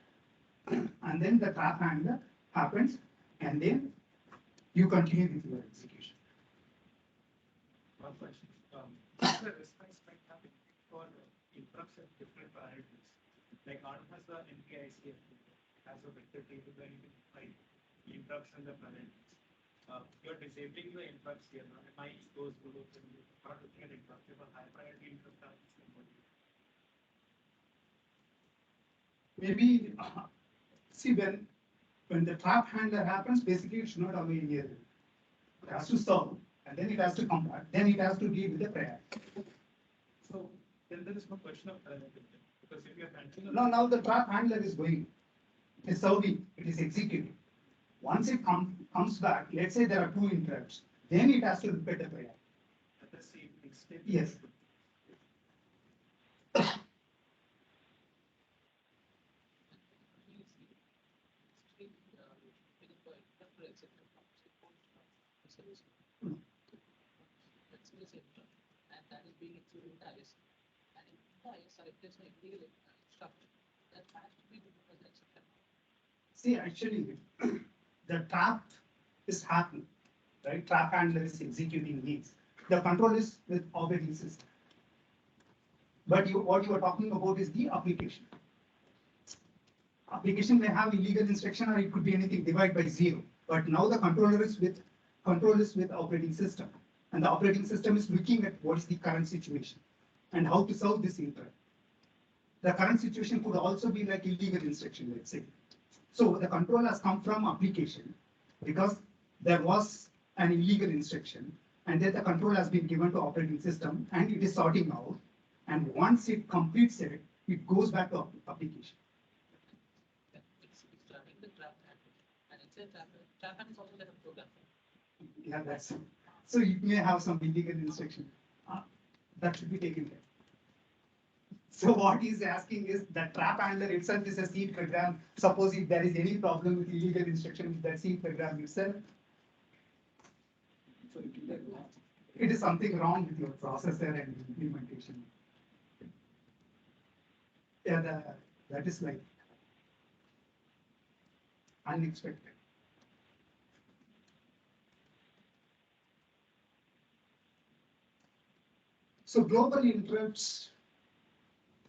And then the trap handler happens, and then you continue with your execution. One question. Does the RISC-V spec have for interrupts at different priorities? Like ARM has the NKIC, has a vector table where you can find interrupts and the priorities. You're disabling the interrupts here. MI goes through those and you're not looking at interrupts. You have a high priority interrupt. Maybe see when the trap handler happens, basically it should not allow any error. It has to serve, and then it has to come back. Then it has to deal with the priority. So then there is no question of priority because if you are continuing. No, now the trap handler is going. It is serving. It is executing. Once it comes back, let's say there are 2 interrupts, then it has to look at the priority. At the same step. Yes. And that is being included in the IS. And in the IS, if there's an illegal structure, that has to be removed as an exception. See, actually, the trap is happening, right? Trap handler is executing needs. The control is with operating system. But what you are talking about is the application. Application may have illegal instruction, or it could be anything divided by 0. But now the controller is with operating system, and the operating system is looking at what is the current situation and how to solve this interrupt. The current situation could also be like illegal instruction, let's say. So the control has come from application because there was an illegal instruction, and then the control has been given to operating system, and it is sorting out. And once it completes it, it goes back to application. It's running the trap handler. And inside trap handler is also like a program. Yeah, that's it. So you may have some illegal instruction. That should be taken care. So what he's asking is that trap handler itself is a C program. Suppose if there is any problem with illegal instruction with that C program itself, it is something wrong with your processor and implementation. Yeah, that is like unexpected. So global interrupts,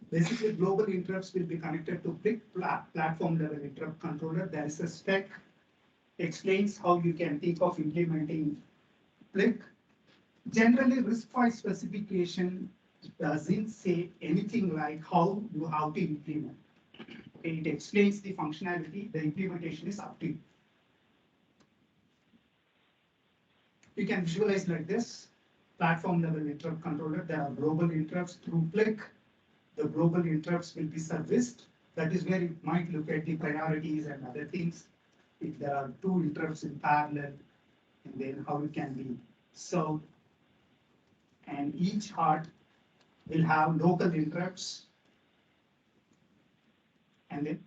basically global interrupts will be connected to big platform level interrupt controller. There is a spec explains how you can think of implementing PLIC. Generally, RISC-V specification doesn't say anything like how you have to implement. Okay, it explains the functionality, the implementation is up to you. You can visualize like this. Platform level interrupt controller, there are global interrupts through PLIC. The global interrupts will be serviced. That is where you might look at the priorities and other things. If there are 2 interrupts in parallel, and then how it can be served. And each heart will have local interrupts. And then,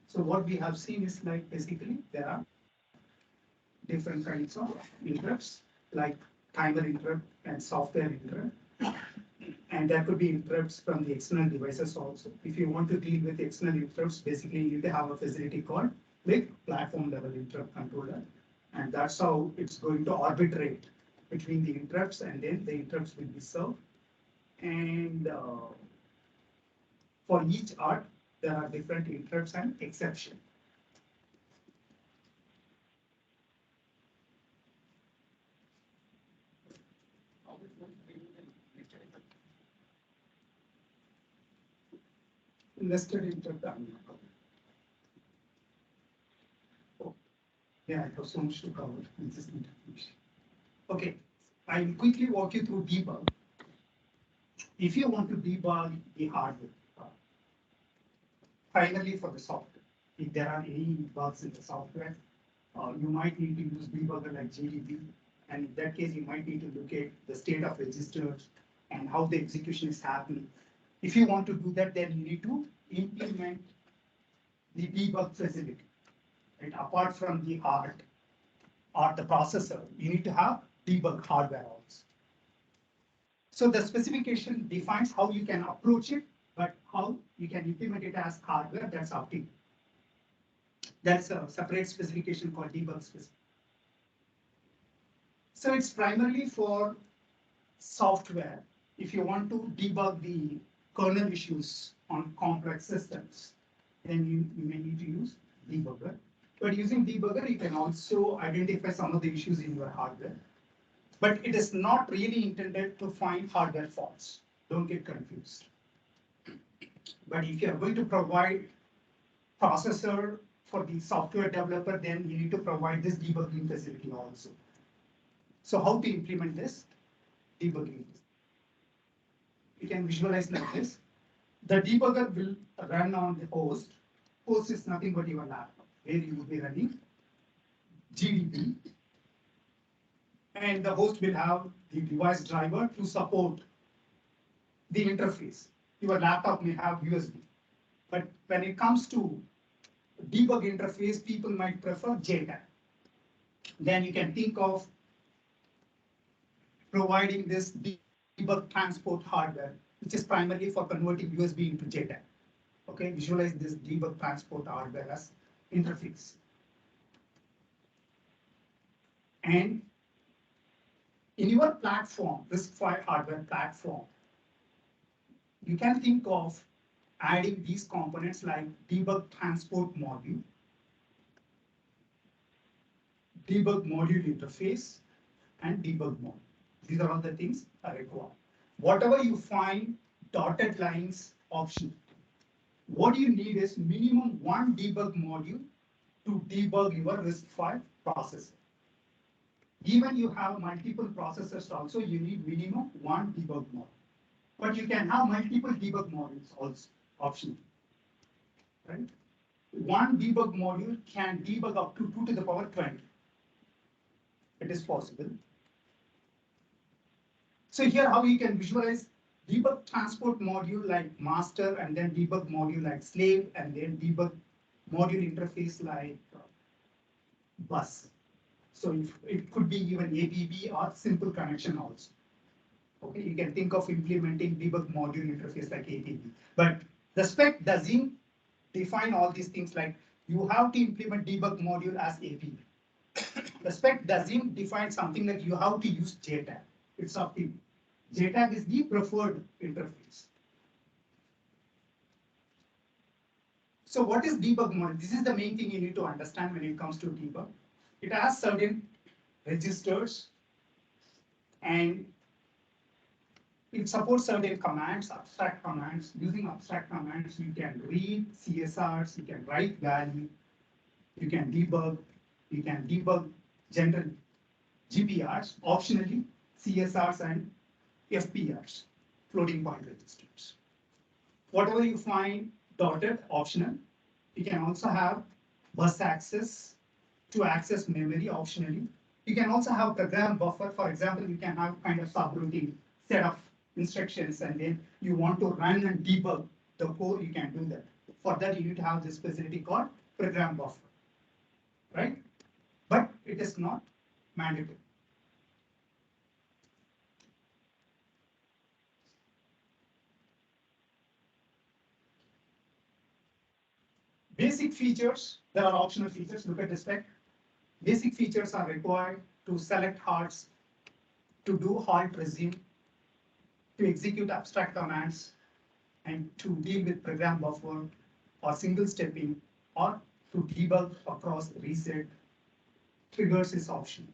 so what we have seen is like basically there are different kinds of interrupts, like timer interrupt and software interrupt. And there could be interrupts from the external devices also. If you want to deal with external interrupts, basically you need to have a facility called PLIC, platform level interrupt controller. And that's how it's going to arbitrate between the interrupts, and then the interrupts will be served. And for each art, there are different interrupts and exception. Nested interrupt. Oh, yeah, I have so much to cover. Okay, I'll quickly walk you through debug. If you want to debug the hardware, primarily for the software, if there are any bugs in the software, you might need to use debugger like GDB, and in that case, you might need to look at the state of registers and how the execution is happening. If you want to do that, then you need to implement the debug facility. Right? Apart from the art or the processor, you need to have debug hardware also. So the specification defines how you can approach it, but how you can implement it as hardware, that's up to you. That's a separate specification called debug specification. So it's primarily for software. If you want to debug the kernel issues on complex systems, then you may need to use debugger. But using debugger, you can also identify some of the issues in your hardware. But it is not really intended to find hardware faults. Don't get confused. But if you are going to provide processor for the software developer, then you need to provide this debugging facility also. So how to implement this debugging? You can visualize like this. The debugger will run on the host. Host is nothing but your laptop, where you will be running GDB. And the host will have the device driver to support the interface. Your laptop may have USB. But when it comes to debug interface, people might prefer JTAG. Then you can think of providing this debug transport hardware, which is primarily for converting USB into JTAG. Okay, visualize this debug transport hardware as interface. And in your platform, RISC-V hardware platform, you can think of adding these components like debug transport module, debug module interface, and debug module. These are all the things that are required. Whatever you find dotted lines option, what you need is minimum one debug module to debug your RISC-V processor. Even you have multiple processors also, you need minimum one debug module. But you can have multiple debug modules also, optional. Right? One debug module can debug up to 2 to the power 20. It is possible. So here how you can visualize debug transport module like master, and then debug module like slave, and then debug module interface like bus. So if it could be even ABB or simple connection also. Okay, you can think of implementing debug module interface like ABB. But the spec doesn't define all these things like you have to implement debug module as ABB. The spec doesn't define something like you have to use JTAG. It's up to you. JTAG is the preferred interface. So what is debug module? This is the main thing you need to understand when it comes to debug. It has certain registers and it supports certain commands, abstract commands. Using abstract commands, you can read CSRs, you can write value, you can debug general GPRs, optionally CSRs and FPRs, floating point registers. Whatever you find dotted, optional. You can also have bus access to access memory optionally. You can also have program buffer. For example, you can have kind of subroutine set of instructions, and then you want to run and debug the code, you can do that. For that, you need to have this facility called program buffer, right? But it is not mandatory. Basic features, there are optional features. Look at the spec. Basic features are required to select hearts to do halt resume, to execute abstract commands, and to deal with program buffer or single stepping, or to debug across reset. Triggers is optional.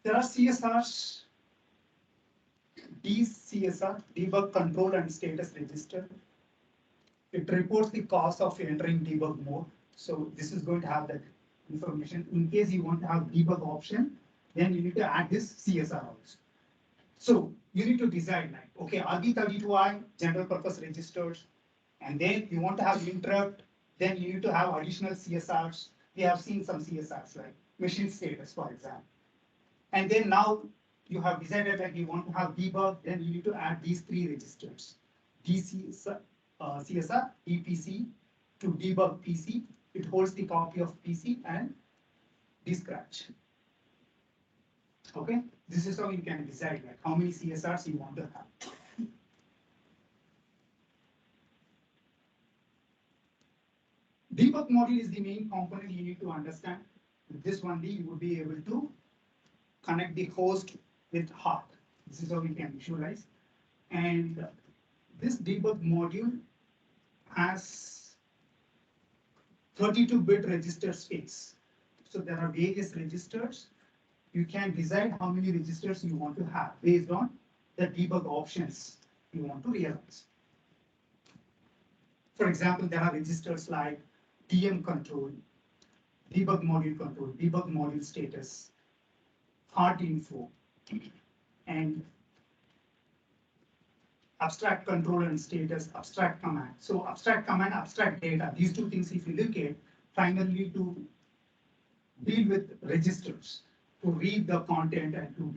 There are CSRs, DCSR, debug control and status register. It reports the cost of entering debug mode. So this is going to have that information. In case you want to have debug option, then you need to add this CSR also. So you need to decide like, okay, RB32I, general purpose registers, and then you want to have interrupt, then you need to have additional CSRs. We have seen some CSRs like machine status, for example. And then now you have decided that you want to have debug, then you need to add these three registers. CSR, EPC to debug PC. It holds the copy of PC and descratch. Okay, this is how you can decide like how many CSRs you want to have. Debug module is the main component you need to understand. With this only you would be able to connect the host with heart. This is how we can visualize. And this debug module has 32-bit register space. So there are various registers. You can decide how many registers you want to have based on the debug options you want to realize. For example, there are registers like DM control, debug module status, heart info, and abstract control and status, abstract command. So abstract command, abstract data, these two things if you look at, primarily to deal with registers, to read the content and to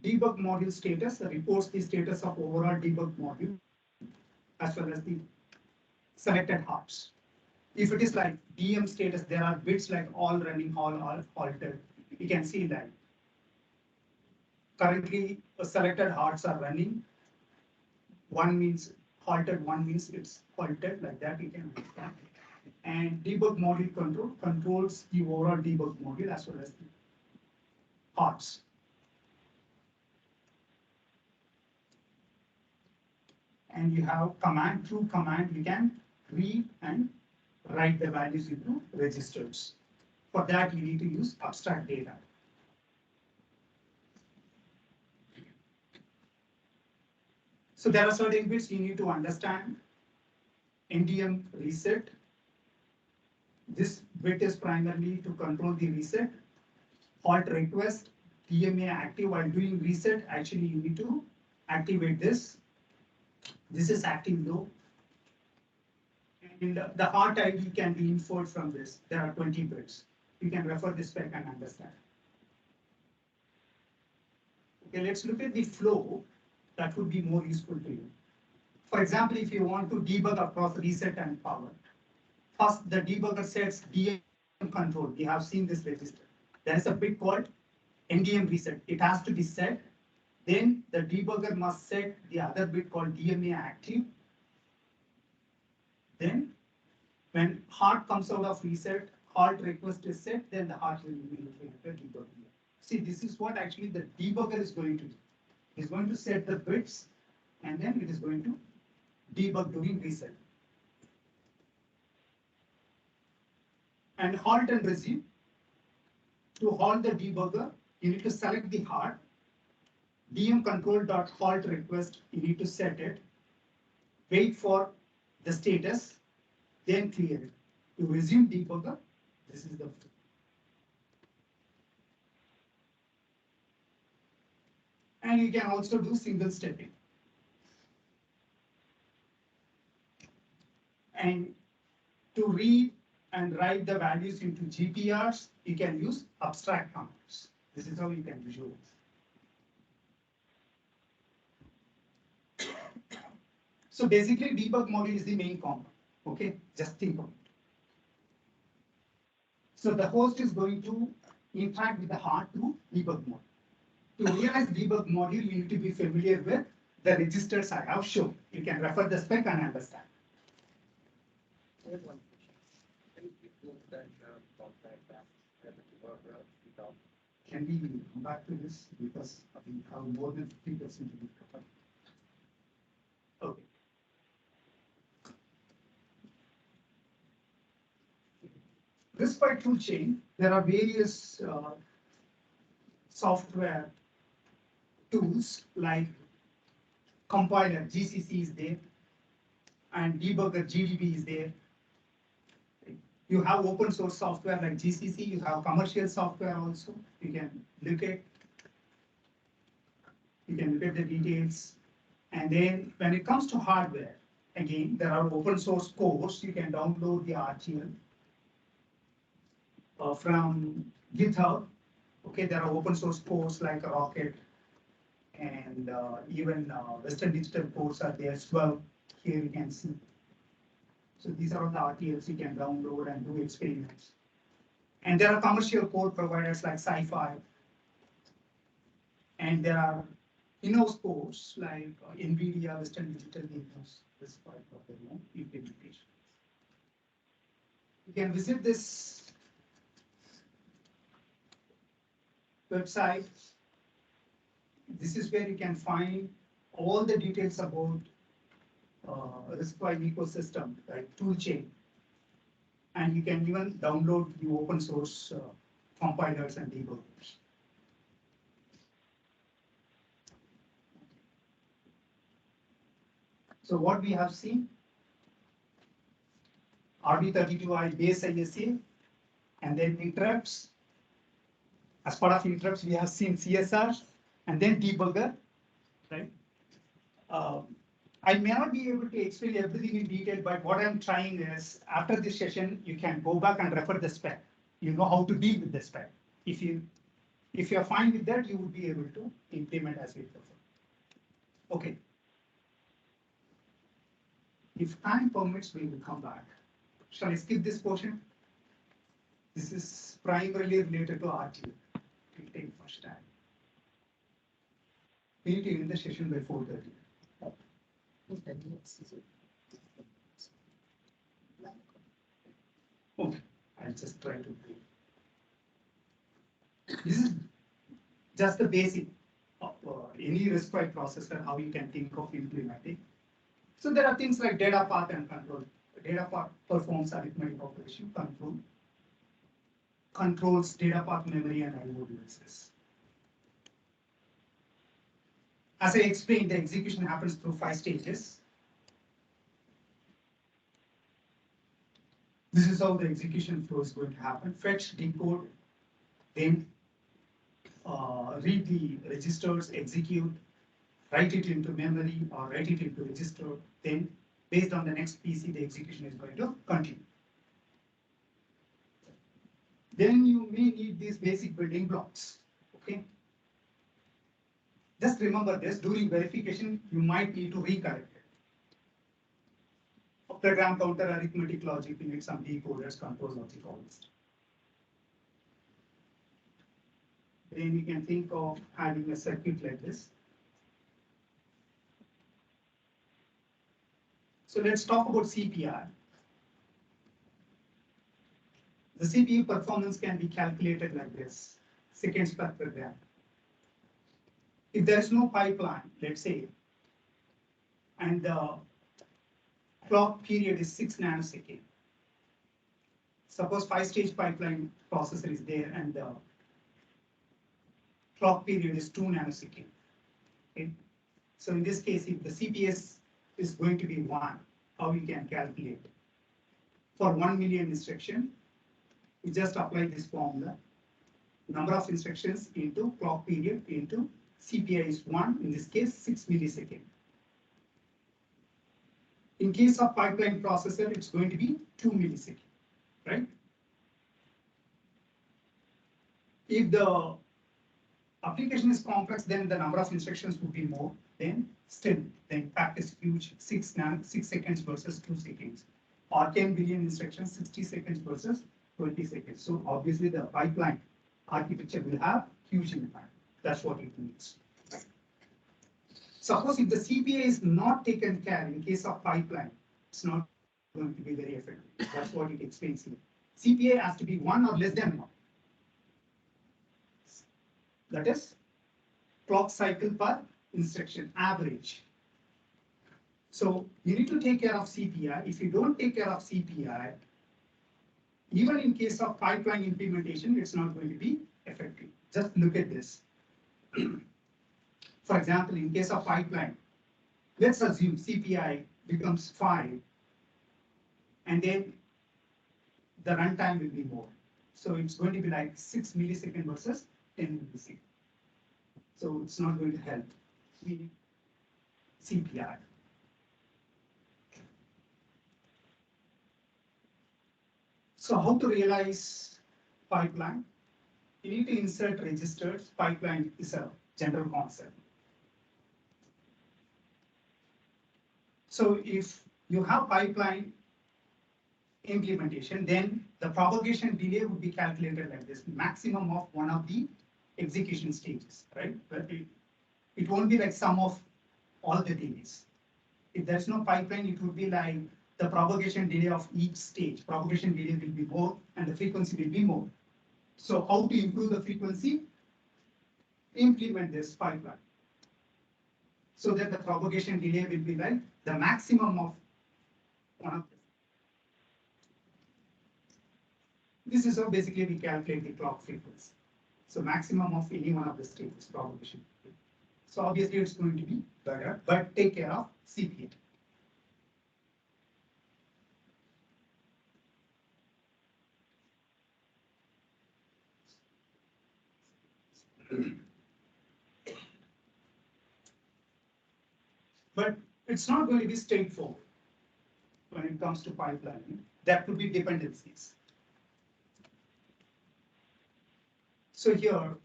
debug module status reports the status of overall debug module as well as the selected hops. If it is like DM status, there are bits like all running, all halted. You can see that currently selected hearts are running. One means halted, one means it's halted, like that you can understand. And debug module control controls the overall debug module as well as the hearts. And you have command, through command you can read and write the values into registers. For that you need to use abstract data. So there are certain bits you need to understand. NDM reset. This bit is primarily to control the reset. Halt request, DMA active while doing reset. Actually, you need to activate this. This is active low. And the heart ID can be inferred from this. There are 20 bits. You can refer this spec and understand. Okay, let's look at the flow. That would be more useful to you. For example, if you want to debug across reset and power, first the debugger sets DM control. We have seen this register. There is a bit called NDM reset. It has to be set. Then the debugger must set the other bit called DMA active. Then when heart comes out of reset, halt request is set, then the heart will immediately enter debug. See, this is what actually the debugger is going to do. It's going to set the bits and then it is going to debug during reset. And halt and resume. To halt the debugger, you need to select the heart. DM control.halt request, you need to set it. Wait for the status, then clear it. To resume debugger, this is the. And you can also do single stepping. And to read and write the values into GPRs, you can use abstract commands. This is how you can visualize. So basically, debug module is the main component. Okay, just think of it. So the host is going to interact with the hard through debug mode. To realize debug module, you need to be familiar with the registers I have shown. You can refer the spec and understand. I have one question. Can you please go that talk diagram that we talked? Can we come back to this because we have more than 50% to be covered? Okay. RISC-V toolchain, there are various software tools like compiler GCC is there and debugger GDB is there. You have open source software like GCC, you have commercial software also. You can look at the details. And then when it comes to hardware, again, there are open source cores. You can download the RTL from GitHub. Okay, there are open source cores like Rocket and even Western Digital cores are there as well. Here you can see. So these are all the RTLs you can download and do experiments. And there are commercial core providers like Sci-Fi. And there are in-house cores like NVIDIA, Western Digital in-house. This is part of their own implementation. You can visit this website. This is where you can find all the details about RISC-V ecosystem, like toolchain. And you can even download the open source compilers and debuggers. So what we have seen, RB32I base ISA, and then interrupts. As part of interrupts, we have seen CSR, and then debugger, right? I may not be able to explain everything in detail, but what I'm trying is, after this session, you can go back and refer the spec. You know how to deal with the spec. If you're fine with that, you will be able to implement as we prefer. Okay. If time permits, we will come back. Shall I skip this portion? This is primarily related to RTU. It will take much time. We need to end the session by 4:30. Okay, I'll just try to do. This is just the basic of any RISC-V processor, how you can think of implementing. So there are things like data path and control. Data path performs arithmetic operation, controls data path memory and I/O devices. As I explained, the execution happens through 5 stages. This is how the execution flow is going to happen. Fetch, decode, then read the registers, execute, write it into memory or write it into register. Then based on the next PC, the execution is going to continue. Then you may need these basic building blocks, okay? Just remember this, during verification, you might need to recorrect it. Program counter, arithmetic logic, you need some decoders, control logic, all this. Then you can think of having a circuit like this. So let's talk about CPR. The CPU performance can be calculated like this, seconds per program. If there is no pipeline, let's say, and the clock period is 6 nanoseconds. Suppose 5-stage pipeline processor is there and the clock period is 2 nanoseconds. Okay? So in this case, if the CPS is going to be 1, how we can calculate? For 1 million instruction, we just apply this formula. Number of instructions into clock period into CPI is 1, in this case 6 milliseconds. In case of pipeline processor, it's going to be 2 milliseconds, right? If the application is complex, then the number of instructions would be more. Then still, the impact is huge, 6 seconds versus 2 seconds. or 10 billion instructions, 60 seconds versus 20 seconds. So obviously the pipeline architecture will have huge impact. That's what it means. Suppose if the CPI is not taken care in case of pipeline, it's not going to be very effective. That's what it explains here. CPI has to be 1 or less than 1. That is clock cycle per instruction average. So you need to take care of CPI. If you don't take care of CPI, even in case of pipeline implementation, it's not going to be effective. Just look at this. For example, in case of pipeline, let's assume CPI becomes 5, and then the runtime will be more. So it's going to be like 6 milliseconds versus 10 milliseconds. So it's not going to help. We need CPI. So how to realize pipeline? You need to insert registers. Pipeline is a general concept. So if you have pipeline implementation, then the propagation delay would be calculated like this, maximum of one of the execution stages, right? But it won't be like sum of all the delays. If there's no pipeline, it would be like the propagation delay of each stage. Propagation delay will be more and the frequency will be more. So how to improve the frequency? Implement this pipeline, so that the propagation delay will be like the maximum of one of them. This is how basically we calculate the clock frequency. So maximum of any one of the stages propagation. So obviously it's going to be better, but take care of CPI. But it's not going to be straightforward when it comes to pipelining. There could be dependencies. So here,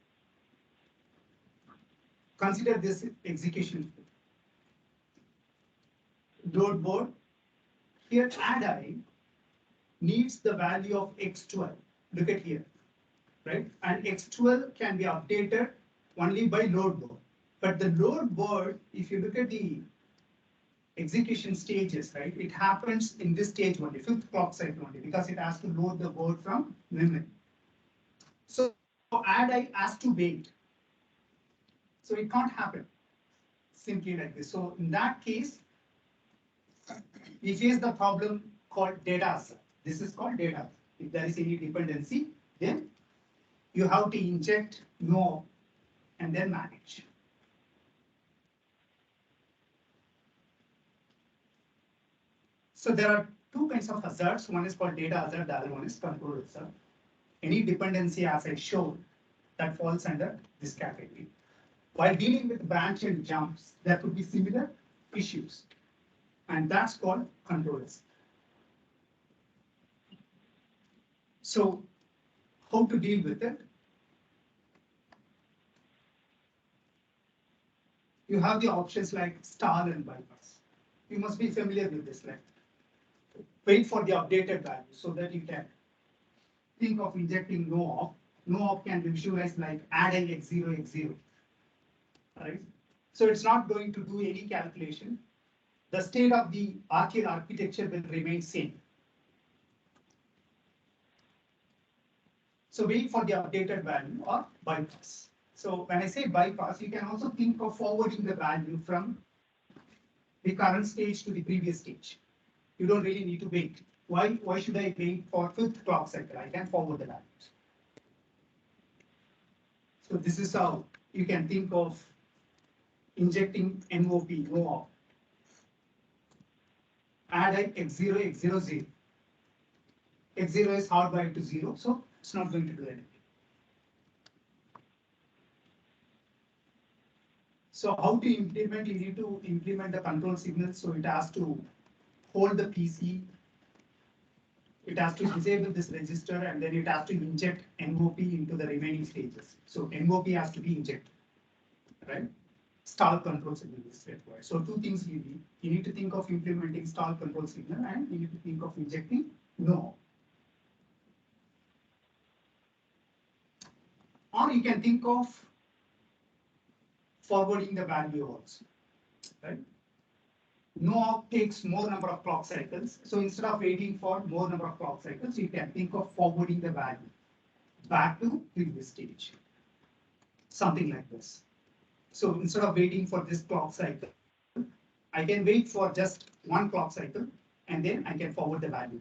consider this execution load board. Here, add-I needs the value of x12. Look at here, right? And x12 can be updated only by load board. But the load board, if you look at the execution stages, right, it happens in this stage only, 5th clock cycle only, because it has to load the board from memory. So add-I has to wait. So it can't happen simply like this. So in that case, we face the problem called data assert. This is called data assert. If there is any dependency, then you have to inject no and then manage. So there are two kinds of hazards. One is called data hazard, the other one is control hazard. Any dependency, as I showed, that falls under this category. While dealing with branch and jumps, there could be similar issues, and that's called control hazard. So how to deal with it? You have the options like stall and bypass. You must be familiar with this, like wait for the updated value so that you can think of injecting no op. No op can be visualized like add-I x0, x0. Right? So it's not going to do any calculation. The state of the architecture will remain same. So wait for the updated value or bypass. So when I say bypass, you can also think of forwarding the value from the current stage to the previous stage. You don't really need to wait. Why should I wait for 5th clock cycle? I can forward the values. So this is how you can think of injecting NOP, no op. Add-I x0, x0, 0. X0 is hardwired to 0, so it's not going to do anything. So how to implement? You need to implement the control signal, so it has to hold the PC, it has to disable this register, and then it has to inject NOP into the remaining stages. So NOP has to be injected, right? stall control signal is required. So two things you need. You need to think of implementing stall control signal and you need to think of injecting no. Or you can think of forwarding the value also, right? No takes more number of clock cycles. So instead of waiting for more number of clock cycles, you can think of forwarding the value back to previous stage. Something like this. So instead of waiting for this clock cycle, I can wait for just one clock cycle and then I can forward the value.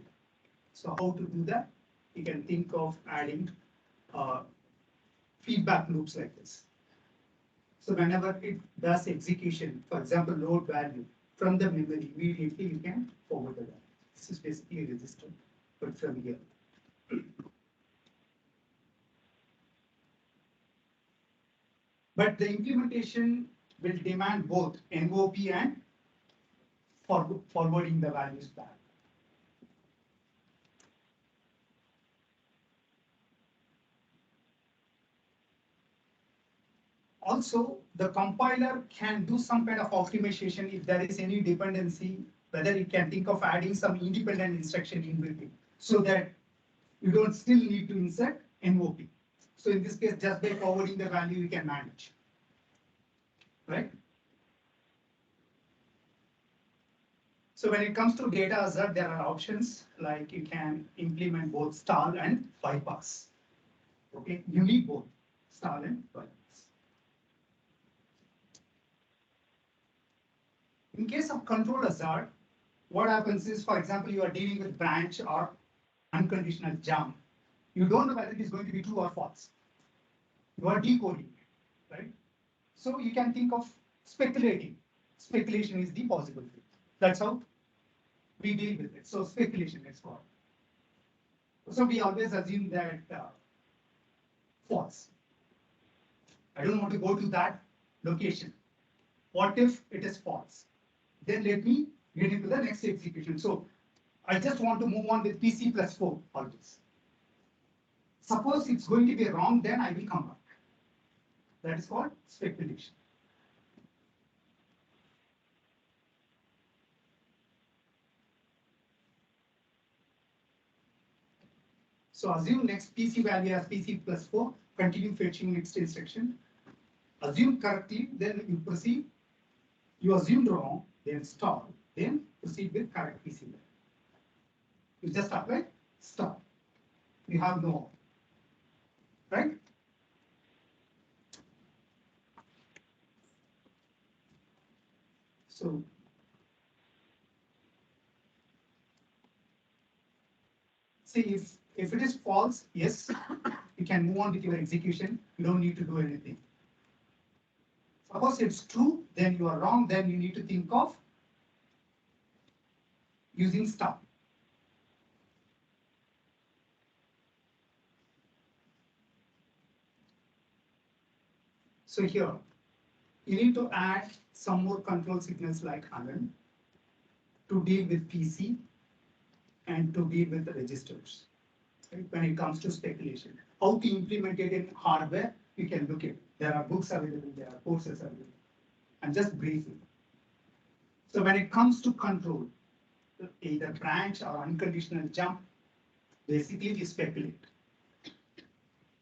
So how to do that? You can think of adding feedback loops like this. So whenever it does execution, for example, load value from the memory, immediately you can forward the value. This is basically a register, but from here. But the implementation will demand both NOP and forwarding the values back. Also, the compiler can do some kind of optimization if there is any dependency, whether it can think of adding some independent instruction in between, so that you don't still need to insert NOP. So in this case, just by forwarding the value, you can manage, right? So when it comes to data hazard, there are options like you can implement both stall and bypass. Okay, you need both stall and bypass. In case of control hazard, what happens is, for example, you are dealing with branch or unconditional jump. You don't know whether it is going to be true or false. You are decoding it, right? So you can think of speculating. Speculation is the possible thing. That's how we deal with it. So speculation is called. So we always assume that false. I don't want to go to that location. What if it is false? Then let me get into the next execution. So I just want to move on with PC plus 4 always. Suppose it's going to be wrong, then I will come back. That is called speculation. So assume next PC value as PC plus 4, continue fetching next instruction. Assume correctly, then you proceed. You assumed wrong, then stop, then proceed with correct PC value. You just apply stop. You have no, right? So see if it is false, yes, you can move on with your execution. You don't need to do anything. Suppose it's true, then you are wrong, then you need to think of using stop. So here, you need to add some more control signals like ANAN to deal with PC and to deal with the registers, right? When it comes to speculation. How to implement it in hardware, you can look at. There are books available, there are courses available. And just briefly. So when it comes to control, either branch or unconditional jump, basically we speculate.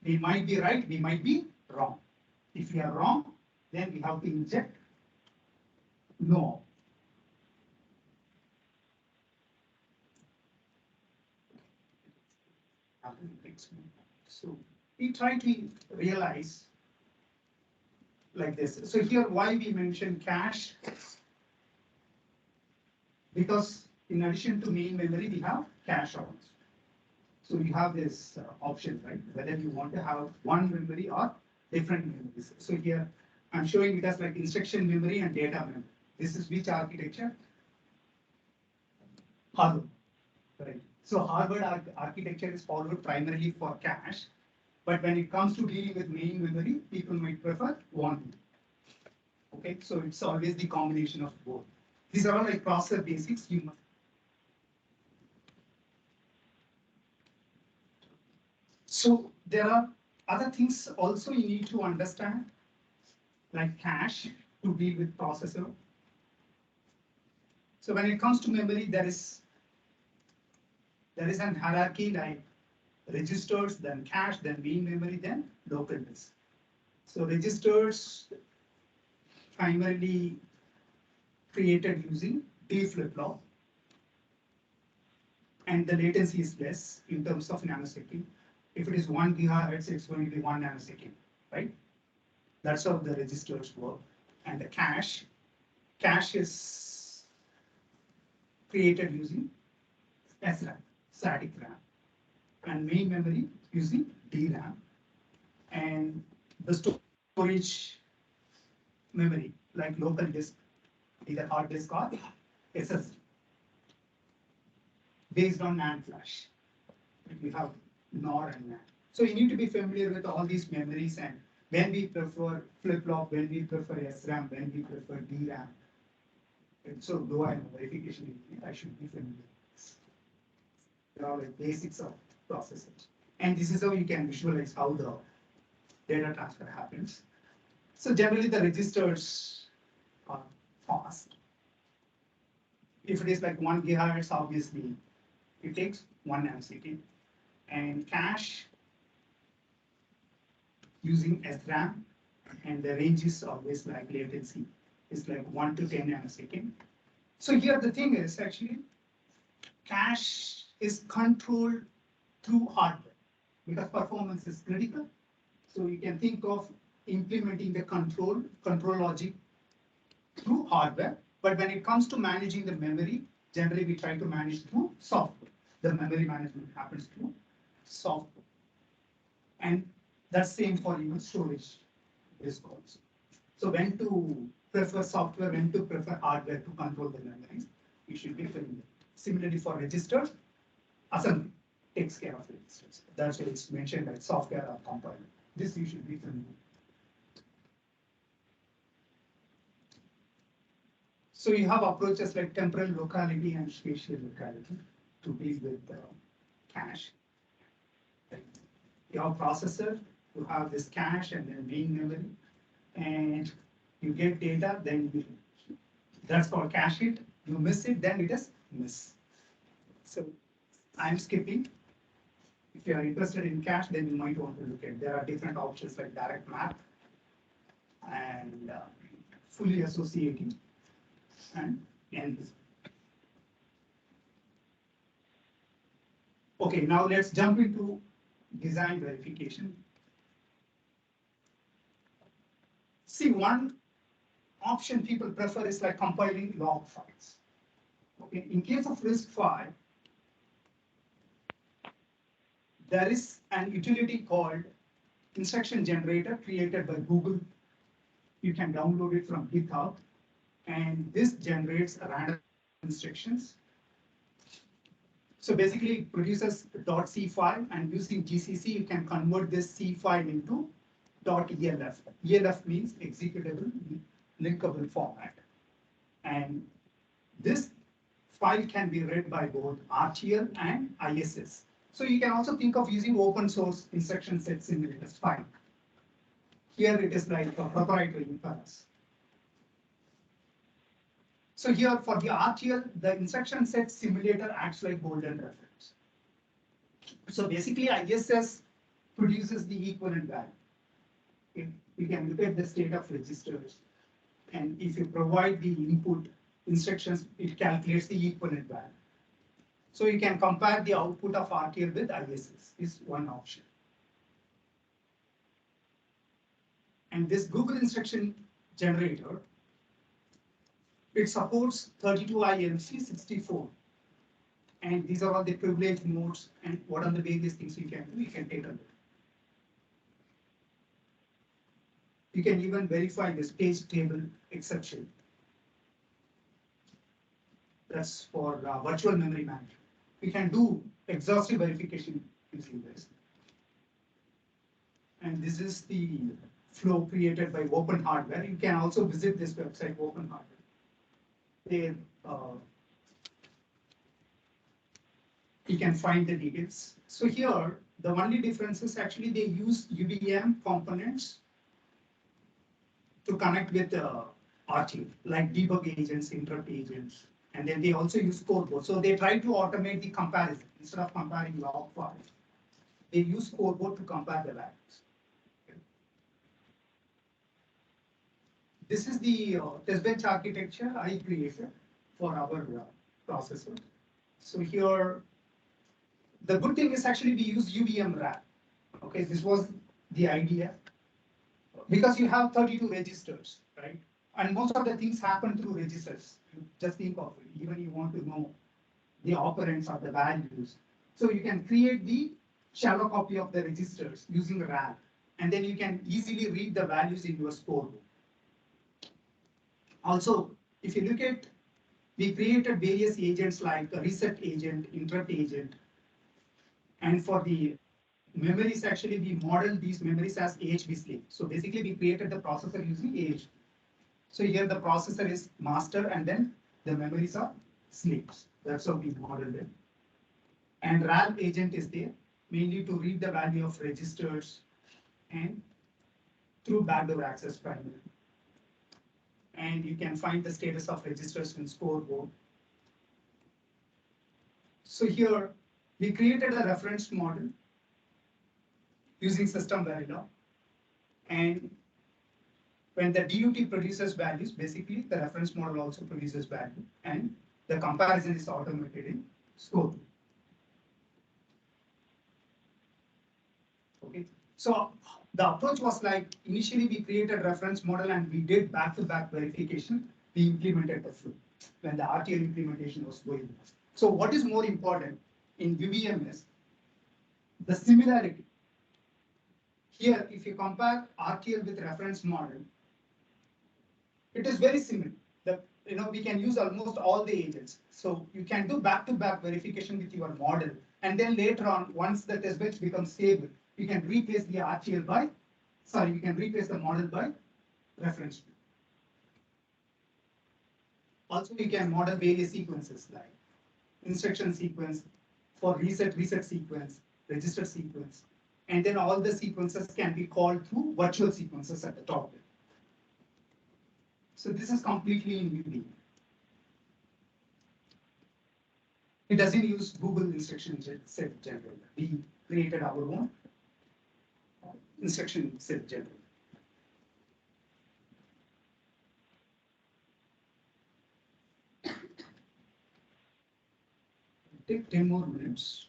We might be right, we might be wrong. If we are wrong, then we have to inject no. So we try to realize like this. So here why we mention cache, because in addition to main memory, we have cache also. So you have this option, right? Whether you want to have one memory or different memories. So here I'm showing it as like instruction memory and data memory. This is which architecture? Harvard, right? So Harvard architecture is followed primarily for cache, but when it comes to dealing with main memory, people might prefer one. Okay, so it's always the combination of both. These are all like processor basics. You must. So there are other things also you need to understand, like cache. to deal with processor. So when it comes to memory, there is an hierarchy like registers, then cache, then main memory, then local disk. So registers primarily created using D flip-flop, and the latency is less in terms of nanosecond. If it is 1 gigahertz, it's going to be 1 nanosecond, right? That's how the registers work. And the cache is created using SRAM, static RAM, and main memory using DRAM, and the storage memory like local disk, either hard disk or SSD, based on NAND flash. We have NOR and NAND. So you need to be familiar with all these memories, and when we prefer flip-flop, when we prefer SRAM, when we prefer DRAM. And so though I'm a verification engineer, I should be familiar with this. There are like basics of processing. And this is how you can visualize how the data transfer happens. So generally the registers are fast. If it is like 1 gigahertz, obviously it takes 1 nanosecond. And cache using SRAM, and the range is always like latency is like 1 to 10 nanosecond. So here the thing is actually cache is controlled through hardware because performance is critical. So you can think of implementing the control logic through hardware. But when it comes to managing the memory, generally we try to manage through software. The memory management happens through software. And that's same for even storage disk also. So when to prefer software, when to prefer hardware to control the memories, you should be familiar. Similarly for registers, assembly takes care of registers. That's why it's mentioned like software or compiler. This you should be familiar. So you have approaches like temporal locality and spatial locality to deal with cache. You have processor, you have this cache and then main memory, and you get data, then that's called cache hit. You miss it, then it is miss. So I'm skipping. If you are interested in cache, then you might want to look at. There are different options like direct map and fully associating and end. Okay, now let's jump into design verification. See, one option people prefer is like compiling log files. Okay, in case of RISC-V, there is an utility called instruction generator created by Google. You can download it from GitHub, and this generates random instructions. So basically it produces .c file, and using GCC you can convert this C file into .elf. ELF means executable linkable format. And this file can be read by both RTL and ISS. So you can also think of using open source instruction set simulators file. Here it is like a proprietary inference. So here for the RTL, the instruction set simulator acts like golden reference. So basically ISS produces the equivalent value. You can look at the state of registers, and if you provide the input instructions, it calculates the equivalent value. So you can compare the output of RTL with ISS is one option. And this Google instruction generator, it supports 32IMC64. And these are all the privilege modes, and what are the various things you can do, you can take a look. You can even verify this page table exception. That's for virtual memory management. We can do exhaustive verification using this. And this is the flow created by Open Hardware. You can also visit this website, Open Hardware. There, you can find the details. So here, the only difference is actually they use UVM components to connect with RTL, like debug agents, interrupt agents, and then they also use scoreboard. So they try to automate the comparison. Instead of comparing log files, they use scoreboard to compare the values. This is the test bench architecture I created for our processor. So here, the good thing is actually we use UVM RAM. Okay, this was the idea. Because you have 32 registers, right? And most of the things happen through registers. You just think of it, even you want to know the operands or the values. So you can create the shallow copy of the registers using RAM. And then you can easily read the values in your scoreboard. Also, if you look at, we created various agents like a reset agent, interrupt agent. And for the memories, actually, we modeled these memories as AHV slave. So basically, we created the processor using AHV. So here the processor is master and then the memories are slaves. That's how we modeled it. And RAL agent is there, mainly to read the value of registers and through backdoor access primarily. And you can find the status of registers in scoreboard. So here we created a reference model using system Verilog. And when the DUT produces values, basically the reference model also produces value and the comparison is automated in scoreboard. Okay, so the approach was like, initially we created reference model and we did back-to-back verification. We implemented the flow when the RTL implementation was going on. So what is more important in UVM is the similarity. Here, if you compare RTL with reference model, it is very similar. We can use almost all the agents. So you can do back-to-back verification with your model, and then later on, once the test bench becomes stable, you can replace the RTL by, you can replace the model by reference. Also, you can model various sequences like instruction sequence for reset sequence, register sequence, and then all the sequences can be called through virtual sequences at the top. So this is completely new. It doesn't use Google instruction set generator. We created our own instruction set generator. Take 10 more minutes.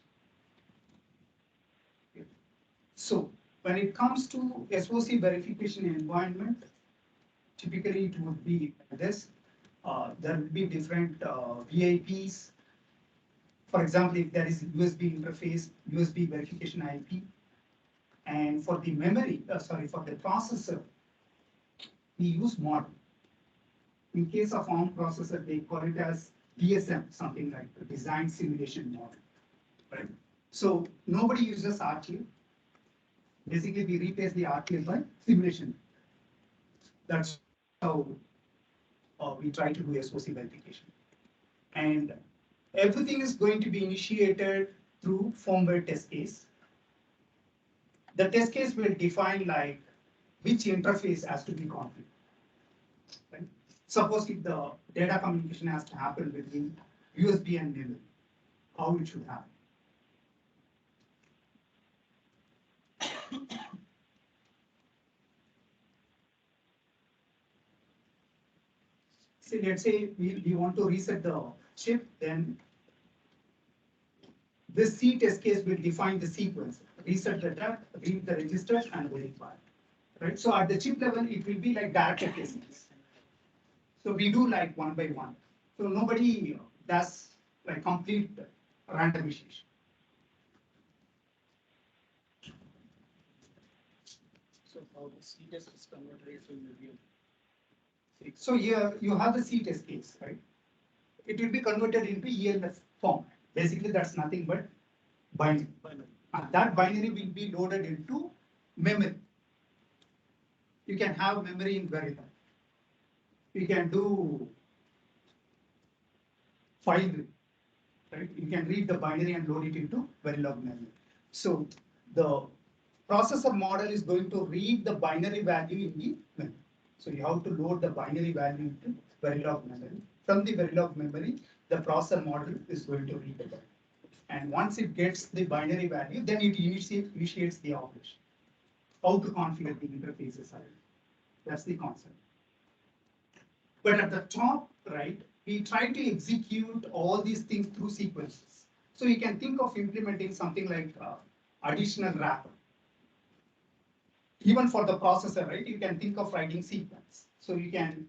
So when it comes to SOC verification environment, typically it would be this. There will be different VIPs. For example, if there is USB interface, USB verification IP. And for the memory, for the processor, we use model. In case of ARM processor, they call it as DSM, something like the design simulation model, right? So nobody uses RTL. Basically, we replace the RTL by simulation. That's how we try to do SOC verification. And everything is going to be initiated through firmware test case. The test case will define like which interface has to be configured. Right? Suppose if the data communication has to happen between USB and memory, how it should happen. See, let's say we want to reset the chip, then this C test case will define the sequence, reset the data, read the registers, and verify. Right? So at the chip level, it will be like directed cases. So we do like one by one. So nobody does like complete randomization. So how the C test is converted to UVM? So here you have the C test case, right? It will be converted into ELF form. Basically, that's nothing but binary. And that binary will be loaded into memory. You can have memory in Verilog. You can do file read, right? You can read the binary and load it into Verilog memory. So the processor model is going to read the binary value in the memory. So you have to load the binary value into Verilog memory. From the Verilog memory, the processor model is going to read the value. And once it gets the binary value, then it initiates the operation. How to configure the interfaces are. That's the concept. But at the top right, we try to execute all these things through sequences. So you can think of implementing something like additional wrapper. Even for the processor, right, you can think of writing sequence. So you can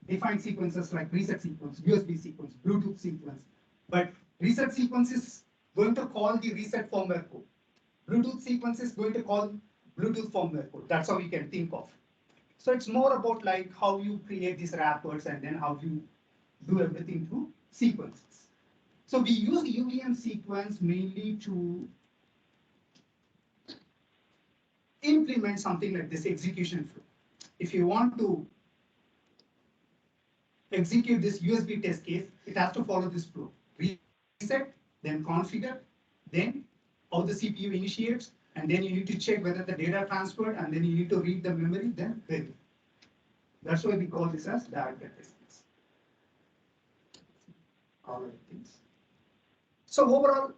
define sequences like reset sequence, USB sequence, Bluetooth sequence. But reset sequence is going to call the reset firmware code. Bluetooth sequence is going to call Bluetooth firmware code. That's how we can think of. So it's more about like how you create these wrappers and then how you do everything through sequences. So we use UVM sequence mainly to implement something like this execution flow. If you want to execute this USB test case, it has to follow this flow. Reset, then configure, then how the CPU initiates, and then you need to check whether the data transferred, and then you need to read the memory, then verify. That's why we call this as direct testings. All right, things. So overall,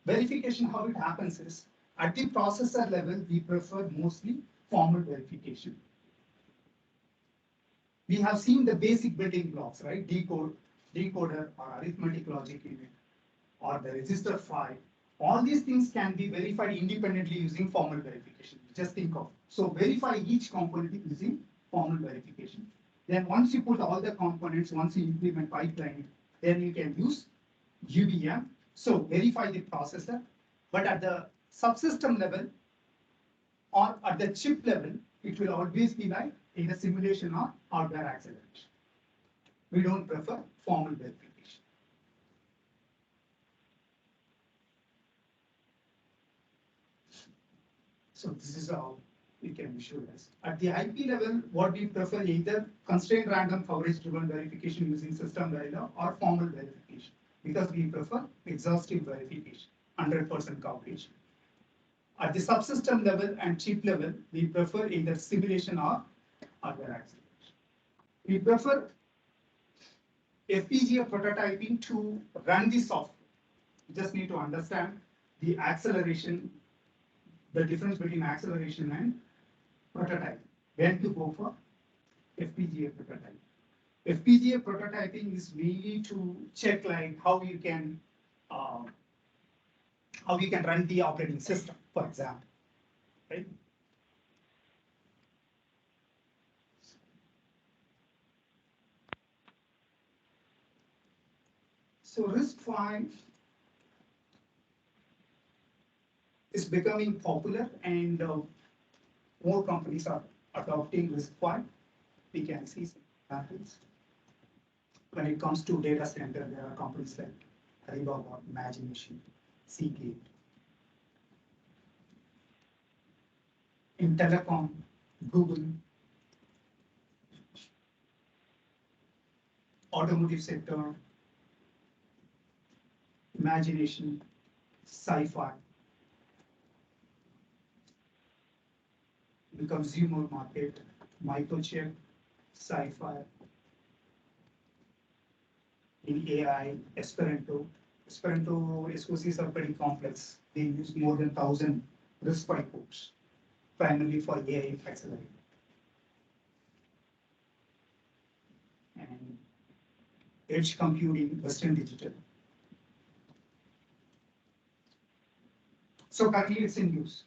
verification, how it happens is, at the processor level, we prefer mostly formal verification. We have seen the basic building blocks, right? Decoder or arithmetic logic unit or the register file. All these things can be verified independently using formal verification. Just think of. So verify each component using formal verification. Then once you put all the components, once you implement pipeline, then you can use UVM. So verify the processor, but at the subsystem level or at the chip level, it will always be like either simulation or hardware acceleration. We don't prefer formal verification. So this is how we can visualize. At the IP level, what we prefer either constrained random coverage driven verification using system Verilog or formal verification, because we prefer exhaustive verification, 100% coverage. At the subsystem level and chip level, we prefer either simulation or hardware acceleration. We prefer FPGA prototyping to run the software. You just need to understand the acceleration, the difference between acceleration and prototyping. When to go for FPGA prototyping. FPGA prototyping is really to check like how you can run the operating system, for example, right? So RISC-V is becoming popular, and more companies are adopting RISC-V. We can see some examples. When it comes to data center, there are companies like Hyderabad, Imagination, Seagate. In telecom, Google. Automotive sector, Imagination, Sci-Fi. In consumer market, Microchip, Sci-Fi. In AI, Esperanto. Esperanto SOCs are pretty complex. They use more than 1,000 RISC-V codes, primarily for AI accelerator. And edge computing, Western Digital. So currently it's in use.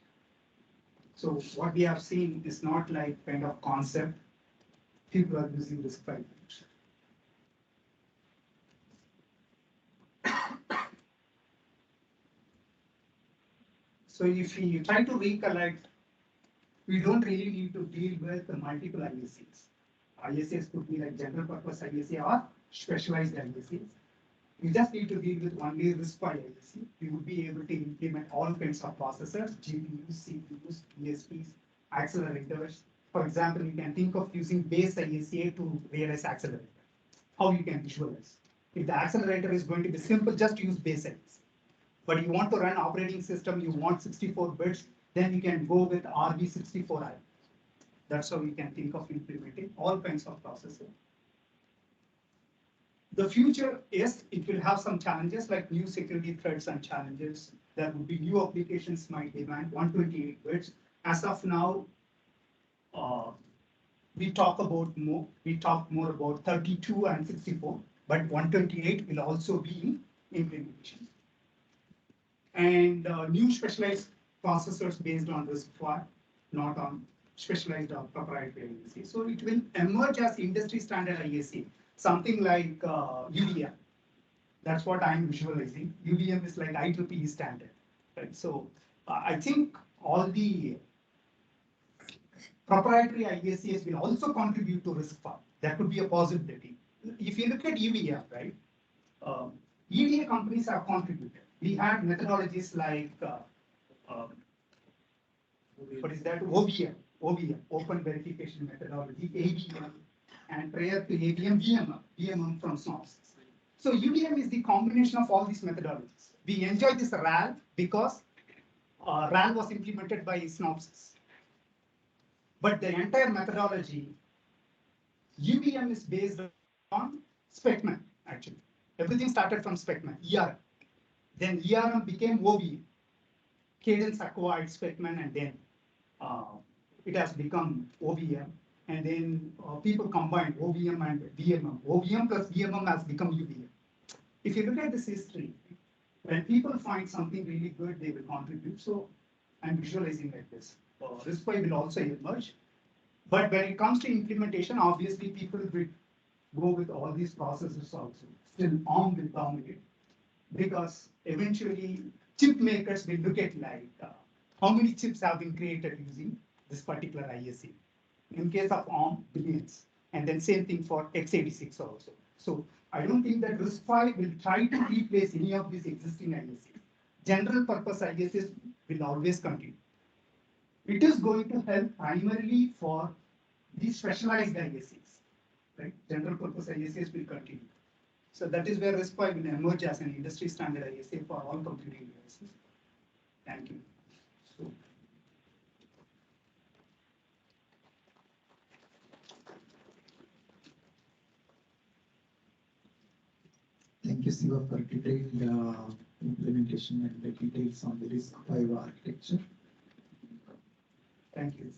So what we have seen is not like kind of concept. People are using RISC-V. So if you try to recollect, we don't really need to deal with the multiple ISAs. ISAs could be like general purpose ISA or specialized ISAs. You just need to deal with only RISC-V ISA. You would be able to implement all kinds of processors, GPUs, CPUs, DSPs, accelerators. For example, you can think of using base ISA to realize accelerator. How you can visualize. If the accelerator is going to be simple, just use base ISA. But you want to run operating system, you want 64 bits, then you can go with RB64i. That's how we can think of implementing all kinds of processors. The future, yes, it will have some challenges like new security threats and challenges. There would be new applications might demand 128 bits. As of now, we talk more about 32 and 64, but 128 will also be in implementation. And new specialized processors based on RISC-V, not on specialized or proprietary ISA. So it will emerge as industry standard ISA, something like UVM. That's what I'm visualizing. UVM is like IEEE standard, right? So I think all the proprietary ISAs will also contribute to RISC-V. That could be a possibility. If you look at EVM, right, EDA companies have contributed. We had methodologies like, what is that? OVM, Open Verification Methodology, AVM, and prior to AVM, VMM from SNOPS. So UVM is the combination of all these methodologies. We enjoy this RAL because RAL was implemented by SNOPS. But the entire methodology, UVM is based on SPECMAN, actually. Everything started from SPECMAN, ERM. Then ERM became OVM. Cadence acquired SPECMAN, and then it has become OVM. And then people combined OVM and VMM. OVM plus VMM has become UVM. If you look at this history, when people find something really good, they will contribute. So I'm visualizing like this. RISC-V will also emerge. But when it comes to implementation, obviously people will go with all these processes also. Still ARM will dominate, because eventually chip makers will look at like how many chips have been created using this particular ISA. In case of ARM, billions, and then same thing for x86 also. So I don't think that RISC-V will try to replace any of these existing ISAs. General purpose ISAs will always continue. It is going to help primarily for these specialized ISAs, right? General purpose ISAs will continue. So that is where RISC-V will emerge as an industry standard ISA for all computing devices. Thank you. So, Thank you, Siva, for detailed implementation and the details on the RISC-V architecture. thank you.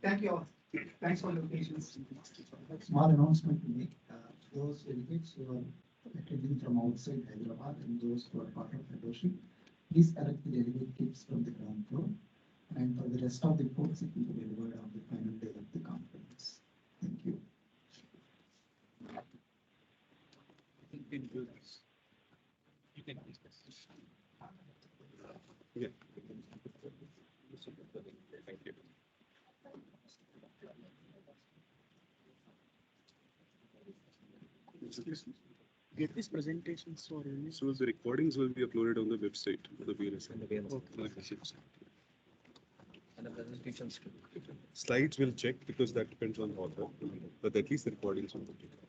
Thank you all. Thanks for your patience. Small announcement to make. Those delegates who are attending from outside Hyderabad and those who are part of fellowship, please collect the delegate kits from the ground floor. And for the rest of the folks, it will be delivered on the final day of the conference. Thank you. You can do this. You can use this. Yeah. Thank you. Get these presentations for you. So the recordings will be uploaded on the website of the VLSI. And the VLSI. And the presentations too. Slides will check because that depends on the author, but at least the recordings will be taken.